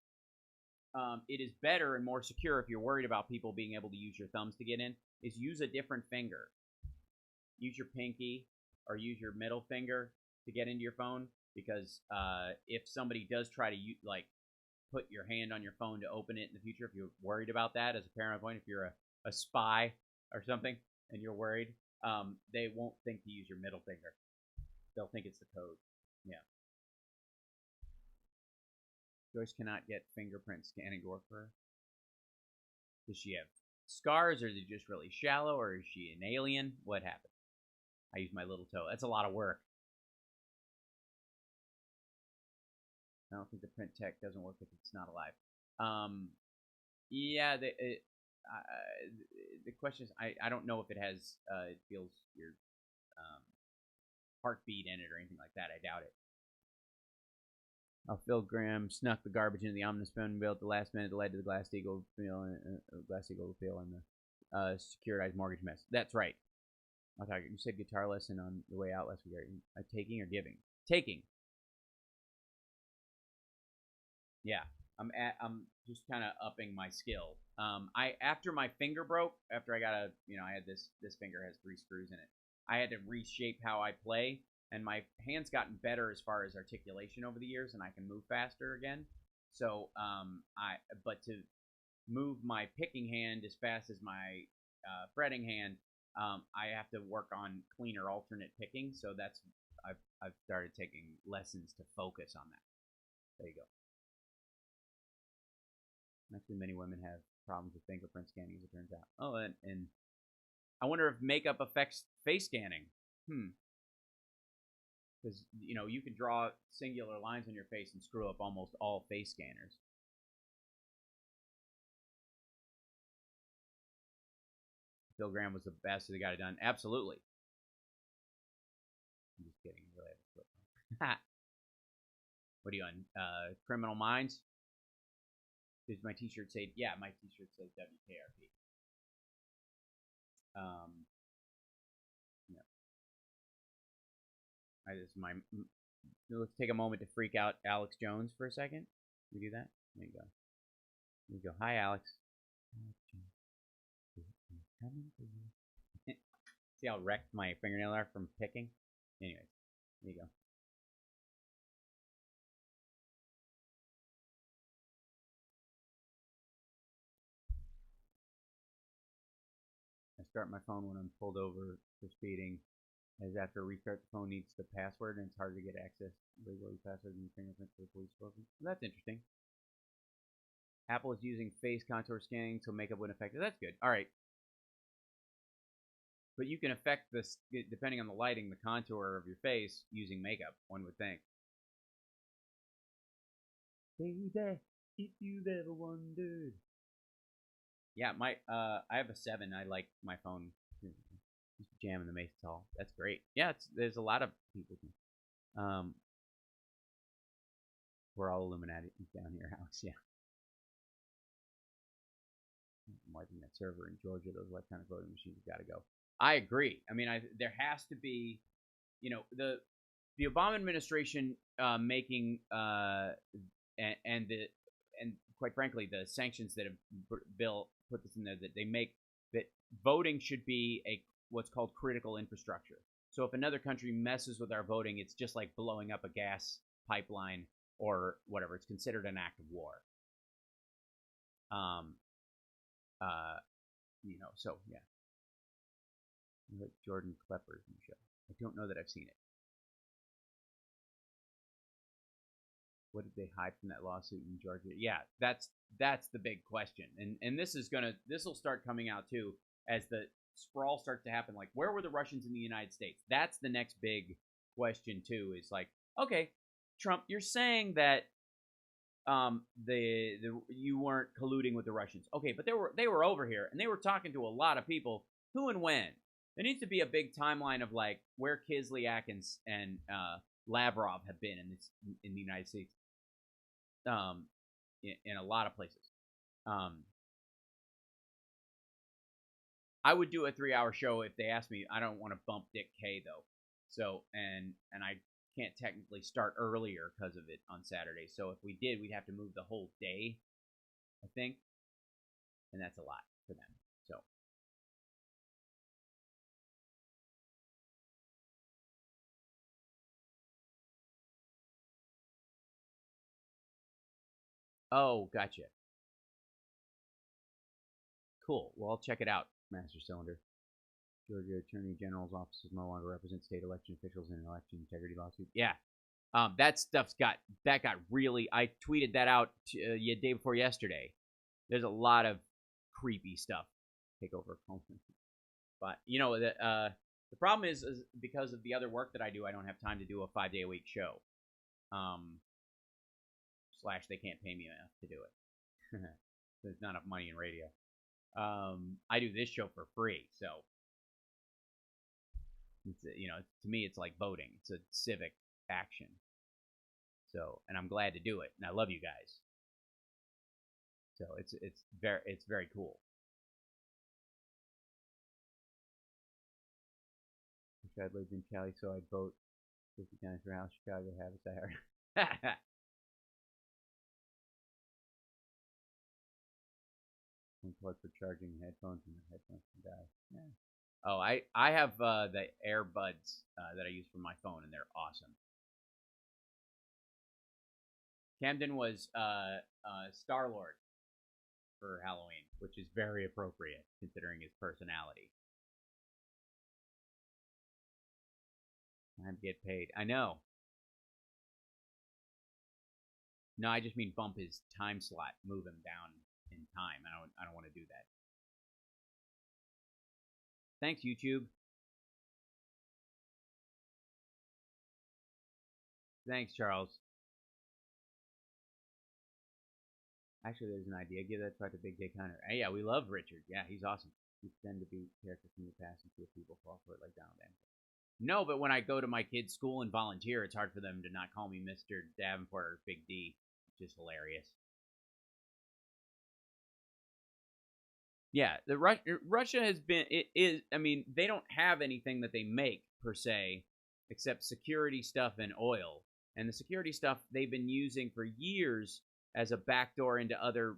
It is better and more secure if you're worried about people being able to use your thumbs to get in. Is use a different finger. Use your pinky. Or use your middle finger to get into your phone, because if somebody does try to put your hand on your phone to open it in the future, if you're worried about that as a parent point, if you're a spy or something and you're worried, they won't think to use your middle finger. They'll think it's the code. Yeah. Joyce cannot get fingerprint scanning to work for her. Does she have scars, or is it just really shallow, or is she an alien? What happened? I use my little toe. That's a lot of work. I don't think the print tech doesn't work if it's not alive. Yeah, the question is, I don't know if it has, it feels your heartbeat in it or anything like that. I doubt it. Phil Graham snuck the garbage into the omnispin bill at the last minute that led to the Glass-Steagall appeal and the securitized mortgage mess. That's right. I'll talk. You said guitar lesson on the way out last week. Taking or giving? Taking. Yeah, I'm just kind of upping my skill. After my finger broke, after I got I had this finger has 3 screws in it. I had to reshape how I play, and my hand's gotten better as far as articulation over the years, and I can move faster again. So, but to move my picking hand as fast as my fretting hand, I have to work on cleaner alternate picking. So I've started taking lessons to focus on that. There you go. Actually, many women have problems with fingerprint scanning, as it turns out. Oh, and I wonder if makeup affects face scanning. Because, you can draw singular lines on your face and screw up almost all face scanners. Bill Graham was the best that got it done. Absolutely. I'm just kidding. Really have a flip. What are you on? Criminal Minds? Does my t-shirt say? Yeah, my t-shirt says WKRP. Yeah. Let's take a moment to freak out Alex Jones for a second. Can we do that? There you go. There you go. Hi, Alex. See how wrecked my fingernails are from picking? Anyways, there you go. I start my phone when I'm pulled over for speeding, as after restart the phone needs the password and it's hard to get access legally password and fingerprint for the police spoken. Well, that's interesting. Apple is using face contour scanning so makeup wouldn't affect it. That's good. All right. But you can affect this, depending on the lighting, the contour of your face using makeup, one would think. Baby, if you've ever wondered. Yeah, I have a 7. I like my phone just jamming the Mason Tall. That's great. Yeah, there's a lot of people. We're all Illuminati down here, Alex. Yeah. I'm wiping that server in Georgia. Those electronic voting machines have got to go. I agree. I mean, there has to be, the Obama administration making and quite frankly the sanctions that have bill put this in there, that they make that voting should be what's called critical infrastructure. So if another country messes with our voting, it's just like blowing up a gas pipeline or whatever. It's considered an act of war. So yeah. Like Jordan Klepper's new show. I don't know that I've seen it. What did they hide from that lawsuit in Georgia? Yeah, that's the big question. And this will start coming out too as the sprawl starts to happen. Like, where were the Russians in the United States? That's the next big question too. Is like, okay, Trump, you're saying that you weren't colluding with the Russians. Okay, but they were over here and they were talking to a lot of people. Who and when? There needs to be a big timeline of like where Kislyak and Lavrov have been in the United States, in a lot of places. I would do a 3-hour show if they asked me. I don't want to bump Dick K though, so and I can't technically start earlier because of it on Saturday. So if we did, we'd have to move the whole day, I think, and that's a lot for them. So. Oh, gotcha. Cool. Well, I'll check it out, Master Cylinder. Georgia Attorney General's office no longer represents state election officials in an election integrity lawsuit. Yeah. That stuff's got really. I tweeted that out the day before yesterday. There's a lot of creepy stuff take over. But the problem is because of the other work that I do, I don't have time to do a 5-day-a-week show. / they can't pay me enough to do it. There's not enough money in radio. I do this show for free, so it's, to me it's like voting. It's a civic action. So, and I'm glad to do it, and I love you guys. So it's very cool. Dad lived in Cali, so I'd vote 50 times for House Chicago habits I heard. Plug for charging headphones and the headphones can die. Yeah. Oh, I have the AirBuds that I use for my phone, and they're awesome. Camden was Star-Lord for Halloween, which is very appropriate considering his personality. Time to get paid. I know. No, I just mean bump his time slot, move him down in time. I don't want to do that. Thanks, YouTube. Thanks, Charles. Actually, there's an idea. Give that try to Big Dick Hunter. Hey, yeah, we love Richard. Yeah, he's awesome. You tend to be characters from your past and feel people fall for it like Donald Davenport. No, but when I go to my kids' school and volunteer, it's hard for them to not call me Mr. Davenport or Big D. Which is hilarious. Yeah, Russia has been. It is. I mean, they don't have anything that they make per se, except security stuff and oil. And the security stuff they've been using for years as a backdoor into other,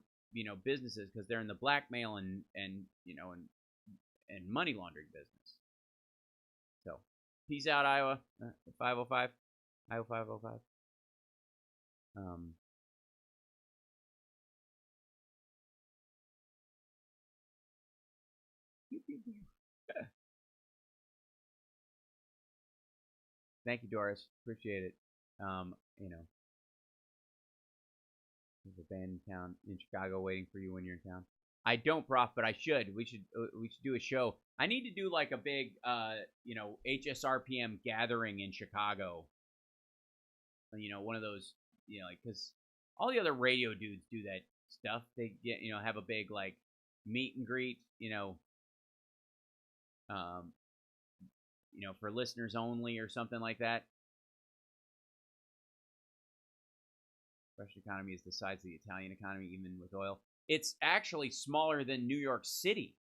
businesses because they're in the blackmail and money laundering business. So, peace out, Iowa. 505, Iowa 505. Thank you, Doris. Appreciate it. There's a band in town in Chicago waiting for you when you're in town. I don't, Prof, but I should. We should do a show. I need to do like a big, HSRPM gathering in Chicago. One of those, because all the other radio dudes do that stuff. They get, have a big like meet and greet, for listeners only or something like that. Russian economy is the size of the Italian economy, even with oil. It's actually smaller than New York City,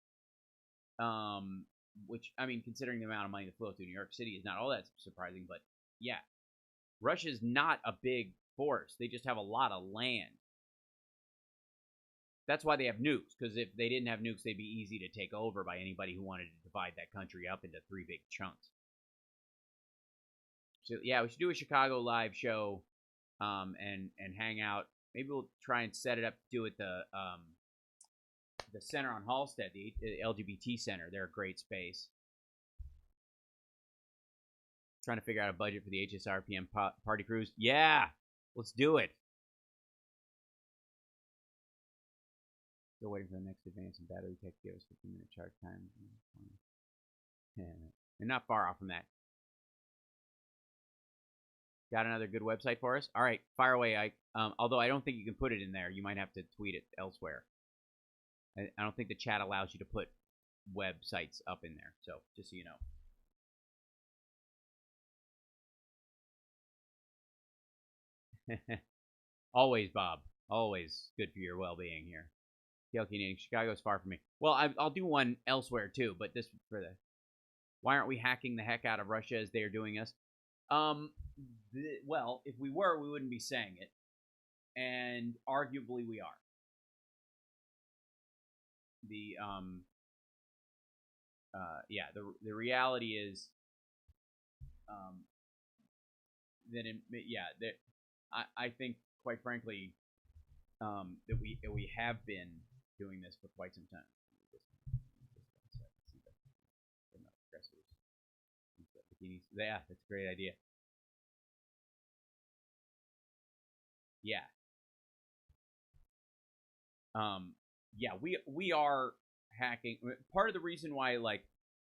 which, I mean, considering the amount of money that flows through New York City is not all that surprising, but yeah. Russia's not a big force. They just have a lot of land. That's why they have nukes, because if they didn't have nukes, they'd be easy to take over by anybody who wanted to divide that country up into 3 big chunks. So, yeah, we should do a Chicago live show and hang out. Maybe we'll try and set it up to do it the center on Halstead, the LGBT Center. They're a great space. Trying to figure out a budget for the HSRPM party cruise. Yeah, let's do it. Still waiting for the next advance in battery tech to give us 15-minute charge time. And not far off from that. Got another good website for us? All right, fire away, Ike. Although I don't think you can put it in there. You might have to tweet it elsewhere. I don't think the chat allows you to put websites up in there. So, just so you know. Always, Bob. Always good for your well-being here. Chicago's far from me. Well, I'll do one elsewhere too, but this for the. Why aren't we hacking the heck out of Russia as they are doing us? Well, if we were, we wouldn't be saying it, and arguably we are. The reality is that I think, quite frankly, that we have been doing this for quite some time. Yeah, that's a great idea. Yeah. Yeah, we are hacking. Part of the reason why,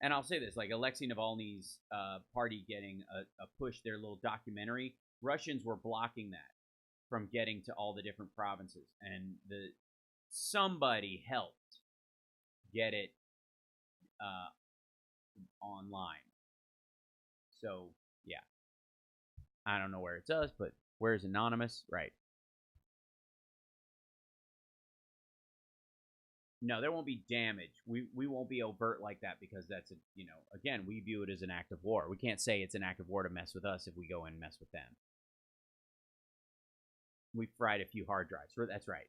and I'll say this, Alexei Navalny's party getting a push, their little documentary, Russians were blocking that from getting to all the different provinces, and somebody helped get it online. So, yeah. I don't know where it's us, but where's Anonymous? Right. No, there won't be damage. We won't be overt like that because that's again, we view it as an act of war. We can't say it's an act of war to mess with us if we go and mess with them. We fried a few hard drives. That's right.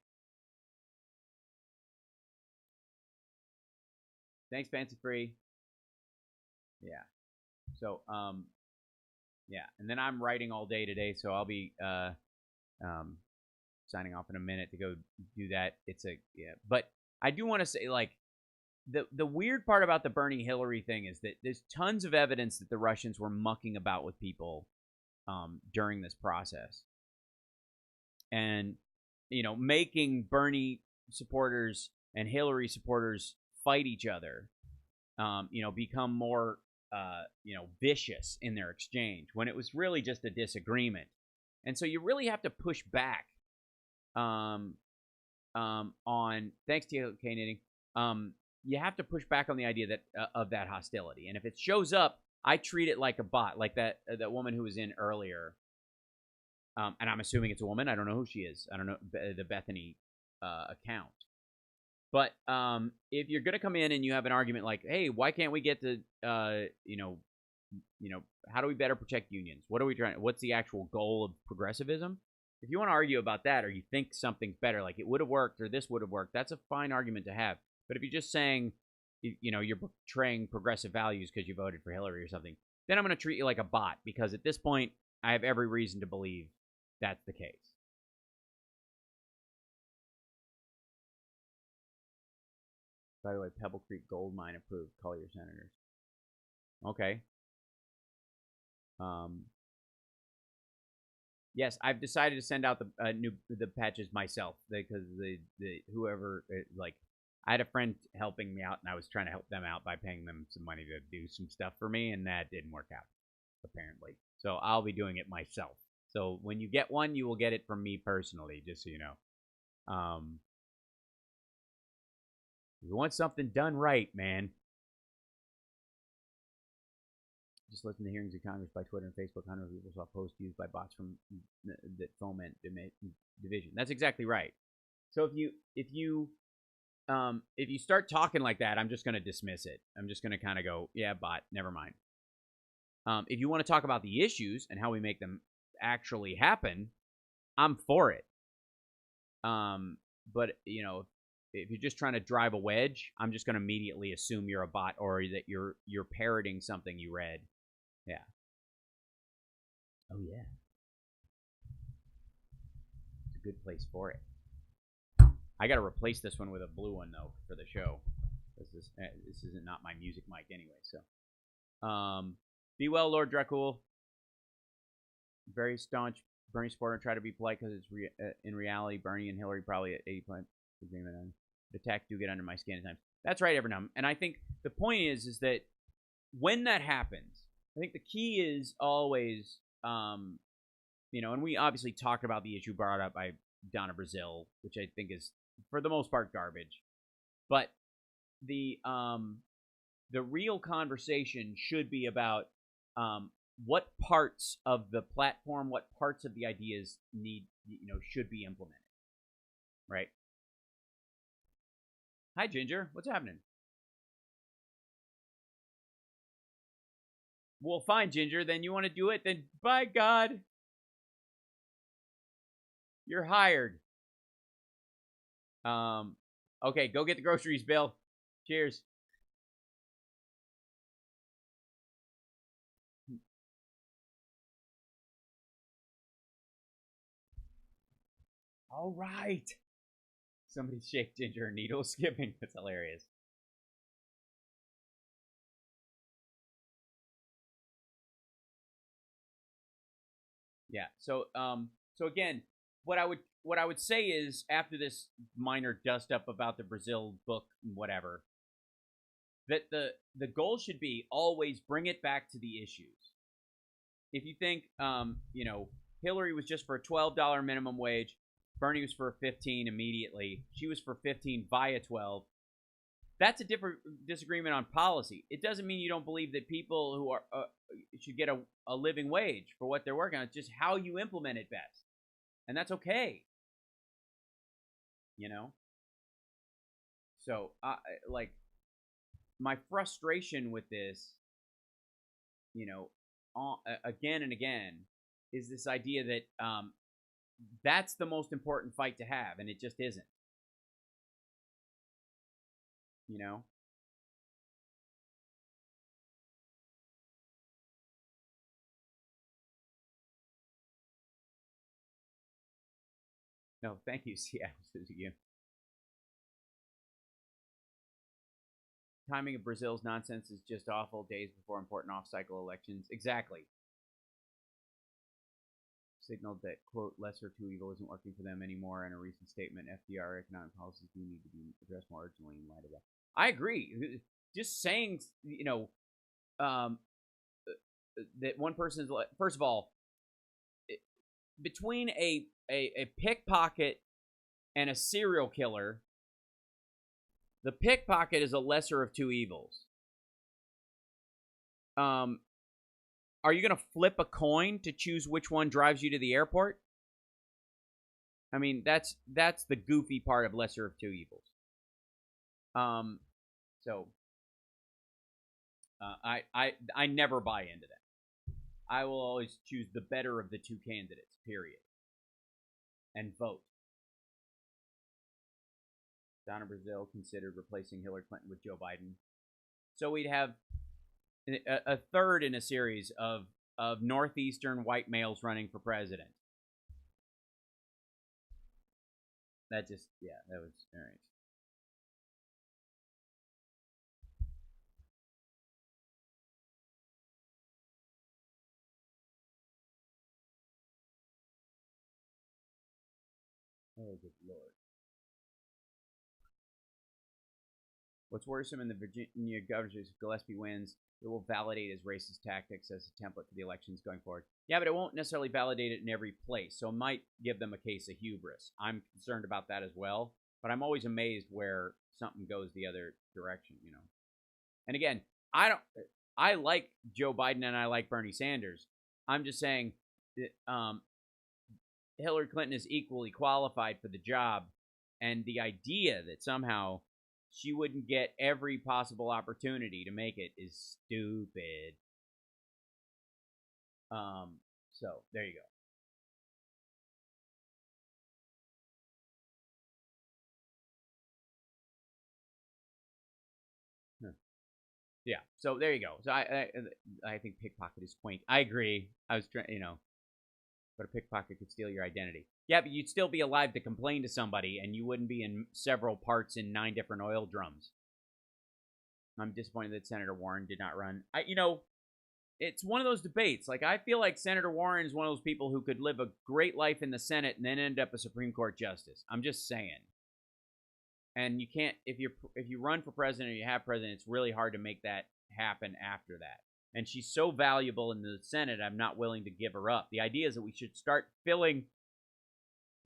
Thanks, Fancy Free. Yeah. So, yeah. And then I'm writing all day today, so I'll be signing off in a minute to go do that. But I do want to say, like, the weird part about the Bernie Hillary thing is that there's tons of evidence that the Russians were mucking about with people during this process. And, making Bernie supporters and Hillary supporters fight each other, become more, vicious in their exchange when it was really just a disagreement. And so you really have to push back on, thanks to you, K Knitting, you have to push back on the idea that of that hostility. And if it shows up, I treat it like a bot, like that woman who was in earlier. And I'm assuming it's a woman. I don't know who she is. I don't know the Bethany account. But if you're going to come in and you have an argument like, hey, why can't we get to, how do we better protect unions? What are we trying? What's the actual goal of progressivism? If you want to argue about that, or you think something's better, like it would have worked or this would have worked, that's a fine argument to have. But if you're just saying, you're betraying progressive values because you voted for Hillary or something, then I'm going to treat you like a bot, because at this point, I have every reason to believe that's the case. By the way, Pebble Creek Gold Mine approved. Call your senators. Okay. Yes, I've decided to send out the patches myself, because the whoever I had a friend helping me out, and I was trying to help them out by paying them some money to do some stuff for me, and that didn't work out, apparently. So I'll be doing it myself. So when you get one, you will get it from me personally, just so you know. You want something done right, man. Just listen to hearings of Congress by Twitter and Facebook. Hundreds of people saw posts used by bots from that foment division. That's exactly right. So if you start talking like that, I'm just going to dismiss it. I'm just going to kind of go, yeah, bot, never mind. If you want to talk about the issues and how we make them actually happen, I'm for it. But if you're just trying to drive a wedge, I'm just going to immediately assume you're a bot, or that you're parroting something you read. Yeah. Oh yeah. It's a good place for it. I got to replace this one with a blue one though for the show. This isn't not my music mic anyway. So, be well, Lord Dracul. Very staunch Bernie supporter. Try to be polite because it's in reality Bernie and Hillary probably at 80% agreement on the tech do get under my skin at times. That's right, Evernum. And I think the point is that when that happens, I think the key is always, and we obviously talked about the issue brought up by Donna Brazil, which I think is for the most part garbage. But the real conversation should be about what parts of the platform, what parts of the ideas should be implemented, right? Hi, Ginger. What's happening? Well, fine, Ginger. Then you want to do it? Then, by God, you're hired. Okay, go get the groceries, Bill. Cheers. All right. Somebody shake Ginger needle skipping. That's hilarious. Yeah. So again, what I would say is, after this minor dust up about the Brazil book and whatever, that the goal should be always bring it back to the issues. If you think Hillary was just for a $12 minimum wage, Bernie was for 15 immediately. She was for 15 via 12. That's a different disagreement on policy. It doesn't mean you don't believe that people who are should get a living wage for what they're working on. It's just how you implement it best, and that's okay. So, like, my frustration with this, you know, again and again, is this idea that that's the most important fight to have, and it just isn't. You know? No, thank you, Seattle. You. Timing of Brazil's nonsense is just awful. Days before important off-cycle elections. Exactly. Signaled that, quote, lesser of two evil isn't working for them anymore. In a recent statement, FDR economic policies do need to be addressed more urgently in light of that. I agree. Just saying, you know, that one person's, first of all, between a pickpocket and a serial killer, the pickpocket is a lesser of two evils. Are you going to flip a coin to choose which one drives you to the airport? I mean, that's the goofy part of lesser of two evils. I never buy into that. I will always choose the better of the two candidates, period. And vote. Donna Brazil considered replacing Hillary Clinton with Joe Biden. So we'd have a third in a series of Northeastern white males running for president. That was all right. Oh, good Lord. What's worrisome in the Virginia governorship is if Gillespie wins, it will validate his racist tactics as a template for the elections going forward. Yeah, but it won't necessarily validate it in every place, so it might give them a case of hubris. I'm concerned about that as well, but I'm always amazed where something goes the other direction, you know. And again, I like Joe Biden and I like Bernie Sanders. I'm just saying that, Hillary Clinton is equally qualified for the job, and the idea that somehow she wouldn't get every possible opportunity to make it is stupid. So there you go. Yeah. So there you go. So I think pickpocket is quaint. I agree. I was trying, you know, but a pickpocket could steal your identity. Yeah, but you'd still be alive to complain to somebody, and you wouldn't be in several parts in 9 different oil drums. I'm disappointed that Senator Warren did not run. You know, it's one of those debates. Like, I feel like Senator Warren is one of those people who could live a great life in the Senate and then end up a Supreme Court justice. I'm just saying. And you can't, if you run for president or you have president, it's really hard to make that happen after that. And she's so valuable in the Senate, I'm not willing to give her up. The idea is that we should start filling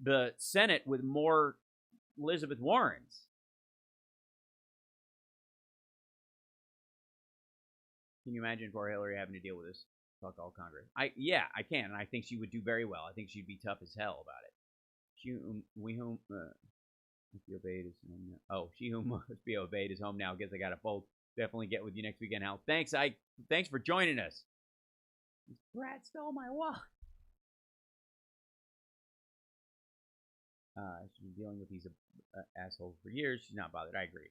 the Senate with more Elizabeth Warrens. Can you imagine poor Hillary having to deal with this fuck all Congress? Yeah, I can, and I think she would do very well. I think she'd be tough as hell about it. She whom must be obeyed is home now. Oh, she whom must be obeyed is home now. Guess I got to fold. Definitely get with you next weekend, Hal. Thanks, Ike. Thanks for joining us. Brad stole my wallet. She's been dealing with these assholes for years. She's not bothered. I agree.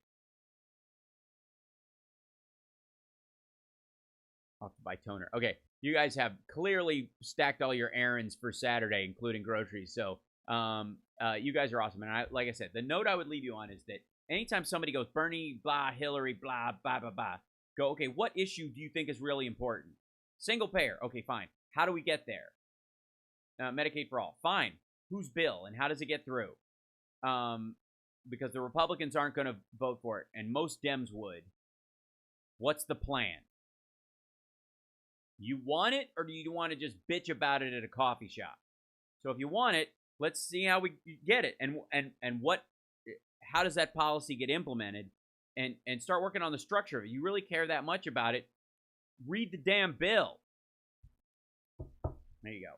Off to buy toner. Okay, you guys have clearly stacked all your errands for Saturday, including groceries. So, you guys are awesome. And like I said, the note I would leave you on is that anytime somebody goes Bernie, blah, Hillary, blah, blah, blah, blah, go, okay, what issue do you think is really important? Single payer. Okay, fine. How do we get there? Medicaid for all. Fine. Whose bill and how does it get through? Because the Republicans aren't going to vote for it, and most Dems would. What's the plan? You want it, or do you want to just bitch about it at a coffee shop? So if you want it, let's see how we get it, and what, how does that policy get implemented, and start working on the structure of it. You really care that much about it? Read the damn bill. There you go.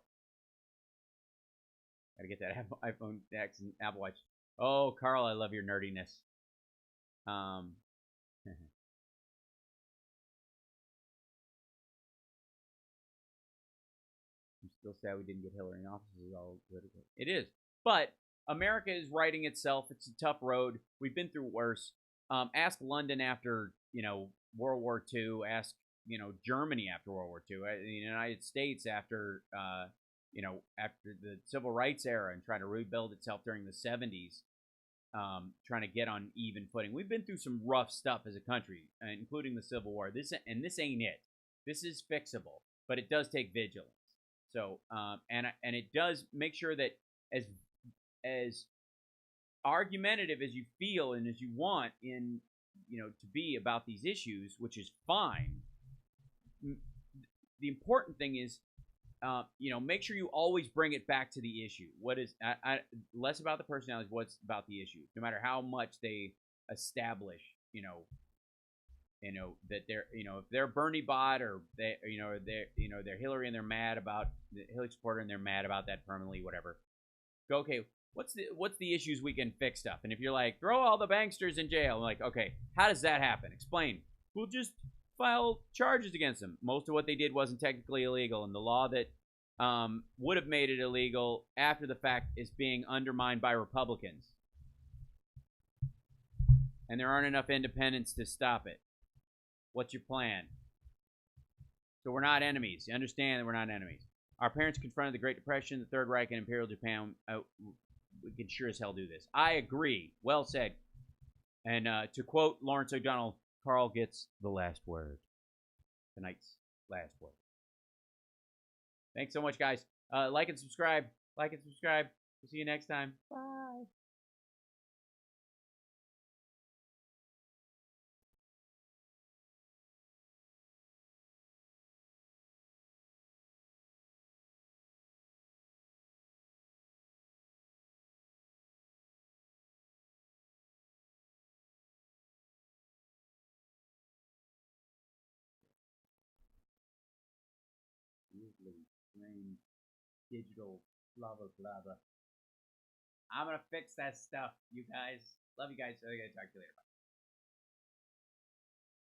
Gotta get that iPhone X and Apple Watch. Oh, Carl, I love your nerdiness. I'm still sad we didn't get Hillary in office. It is. But America is righting itself. It's a tough road. We've been through worse. Ask London after, World War II. Ask, Germany after World War II. The United States after, after the Civil Rights era and trying to rebuild itself during the 70s, trying to get on even footing. We've been through some rough stuff as a country, including the Civil War. This ain't it. This is fixable, but it does take vigilance. So, and it does make sure that as argumentative as you feel and as you want in, to be about these issues, which is fine. The important thing is, make sure you always bring it back to the issue. What is less about the personalities, what's about the issue. No matter how much they establish, that they're, if they're Bernie bot or they're Hillary and they're mad about the Hillary supporter and they're mad about that permanently, whatever. Go, okay, what's the issues we can fix stuff? And if you're like, throw all the banksters in jail, I'm like, okay, how does that happen? Explain. We'll just file charges against them. Most of what they did wasn't technically illegal, and the law that would have made it illegal after the fact is being undermined by Republicans. And there aren't enough independents to stop it. What's your plan? So we're not enemies. You understand that we're not enemies. Our parents confronted the Great Depression, the Third Reich, and Imperial Japan. We can sure as hell do this. I agree. Well said. And to quote Lawrence O'Donnell, Carl gets the last word. Tonight's last word. Thanks so much, guys. Like and subscribe. Like and subscribe. We'll see you next time. Bye. Usually strange digital blah blah blah. I'm gonna fix that stuff, you guys. Love you guys. So I gotta talk to you later. Bye.